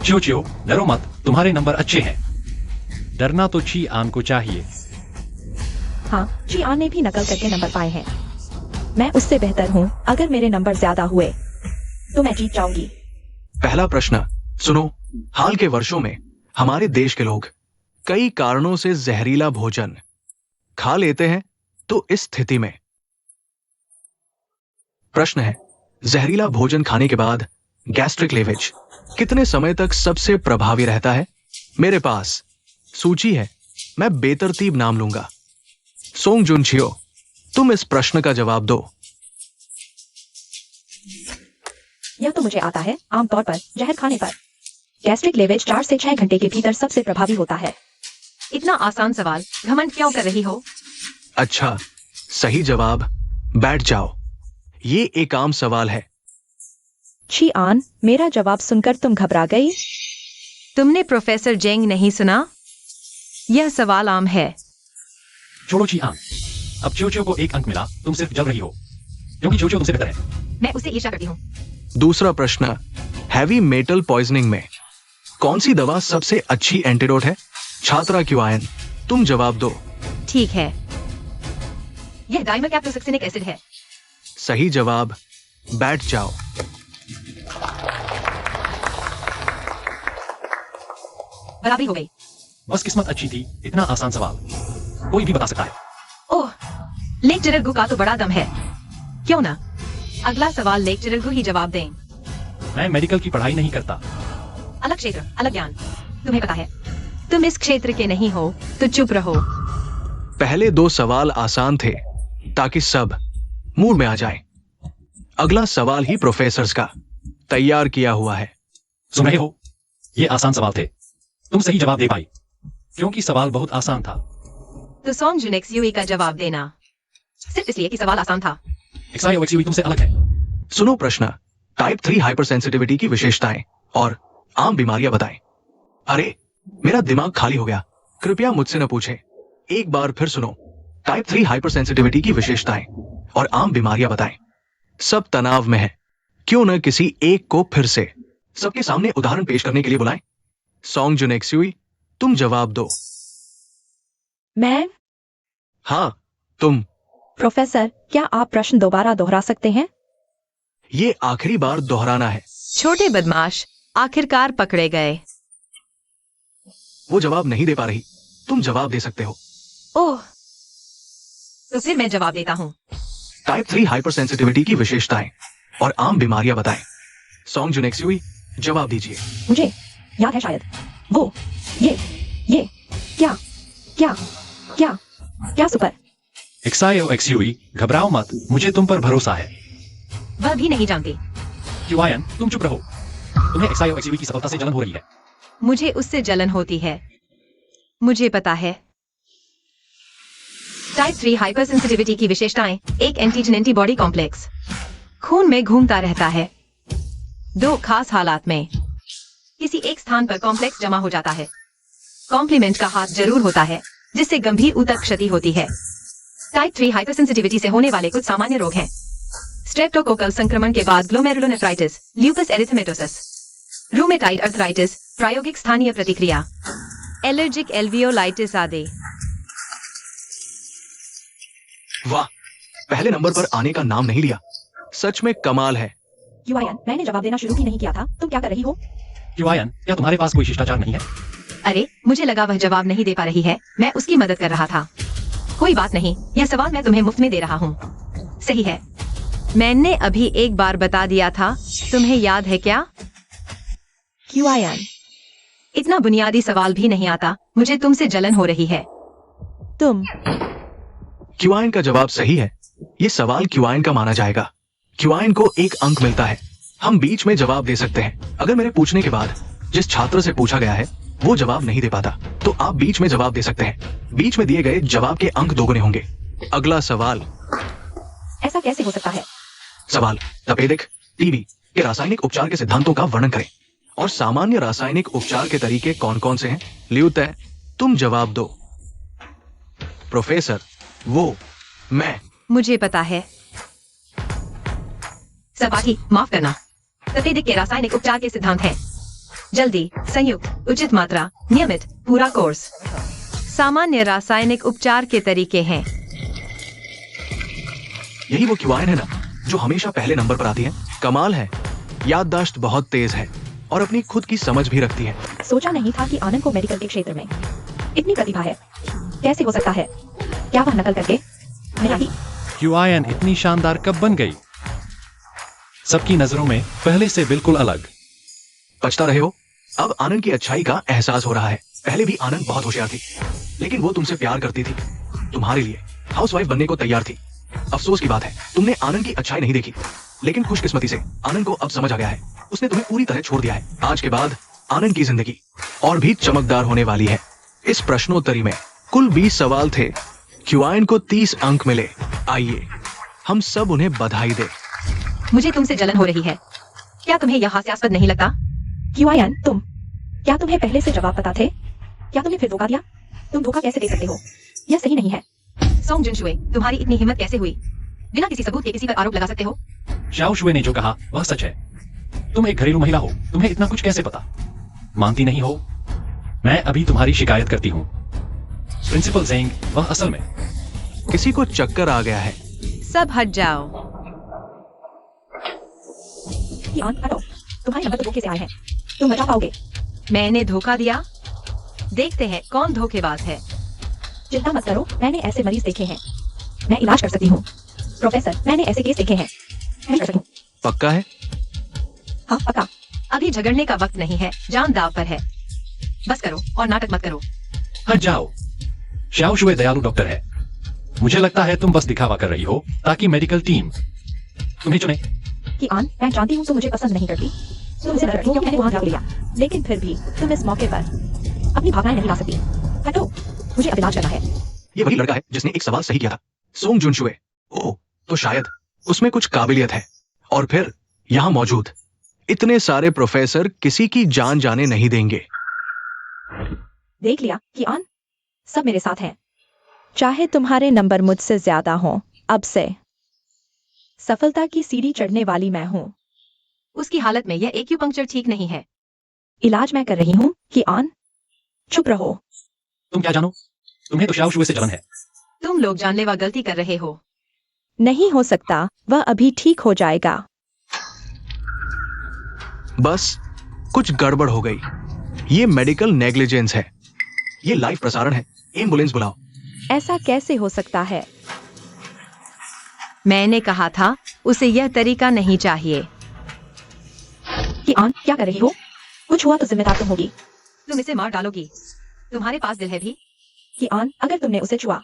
च्यो च्यो, डरो मत, तुम्हारे नंबर अच्छे हैं। डरना तो ची आन को चाहिए। हाँ, चियान ने भी नकल करके नंबर पाए हैं। मैं उससे बेहतर हूँ। अगर मेरे नंबर ज्यादा हुए तो मैं जीत जाऊंगी। पहला प्रश्न सुनो। हाल के वर्षों में हमारे देश के लोग कई कारणों से जहरीला भोजन खा लेते हैं। तो इस स्थिति में प्रश्न है, जहरीला भोजन खाने के बाद गैस्ट्रिक लीवेज कितने समय तक सबसे प्रभावी रहता है? मेरे पास सूची है, मैं बेतरतीब नाम लूंगा। सोंग जुन छियो, तुम इस प्रश्न का जवाब दो। यह तो मुझे आता है। आमतौर पर जहर खाने पर गैस्ट्रिक लीवेज 4 से 6 घंटे के भीतर सबसे प्रभावी होता है। इतना आसान सवाल, घमंड क्यों कर रही हो? अच्छा, सही जवाब। बैठ जाओ। ये एक आम सवाल है। चियान, मेरा जवाब सुनकर तुम घबरा गई? तुमने प्रोफेसर जेंग नहीं सुना? यह सवाल आम है। छोड़ो ची आन, अब च्यो च्यो को 1 अंक मिला। तुम सिर्फ जल रही हो क्योंकि च्यो च्यो तुमसे बेहतर है। मैं उसे ईर्ष्या करती हूँ। दूसरा प्रश्न, हैवी मेटल पॉइजनिंग में कौन सी दवा सबसे अच्छी एंटीडोट है? छात्रा क्यूआयन, तुम जवाब दो। ठीक है, यह डाइमरकैप्टोसक्सिनिक एसिड है। सही जवाब। बैठ जाओ। बराबरी हो गई। बस किस्मत अच्छी थी। इतना आसान सवाल कोई भी बता सकता है। ओह, लेक्चरर गु का तो बड़ा दम है। क्यों ना अगला सवाल लेक्चरर गु ही जवाब दें। मैं मेडिकल की पढ़ाई नहीं करता। अलग क्षेत्र, अलग ज्ञान। तुम्हें पता है तुम इस क्षेत्र के नहीं हो तो चुप रहो। पहले 2 सवाल आसान थे ताकि सब मूड में आ जाए। अगला सवाल ही प्रोफेसर्स का तैयार किया हुआ है। सुन रहे हो, ये आसान सवाल थे। तुम सही जवाब दे पाई क्योंकि सवाल बहुत आसान था। तो सोंग जुन एक्सयूई का जवाब देना सिर्फ इसलिए कि सवाल आसान था। XIOXUE तुमसे अलग है। सुनो प्रश्न, टाइप 3 हाइपर सेंसिटिविटी की विशेषताएं और आम बीमारियां बताएं। अरे, मेरा दिमाग खाली हो गया। कृपया मुझसे न पूछें। एक बार फिर सुनो। टाइप 3 हाइपर सेंसिटिविटी की विशेषताएं और आम बीमारियां बताएं। सब तनाव में है। क्यों न किसी एक को फिर से सबके सामने उदाहरण पेश करने के लिए बुलाएं। सोंग जुन एक्सयूई, तुम जवाब दो। मैं? हाँ, तुम। प्रोफेसर, क्या आप प्रश्न दोबारा दोहरा सकते हैं? ये आखिरी बार दोहराना है। छोटे बदमाश आखिरकार पकड़े गए। वो जवाब नहीं दे पा रही। तुम जवाब दे सकते हो। ओह, तो फिर मैं जवाब देता हूँ। टाइप 3 हाइपर सेंसिटिविटी की विशेषताएं और आम बीमारियां बताएं। सोंग जुन एक्सयूई, जवाब दीजिए। मुझे याद है शायद। वो ये क्या क्या क्या क्या सुपर। XIOXUE, घबराओ मत, मुझे तुम पर भरोसा है। वह भी नहीं जानती। क्यूआयन, तुम चुप रहो। तुम्हें XI और XUV की सफलता से जलन हो रही है। मुझे उससे जलन होती है। मुझे पता है। टाइप 3 हाइपर सेंसिटिविटी की विशेषताएं, एक एंटीजन एंटीबॉडी कॉम्प्लेक्स खून में घूमता रहता है। दो खास हालात में किसी एक स्थान पर कॉम्प्लेक्स जमा हो जाता है। कॉम्प्लीमेंट का हाथ जरूर होता है, जिससे गंभीर ऊतक क्षति होती है। टाइप 3 हाइपर सेंसिटिविटी से होने वाले कुछ सामान्य रोग हैं: स्ट्रेप्टोकोकल संक्रमण के बाद ग्लोमेरुलोनेफ्राइटिस, ल्यूपस एरिथेमेटोसस, रूमेटाइड अर्थराइटिस, प्रायोगिक स्थानीय प्रतिक्रिया, एलर्जिक एल्वियोलाइटिस आदि। वाह, पहले नंबर पर आने का नाम नहीं लिया। सच में कमाल है। क्यूआयन, मैंने जवाब देना शुरू ही नहीं किया था। तुम क्या कर रही हो? क्यूआयन, क्या तुम्हारे पास कोई शिष्टाचार नहीं है? अरे, मुझे लगा वह जवाब नहीं दे पा रही है। मैं उसकी मदद कर रहा था। कोई बात नहीं, यह सवाल मैं तुम्हें मुफ्त में दे रहा हूँ। सही है। मैंने अभी एक बार बता दिया था, तुम्हें याद है क्या? क्यूआयन, इतना बुनियादी सवाल भी नहीं आता। मुझे तुमसे जलन हो रही है। तुम क्यूआइन का जवाब सही है। ये सवाल क्यूआइन का माना जाएगा। क्यूआइन को 1 अंक मिलता है। हम बीच में जवाब दे सकते हैं। अगर मेरे पूछने के बाद जिस छात्र से पूछा गया है वो जवाब नहीं दे पाता, तो आप बीच में जवाब दे सकते हैं। बीच में दिए गए जवाब के अंक दोगुने होंगे। अगला सवाल। ऐसा कैसे हो सकता है? सवाल: तपेदिक, टीबी के रासायनिक उपचार के सिद्धांतों का वर्णन करें और सामान्य रासायनिक उपचार के तरीके कौन कौन से हैं? ल्यूतय, तुम जवाब दो। प्रोफेसर: वो, मैं। मुझे पता है। सपाटी, माफ करना। तपेदिक के रासायनिक उपचार के सिद्धांत हैं: जल्दी, संयुक्त, उचित मात्रा, नियमित, पूरा कोर्स। सामान्य रासायनिक उपचार के तरीके हैं। यही वो क्यूआइन है ना, जो हमेशा पहले नंबर पर आती है? कमाल है। याददाश्त बहुत तेज है और अपनी खुद की समझ भी रखती है। सोचा नहीं था कि आनंद को मेडिकल के क्षेत्र में इतनी प्रतिभा है। कैसे हो सकता है? क्या वह नकल करके मेरा ही? क्यूआयन इतनी शानदार कब बन गई? सबकी नजरों में पहले से बिल्कुल अलग। पछता रहे हो? अब आनंद की अच्छाई का एहसास हो रहा है। पहले भी आनंद बहुत होशियार थी, लेकिन वो तुमसे प्यार करती थी। तुम्हारे लिए हाउसवाइफ बनने को तैयार थी। अफसोस की बात है, तुमने आनंद की अच्छाई नहीं देखी। लेकिन खुशकिस्मती से आनंद को अब समझ आ गया है। उसने तुम्हें पूरी तरह छोड़ दिया है। आज के बाद आनंद की जिंदगी और भी चमकदार होने वाली है। इस प्रश्नोत्तरी में कुल 20 सवाल थे। क्यूआइन को 30 अंक मिले। आइए हम सब उन्हें बधाई दें। मुझे तुमसे जलन हो रही है। क्या तुम्हें यह हास्यास्पद नहीं लगता? क्यूआयन, क्या तुम्हें पहले से जवाब पता थे? क्या तुमने फिर धोखा दिया? तुम धोखा कैसे दे सकते हो? यह सही नहीं है। सोंग जुनशुए, तुम्हारी इतनी हिम्मत कैसे हुई? बिना किसी सबूत के किसी पर आरोप लगा सकते हो? शाओ शुए ने जो कहा वह सच है। तुम एक घरेलू महिला हो, तुम्हें इतना कुछ कैसे पता? मानती नहीं हो? मैं अभी तुम्हारी शिकायत करती हूँ। प्रिंसिपल जेंग, वह असल में किसी को चक्कर आ गया है। सब हट जाओ। क्यूआयन, हटो। तुम्हारे नंबर तो धोखे से आए हैं। तुम बचा पाओगे? मैंने धोखा दिया? देखते हैं कौन धोखेबाज है। चिंता मत करो, मैंने ऐसे मरीज देखे हैं। मैं इलाज कर सकती हूँ। प्रोफेसर, मैंने ऐसे केस देखे हैं। मैं कर सकती हूँ। पक्का है? हाँ, पक्का। अभी झगड़ने का वक्त नहीं है, जान दाव पर है। बस करो और नाटक मत करो। हट जाओ। शाओ शुए दयालु डॉक्टर है। मुझे लगता है तुम बस दिखावा कर रही हो ताकि मेडिकल टीम तुम्हें चुने। क्यूआयन, मैं जानती हूँ तुम मुझे पसंद नहीं करती। तुम इसे डरती हो क्योंकि मैंने वहाँ जाग लिया। लेकिन फिर भी तुम इस मौके पर अपनी भावनाएं नहीं ला सकती। हटो, मुझे अब इलाज करना है। ये वही लड़का है जिसने एक सवाल सही किया था। सोंग जुनशुए। ओह, तो शायद उसमें कुछ काबिलियत है। और फिर यहाँ मौजूद इतने सारे प्रोफेसर किसी की जान जाने नहीं देंगे। देख लिया क्यूआयन, सब मेरे साथ हैं। चाहे तुम्हारे नंबर मुझसे ज्यादा हो, अब से सफलता की सीढ़ी चढ़ने वाली मैं हूँ। उसकी हालत में यह एक्यूपंक्चर ठीक नहीं है। इलाज मैं कर रही हूँ। क्यूआयन, चुप रहो। तुम क्या जानो? तुम्हें तो शाओ शुए से जलन है। तुम लोग जानलेवा गलती कर रहे हो। नहीं हो सकता, वह अभी ठीक हो जाएगा। बस कुछ गड़बड़ हो गई। ये मेडिकल नेग्लिजेंस है। ये लाइव प्रसारण है। एम्बुलेंस बुलाओ। ऐसा कैसे हो सकता है? मैंने कहा था उसे यह तरीका नहीं चाहिए। क्यूआयन, क्या कर रही हो? कुछ हुआ तो जिम्मेदार तुम होगी। तुम इसे मार डालोगी। तुम्हारे पास दिल है भी? क्यूआयन, अगर तुमने उसे छुआ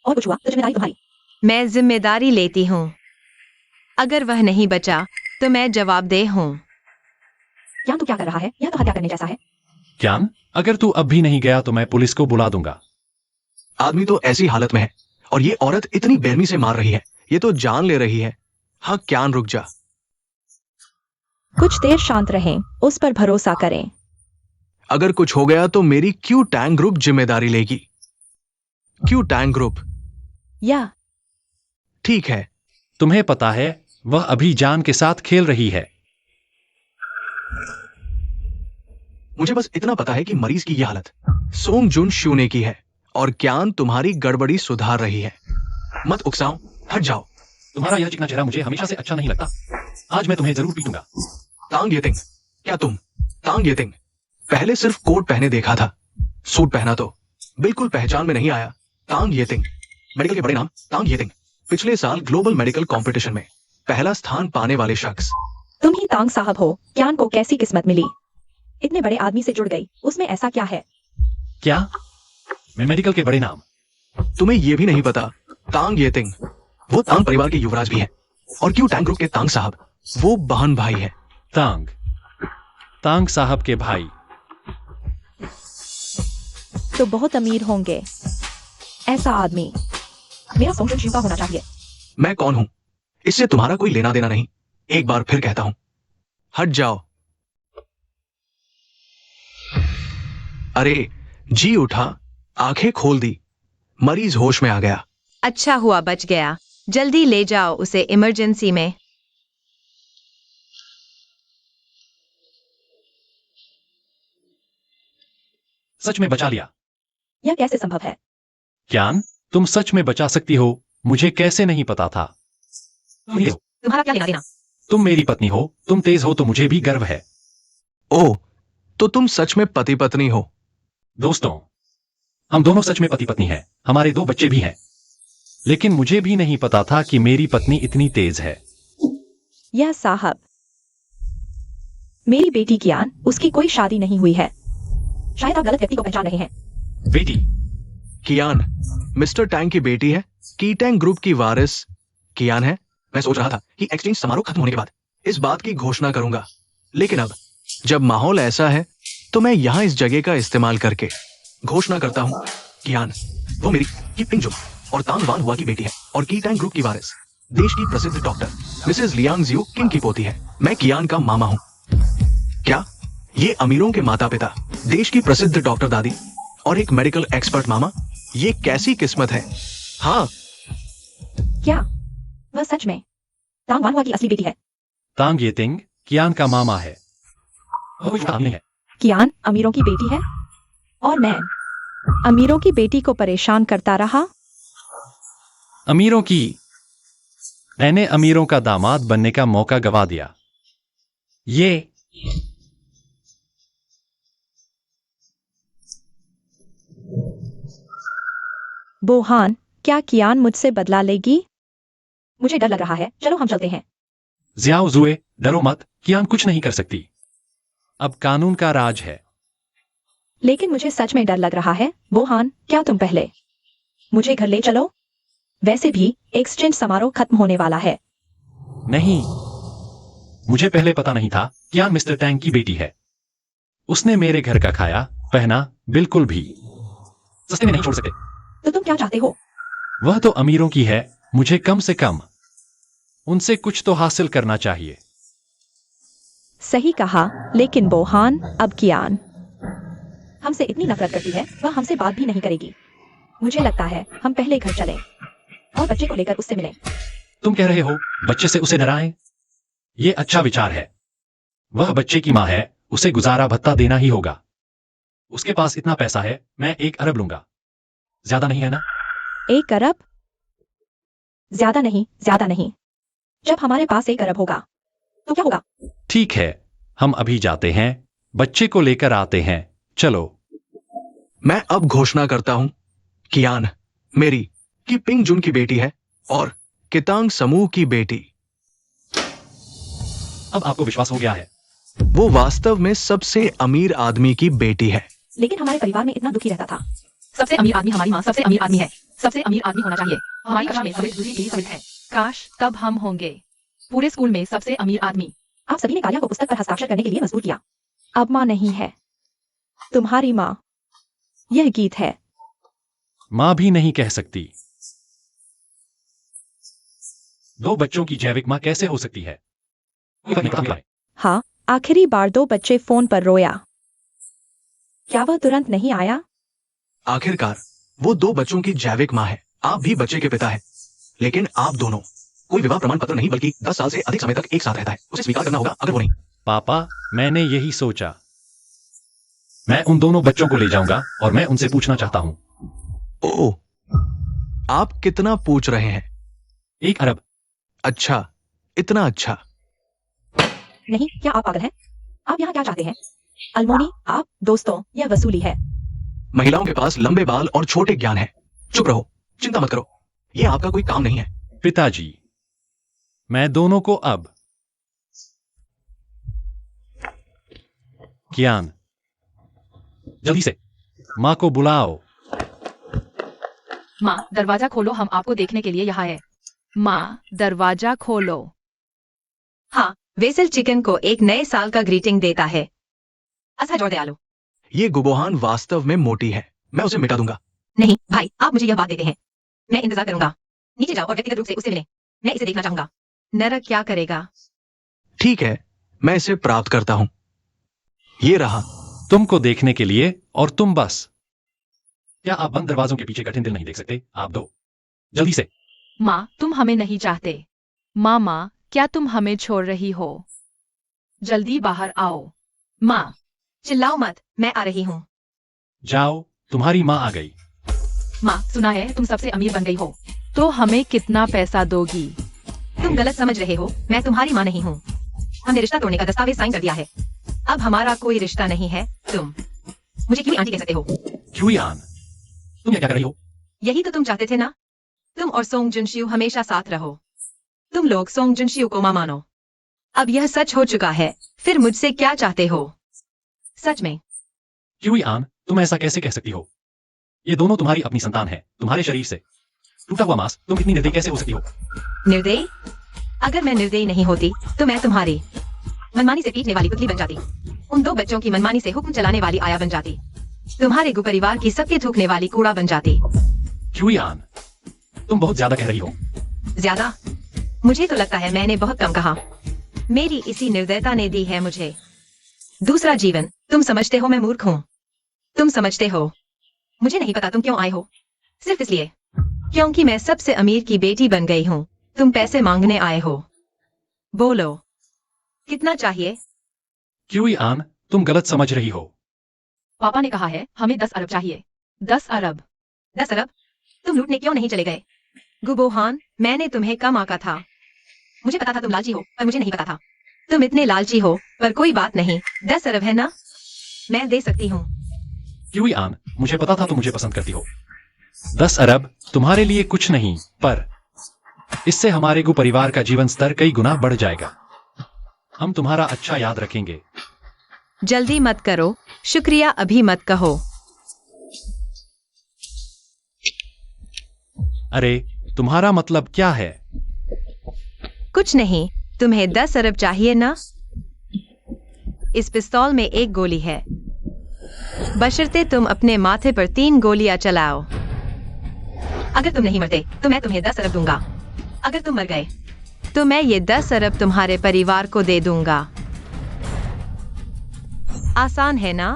और कुछ हुआ तो जिम्मेदारी तुम्हारी। मैं जिम्मेदारी लेती हूँ। अगर वह नहीं बचा तो मैं जवाबदेह हूँ। क्या तू क्या कर रहा है? यह तो हत्या करने जैसा है। क्यान, अगर तू अब भी नहीं गया तो मैं पुलिस को बुला दूंगा। आदमी तो ऐसी हालत में है और ये औरत इतनी बेरहमी से मार रही है, ये तो जान ले रही है। हाँ क्यान, रुक जा। कुछ देर शांत रहें, उस पर भरोसा करें। अगर कुछ हो गया तो मेरी क्यू टैंग ग्रुप जिम्मेदारी लेगी। Q Tang group. या ठीक है। तुम्हें पता है वह अभी जान के साथ खेल रही है। मुझे बस इतना पता है कि मरीज की यह हालत सोंग जुन शू ने की है और क्यान तुम्हारी गड़बड़ी सुधार रही है। मत उकसाओ, हट जाओ। तुम्हारा यह चिकना चेहरा मुझे हमेशा से अच्छा नहीं लगता। आज मैं तुम्हें जरूर पीटूंगा। तांग येतिंग, क्या तुम तांग येतिंग पहले सिर्फ कोट पहने देखा था, सूट पहना तो बिल्कुल पहचान में नहीं आया। तांग येतिंग, मेडिकल के बड़े नाम तांग येतिंग, पिछले साल ग्लोबल मेडिकल कंपटीशन में पहला स्थान पाने वाले शख्स। तुम ही तांग साहब हो। क्यान को कैसी किस्मत मिली? इतने बड़े आदमी से जुड़ गई, उसमें ऐसा क्या है? क्या? मैं मेडिकल के बड़े नाम। तुम्हें यह भी नहीं पता, तांग येतिंग वो तांग परिवार के युवराज भी हैं और क्यू टैंग ग्रुप के तांग साहब वो बहन भाई है। तांग तांग साहब के भाई तो बहुत अमीर होंगे। ऐसा आदमी मेरा सोंग जुन का होना चाहिए। मैं कौन हूं इससे तुम्हारा कोई लेना देना नहीं। एक बार फिर कहता हूं, हट जाओ। अरे जी उठा, आंखें खोल दी, मरीज होश में आ गया। अच्छा हुआ बच गया। जल्दी ले जाओ उसे इमरजेंसी में। सच में बचा लिया। यह कैसे संभव है? क्यान, तुम सच में बचा सकती हो, मुझे कैसे नहीं पता था। तुम ही हो। तुम्हारा क्या लेना देना? तुम मेरी पत्नी हो, तुम तेज हो तो मुझे भी गर्व है। ओह, तो तुम सच में पति पत्नी हो? दोस्तों, हम दोनों सच में पति पत्नी हैं। हमारे 2 बच्चे भी हैं। लेकिन मुझे भी नहीं पता था कि मेरी पत्नी इतनी तेज है। यह साहब, मेरी बेटी क्यान, उसकी कोई शादी नहीं हुई है। शायद आप गलत व्यक्ति को पहचान रहे हैं। बेटी? कियान मिस्टर टैंग की बेटी है। की टैंग ग्रुप की वारिस कियान है। मैं सोच रहा था कि एक्सचेंज समारोह खत्म होने के बाद इस बात की घोषणा करूंगा, लेकिन अब जब माहौल ऐसा है तो मैं यहां इस जगह का इस्तेमाल करके घोषणा करता हूं। कियान वो मेरी की पिंग और तांग वान हुआ की बेटी है और की टैंग ग्रुप की वारिस देश की प्रसिद्ध डॉक्टर मिसेस लियांग जियो किंग की पोती है। मैं कियान का मामा हूं। क्या ये अमीरों के माता पिता, देश की प्रसिद्ध डॉक्टर दादी और एक मेडिकल एक्सपर्ट मामा, ये कैसी किस्मत है। हाँ, क्या वह सच में तांग वानवा की असली बेटी है? तांग येतिंग कियान का मामा है। वो कोई छोटा आदमी है। कियान अमीरों की बेटी है और मैं अमीरों की बेटी को परेशान करता रहा। अमीरों की मैंने अमीरों का दामाद बनने का मौका गवा दिया। ये बोहान, क्या कियान मुझसे बदला लेगी? मुझे डर लग रहा है। चलो हम चलते हैं। ज़ियाओ जुए, डरो मत, कियान कुछ नहीं कर सकती। अब कानून का राज है। लेकिन मुझे सच में डर लग रहा है। बोहान, क्या तुम पहले मुझे घर ले चलो? वैसे भी एक्सचेंज समारोह खत्म होने वाला है। नहीं, मुझे पहले पता नहीं था कियान मिस्टर टैंग की बेटी है। उसने मेरे घर का खाया पहना बिल्कुल भी सस्ते में नहीं छोड़ सकते। तो तुम क्या चाहते हो? वह तो अमीरों की है, मुझे कम से कम उनसे कुछ तो हासिल करना चाहिए। सही कहा, लेकिन बोहान, अब कियान हमसे इतनी नफरत करती है, वह हमसे बात भी नहीं करेगी। मुझे लगता है हम पहले घर चलें और बच्चे को लेकर उससे मिलें। तुम कह रहे हो बच्चे से उसे डराएं? ये अच्छा विचार है। वह बच्चे की मां है, उसे गुजारा भत्ता देना ही होगा। उसके पास इतना पैसा है, मैं 1 अरब लूंगा। ज्यादा नहीं है ना? 1 अरब? ज्यादा नहीं, ज्यादा नहीं। जब हमारे पास 1 अरब होगा तो क्या होगा? ठीक है, हम अभी जाते हैं, बच्चे को लेकर आते हैं। चलो। मैं अब घोषणा करता हूं, कियान मेरी की पिंग जुन की बेटी है और कितांग समूह की बेटी। अब आपको विश्वास हो गया है? वो वास्तव में सबसे अमीर आदमी की बेटी है। लेकिन हमारे परिवार में इतना दुखी रहता था। सबसे अमीर आदमी हमारी माँ सबसे अमीर आदमी है। सबसे अमीर आदमी होना चाहिए। हमारी कक्षा में समित दूसरी के लिए समित है। काश तब हम होंगे। पूरे स्कूल में सबसे अमीर आदमी। आप सभी ने कालिया को पुस्तक पर हस्ताक्षर करने के लिए मजबूर किया। अब माँ नहीं है, तुम्हारी माँ। यह गीत है। मां भी नहीं कह सकती। दो बच्चों की जैविक मां कैसे हो सकती है? कोई फर्क नहीं पड़ता। हाँ, आखिरी बार 2 बच्चे फोन पर रोया। क्या वह तुरंत नहीं आया? आखिरकार वो 2 बच्चों की जैविक माँ है। आप भी बच्चे के पिता है, लेकिन आप दोनों कोई विवाह प्रमाण पत्र नहीं, बल्कि 10 साल से अधिक समय तक एक साथ रहता है। उसे स्वीकार करना होगा अगर वो नहीं। पापा, मैंने यही सोचा। मैं उन दोनों बच्चों को ले जाऊंगा और मैं उनसे पूछना चाहता हूं। ओह, आप कितना पूछ रहे हैं? 1 अरब। अच्छा, इतना अच्छा। नहीं, क्या आप पागल हैं? आप यहाँ क्या चाहते हैं? अलमोनी, आप, दोस्तों, यह वसूली है। महिलाओं के पास लंबे बाल और छोटे ज्ञान है। चुप रहो, चिंता मत करो, ये आपका कोई काम नहीं है। पिताजी, मैं दोनों को अब ज्ञान, जल्दी से मां को बुलाओ। माँ, दरवाजा खोलो, हम आपको देखने के लिए यहाँ है। माँ, दरवाजा खोलो। हाँ, वेसल चिकन को एक नए साल का ग्रीटिंग देता है। अच्छा जोर दयालु। ये गुबोहान वास्तव में मोटी है, मैं उसे मिटा दूंगा। नहीं भाई, आप मुझे यह बात देते हैं। मैं इंतजार करूंगा। नीचे जाओ और व्यक्तिगत रूप से उससे मिलें। मैं इसे देखना चाहूंगा। नरक क्या करेगा? ठीक है, मैं इसे प्राप्त करता हूं। ये रहा। तुमको देखने के लिए, और तुम बस। क्या आप बंद दरवाजों के पीछे कठिन दिल नहीं देख सकते? आप दो, जल्दी से। माँ, तुम हमें नहीं चाहते। मामा, क्या तुम हमें छोड़ रही हो? जल्दी बाहर आओ। माँ, चिल्लाओ मत, मैं आ रही हूँ। जाओ, तुम्हारी मां आ गई। माँ, सुना है तुम सबसे अमीर बन गई हो, तो हमें कितना पैसा दोगी? तुम गलत समझ रहे हो, मैं तुम्हारी माँ नहीं हूँ। हमने रिश्ता तोड़ने का दस्तावेज साइन कर दिया है। अब हमारा कोई रिश्ता नहीं है। तुम मुझे क्यों आंटी कह सकते हो? क्यूयान, तुम ये क्या कर रही हो? यही तो तुम चाहते थे ना? तुम और सोंग जुनशियू हमेशा साथ रहो। तुम लोग सोंग जुनशियू को माँ मानो। अब यह सच हो चुका है, फिर मुझसे क्या चाहते हो? सच में। क्यूयान, तुम ऐसा कैसे कह सकती हो? ये दोनों तुम्हारी अपनी संतान है, तुम्हारे शरीर से टूटा हुआ मांस। तुम इतनी निर्दयी कैसे हो सकती हो? निर्दयी? अगर मैं निर्दयी नहीं होती तो मैं तुम्हारी मनमानी से पीटने वाली पुतली बन जाती। उन 2 बच्चों की मनमानी से हुक्म चलाने वाली आया बन जाती। तुम्हारे गु परिवार की सबके थूकने वाली कूड़ा बन जाती। क्यूयान, तुम बहुत ज्यादा कह रही हो। ज्यादा? मुझे तो लगता है मैंने बहुत कम कहा। मेरी इसी निर्दयता ने दी है मुझे दूसरा जीवन। तुम समझते हो मैं मूर्ख हूँ। तुम समझते हो। मुझे नहीं पता तुम क्यों आए हो। सिर्फ इसलिए क्योंकि मैं सबसे अमीर की बेटी बन गई हूँ। तुम पैसे मांगने आए हो। बोलो, कितना चाहिए? क्यूयान, तुम गलत समझ रही हो। पापा ने कहा है हमें 10 अरब चाहिए। 10 अरब? 10 अरब? तुम लूटने क्यों नहीं चले गए? गुबोहान, मैंने तुम्हें कम आका था। मुझे पता था तुम लालची हो, पर मुझे नहीं पता था तुम इतने लालची हो। पर कोई बात नहीं, 10 अरब है ना? मैं दे सकती हूँ। क्यूयान, मुझे पता था तुम मुझे पसंद करती हो। 10 अरब तुम्हारे लिए कुछ नहीं, पर इससे हमारे गु परिवार का जीवन स्तर कई गुना बढ़ जाएगा। हम तुम्हारा अच्छा याद रखेंगे। जल्दी मत करो, शुक्रिया अभी मत कहो। अरे, तुम्हारा मतलब क्या है? कुछ नहीं, तुम्हें 10 अरब चाहिए ना? इस पिस्तौल में 1 गोली है, बशर्ते तुम अपने माथे पर 3 गोलियां चलाओ। अगर तुम नहीं मरते तो मैं तुम्हें 10 अरब दूंगा। अगर तुम मर गए तो मैं ये 10 अरब तुम्हारे परिवार को दे दूंगा। आसान है ना?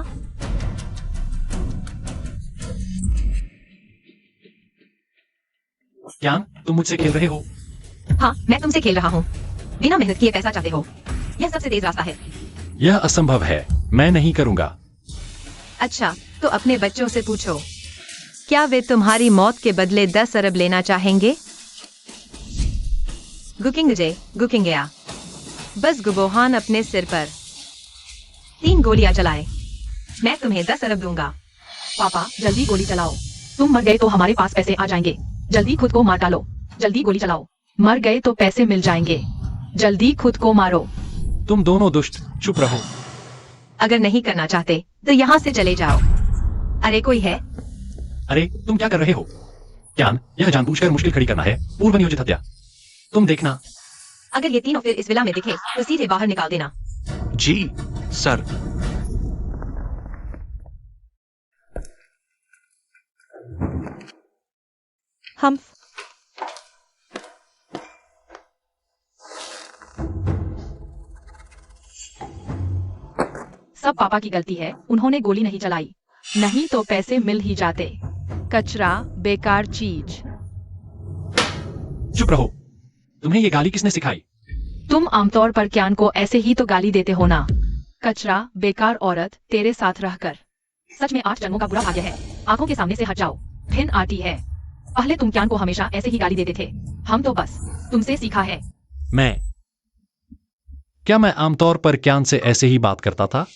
क्यान, तुम मुझसे खेल रहे हो? हाँ, मैं तुमसे खेल रहा हूँ। बिना मेहनत किए पैसा चाहते हो। यह सबसे तेज रास्ता है। यह असंभव है, मैं नहीं करूंगा। अच्छा, तो अपने बच्चों से पूछो, क्या वे तुम्हारी मौत के बदले 10 अरब लेना चाहेंगे? गुकिंग गया। बस गुबोहान अपने सिर पर 3 गोलियां चलाए। मैं तुम्हें 10 अरब दूंगा। पापा, जल्दी गोली चलाओ। तुम मर गए तो हमारे पास पैसे आ जाएंगे। जल्दी खुद को मार डालो। जल्दी गोली चलाओ। मर गए तो पैसे मिल जाएंगे। जल्दी खुद को मारो। तुम दोनों दुष्ट, चुप रहो। अगर नहीं करना चाहते तो यहाँ से चले जाओ। अरे कोई है? अरे, तुम क्या कर रहे हो? क्यान, यह जानबूझकर मुश्किल खड़ी करना है। पूर्व नियोजित हत्या। तुम देखना। अगर ये तीनों फिर इस विला में दिखे तो सीधे बाहर निकाल देना। जी सर। हम सब पापा की गलती है, उन्होंने गोली नहीं चलाई, नहीं तो पैसे मिल ही जाते। कचरा, बेकार चीज। चुप रहो। तुम्हें ये गाली किसने सिखाई? तुम आमतौर पर क्यान को ऐसे ही तो गाली देते हो ना। कचरा, बेकार औरत, तेरे साथ रहकर सच में 8 जन्मों का बुरा भाग्य है। आंखों के सामने से हट जाओ, फिर आती है। पहले तुम क्यान को हमेशा ऐसे ही गाली देते थे, हम तो बस तुमसे सीखा है। क्या मैं आमतौर पर क्यान से ऐसे ही बात करता था?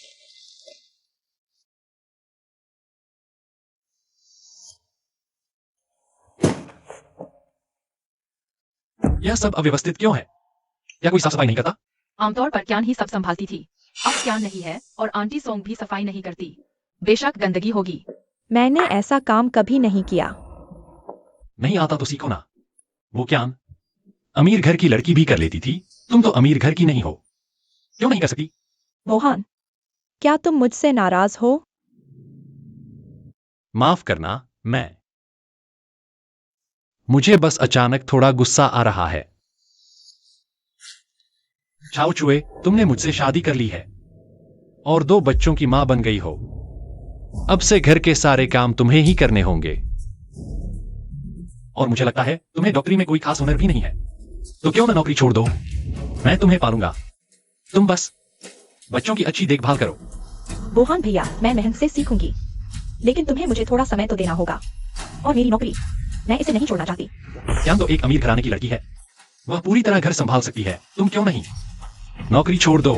यह सब अव्यवस्थित क्यों है? क्या कोई साफ सफाई नहीं करता? आमतौर पर क्यान ही सब संभालती थी, अब क्यान नहीं है और आंटी सोंग भी सफाई नहीं करती। बेशक गंदगी होगी। मैंने ऐसा काम कभी नहीं किया। नहीं आता तो सीखो ना। वो क्यान अमीर घर की लड़की भी कर लेती थी, तुम तो अमीर घर की नहीं हो, क्यों नहीं कर सकती? मोहन, क्या तुम मुझसे नाराज हो? माफ करना, मुझे बस अचानक थोड़ा गुस्सा आ रहा है। छाओ चुए, तुमने मुझसे शादी कर ली है और 2 बच्चों की मां बन गई हो। अब से घर के सारे काम तुम्हें ही करने होंगे। और मुझे लगता है तुम्हें डॉक्टरी में कोई खास हुनर भी नहीं है, तो क्यों ना नौकरी छोड़ दो, मैं तुम्हें पालूंगा। तुम बस बच्चों की अच्छी देखभाल करो। मोहन भैया, मैं मेहनत से सीखूंगी, लेकिन तुम्हें मुझे थोड़ा समय तो देना होगा। और मेरी नौकरी, मैं इसे नहीं छोड़ना चाहती। क्या तो एक अमीर घराने की लड़की है, वह पूरी तरह घर संभाल सकती है, तुम क्यों नहीं? नौकरी छोड़ दो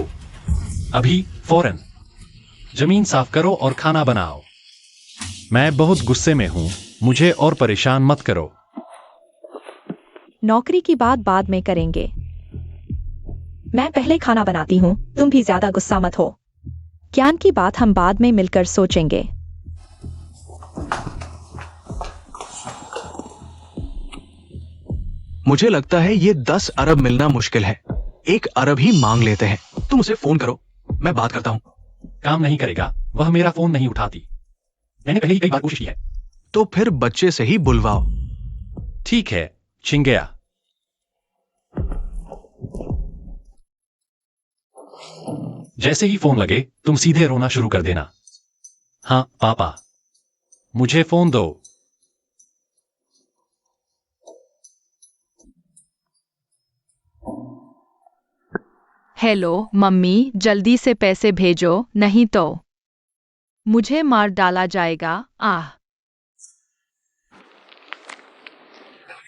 अभी, फौरन। जमीन साफ करो और खाना बनाओ। मैं बहुत गुस्से में हूं, मुझे और परेशान मत करो। नौकरी की बात बाद में करेंगे, मैं पहले खाना बनाती हूँ। तुम भी ज्यादा गुस्सा मत हो। ज्ञान की बात हम बाद में मिलकर सोचेंगे। मुझे लगता है ये 10 अरब मिलना मुश्किल है। 1 अरब ही मांग लेते हैं। तुम उसे फोन करो, मैं बात करता हूं। काम नहीं करेगा, वह मेरा फोन नहीं उठाती। मैंने पहले ही कई बार कोशिश की है। तो फिर बच्चे से ही बुलवाओ। ठीक है, चिंगया। जैसे ही फोन लगे तुम सीधे रोना शुरू कर देना। हाँ पापा, मुझे फोन दो। हेलो मम्मी, जल्दी से पैसे भेजो, नहीं तो मुझे मार डाला जाएगा। आह।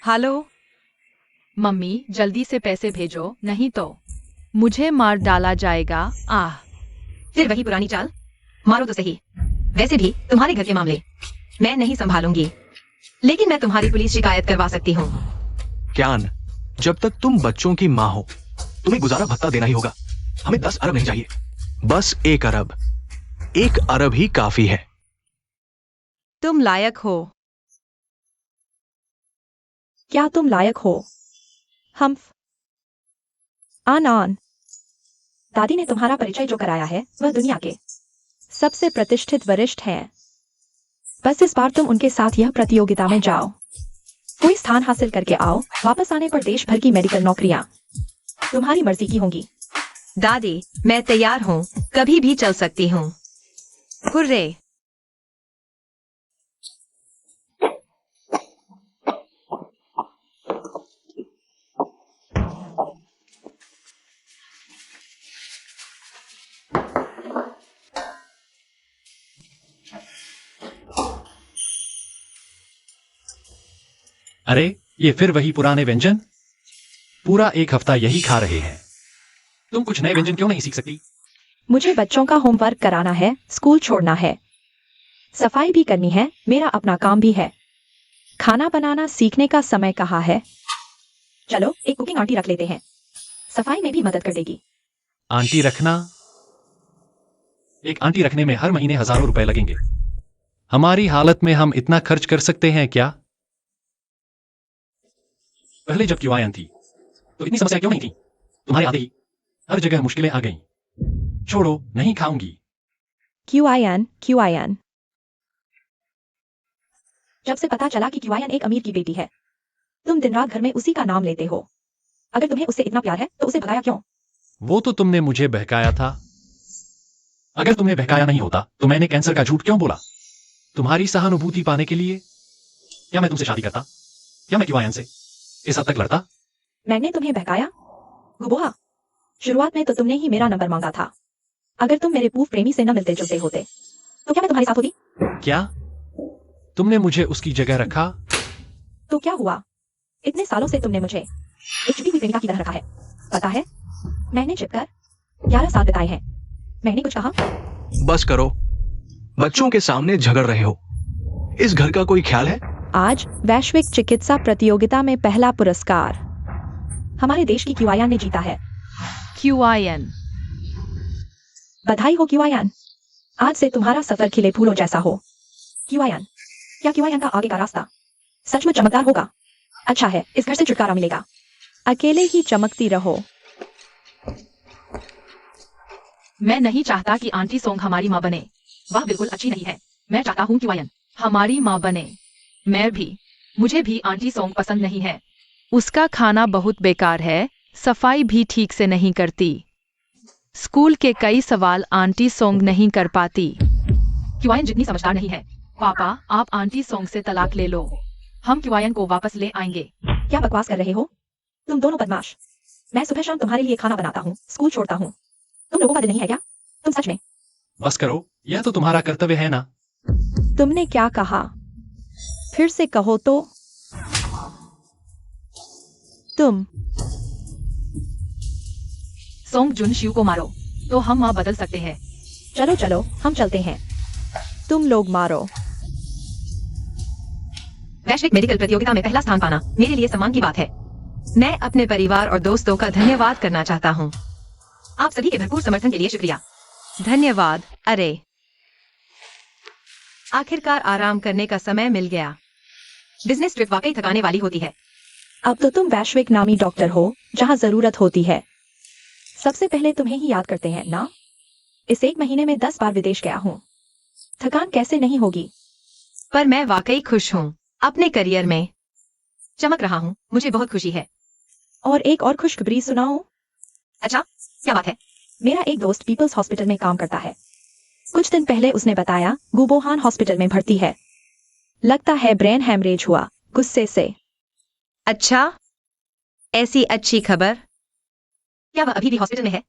हेलो मम्मी, जल्दी से पैसे भेजो, नहीं तो मुझे मार डाला जाएगा। आह। फिर वही पुरानी चाल, मारो तो सही। वैसे भी तुम्हारे घर के मामले मैं नहीं संभालूंगी, लेकिन मैं तुम्हारी पुलिस शिकायत करवा सकती हूँ। क्यान, जब तक तुम बच्चों की मां हो तुम्हें गुजारा भत्ता देना ही होगा। हमें 10 अरब नहीं चाहिए, बस 1 अरब। 1 अरब ही काफी है। तुम लायक हो। क्या तुम लायक हो? हम आन दादी ने तुम्हारा परिचय जो कराया है वह दुनिया के सबसे प्रतिष्ठित वरिष्ठ हैं। बस इस बार तुम उनके साथ यह प्रतियोगिता में जाओ, कोई स्थान हासिल करके आओ। वापस आने पर देश भर की मेडिकल नौकरियां तुम्हारी मर्जी की होंगी। दादी, मैं तैयार हूँ, कभी भी चल सकती हूँ। हुर्रे। अरे ये फिर वही पुराने व्यंजन, पूरा 1 हफ्ता यही खा रहे हैं। तुम कुछ नए व्यंजन क्यों नहीं सीख सकती? मुझे बच्चों का होमवर्क कराना है, स्कूल छोड़ना है, सफाई भी करनी है, मेरा अपना काम भी है। खाना बनाना सीखने का समय कहाँ है? चलो एक कुकिंग आंटी रख लेते हैं, सफाई में भी मदद कर देगी। आंटी रखना? एक आंटी रखने में हर महीने हजारों रुपए लगेंगे। हमारी हालत में हम इतना खर्च कर सकते हैं क्या? पहले जब क्यूआईएन थी तो इतनी समस्या क्यों नहीं थी? तुम्हारे आते ही हर जगह मुश्किलें आ गईं। छोड़ो, नहीं खाऊंगी। QIN जब से पता चला कि QIN एक अमीर की बेटी है, तुम दिन रात घर में उसी का नाम लेते हो। अगर तुम्हें उससे इतना प्यार है तो उसे भगाया क्यों? वो तो तुमने मुझे बहकाया था। अगर तुमने बहकाया नहीं होता तो मैंने कैंसर का झूठ क्यों बोला? तुम्हारी सहानुभूति पाने के लिए? क्या मैं तुमसे शादी करता? क्या मैं QIN से इस हद तक लड़ता? मैंने तुम्हें बहकाया? गुबोहा, शुरुआत में तो तुमने ही मेरा नंबर मांगा था। अगर तुम मेरे पूर्व प्रेमी से न मिलते जुलते होते तो क्या मैं तुम्हारे साथ होती? क्या तुमने मुझे उसकी जगह रखा? तो क्या हुआ? इतने सालों से तुमने मुझे एक छिपी हुई प्रेमिका की तरह रखा है। पता है, मैंने छिपकर 11 साल बिताए हैं। मैंने कुछ कहा? बस करो, बच्चों के सामने झगड़ रहे हो। इस घर का कोई ख्याल है? आज वैश्विक चिकित्सा प्रतियोगिता में पहला पुरस्कार हमारे देश की QIN ने जीता है। QIN। बधाई हो QIN। आज से तुम्हारा सफर खिले फूलों जैसा हो। QIN, क्या QIN का आगे का रास्ता सचमुच चमकदार होगा? अच्छा है, इस घर से छुटकारा मिलेगा। अकेले ही चमकती रहो। मैं नहीं चाहता कि आंटी सोंग हमारी माँ बने। वह बिल्कुल अच्छी नहीं है। मैं चाहता हूँ QIN हमारी माँ बने। मैं भी। मुझे भी आंटी सोंग पसंद नहीं है। उसका खाना बहुत बेकार है, सफाई भी ठीक से नहीं करती। स्कूल के कई सवाल आंटी सोंग नहीं कर पाती। QIN जितनी समझदार नहीं है। पापा, आप आंटी सोंग से तलाक ले लो। हम QIN को वापस ले आएंगे। क्या बकवास कर रहे हो तुम दोनों बदमाश। मैं सुबह शाम तुम्हारे लिए खाना बनाता हूँ, स्कूल छोड़ता हूँ। तुम लोगों का दिल नहीं है क्या? तुम सच में? बस करो, यह तो तुम्हारा कर्तव्य है ना। तुमने क्या कहा? फिर से कहो तो। तुम सोंग जुन शिव को मारो तो हम माँ बदल सकते हैं। चलो चलो, हम चलते हैं। तुम लोग मारो। वैश्विक मेडिकल प्रतियोगिता में पहला स्थान पाना मेरे लिए सम्मान की बात है। मैं अपने परिवार और दोस्तों का धन्यवाद करना चाहता हूँ। आप सभी के भरपूर समर्थन के लिए शुक्रिया। धन्यवाद। अरे, आखिरकार आराम करने का समय मिल गया। बिजनेस ट्रिप वाकई थकाने वाली होती है। अब तो तुम वैश्विक नामी डॉक्टर हो जहाँ जरूरत होती है। सबसे पहले तुम्हें ही याद करते हैं ना? इस 1 महीने में 10 बार विदेश गया हूँ। थकान कैसे नहीं होगी? पर मैं वाकई खुश हूँ। अपने करियर में चमक रहा हूँ। मुझे बहुत खुशी है। और एक और खुशखबरी सुनाऊं? अच्छा, क्या बात है? मेरा एक दोस्त पीपल्स हॉस्पिटल में काम करता है। कुछ दिन पहले उसने बताया गुबोहान हॉस्पिटल में भर्ती है। लगता है ब्रेन हैमरेज हुआ गुस्से से। अच्छा, ऐसी अच्छी खबर। क्या वह अभी भी हॉस्पिटल में है?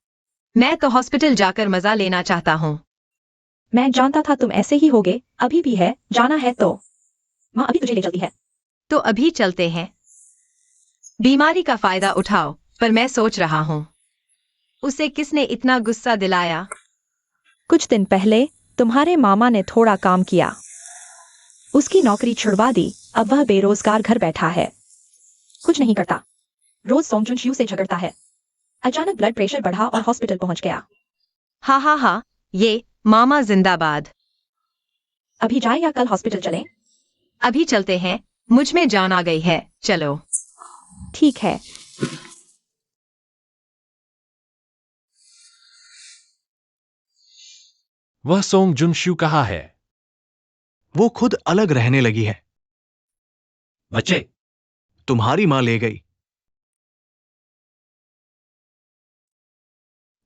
मैं तो हॉस्पिटल जाकर मजा लेना चाहता हूँ। मैं जानता था तुम ऐसे ही होगे। अभी भी है, जाना है तो माँ अभी तुझे ले चलती है। तो अभी चलते हैं। बीमारी का फायदा उठाओ। पर मैं सोच रहा हूँ, उसे किसने इतना गुस्सा दिलाया? कुछ दिन पहले तुम्हारे मामा ने थोड़ा काम किया, उसकी नौकरी छुड़वा दी। अब वह बेरोजगार घर बैठा है, कुछ नहीं करता। रोज सोंगजुन शिव से झगड़ता है। अचानक ब्लड प्रेशर बढ़ा और हॉस्पिटल पहुंच गया। हाँ हाँ हाँ, ये मामा जिंदाबाद। अभी जाए या कल हॉस्पिटल चलें? अभी चलते हैं, मुझ में जान आ गई है। चलो। ठीक है। वह सोंग जुन शिव कहाँ है? वो खुद अलग रहने लगी है। बच्चे, तुम्हारी माँ ले गई।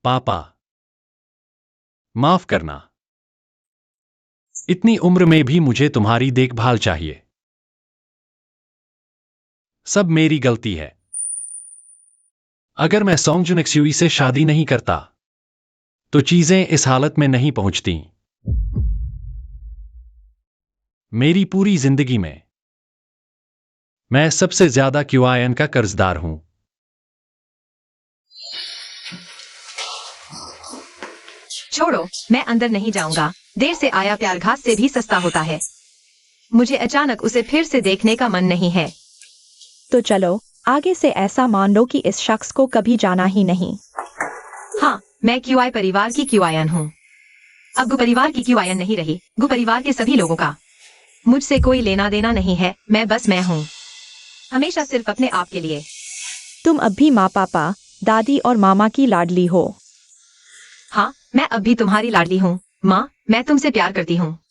पापा, माफ करना। इतनी उम्र में भी मुझे तुम्हारी देखभाल चाहिए। सब मेरी गलती है। अगर मैं सोंगजुन एक्सयूई से शादी नहीं करता तो चीजें इस हालत में नहीं पहुंचती। मेरी पूरी जिंदगी में मैं सबसे ज्यादा QIN का कर्जदार हूं। छोड़ो, मैं अंदर नहीं जाऊंगा। देर से आया प्यार घास से भी सस्ता होता है। मुझे अचानक उसे फिर से देखने का मन नहीं है। तो चलो, आगे से ऐसा मान लो कि इस शख्स को कभी जाना ही नहीं। हाँ, मैं QI परिवार की QIN हूँ। अब गु परिवार की QIN नहीं रही, गु परिवार के सभी लोगों का। मुझसे कोई लेना देना नहीं है। मैं बस मैं हूँ, हमेशा सिर्फ अपने आप के लिए। तुम अब भी माँ पापा दादी और मामा की लाडली हो। हाँ, मैं अब भी तुम्हारी लाडली हूँ। माँ, मैं तुमसे प्यार करती हूँ।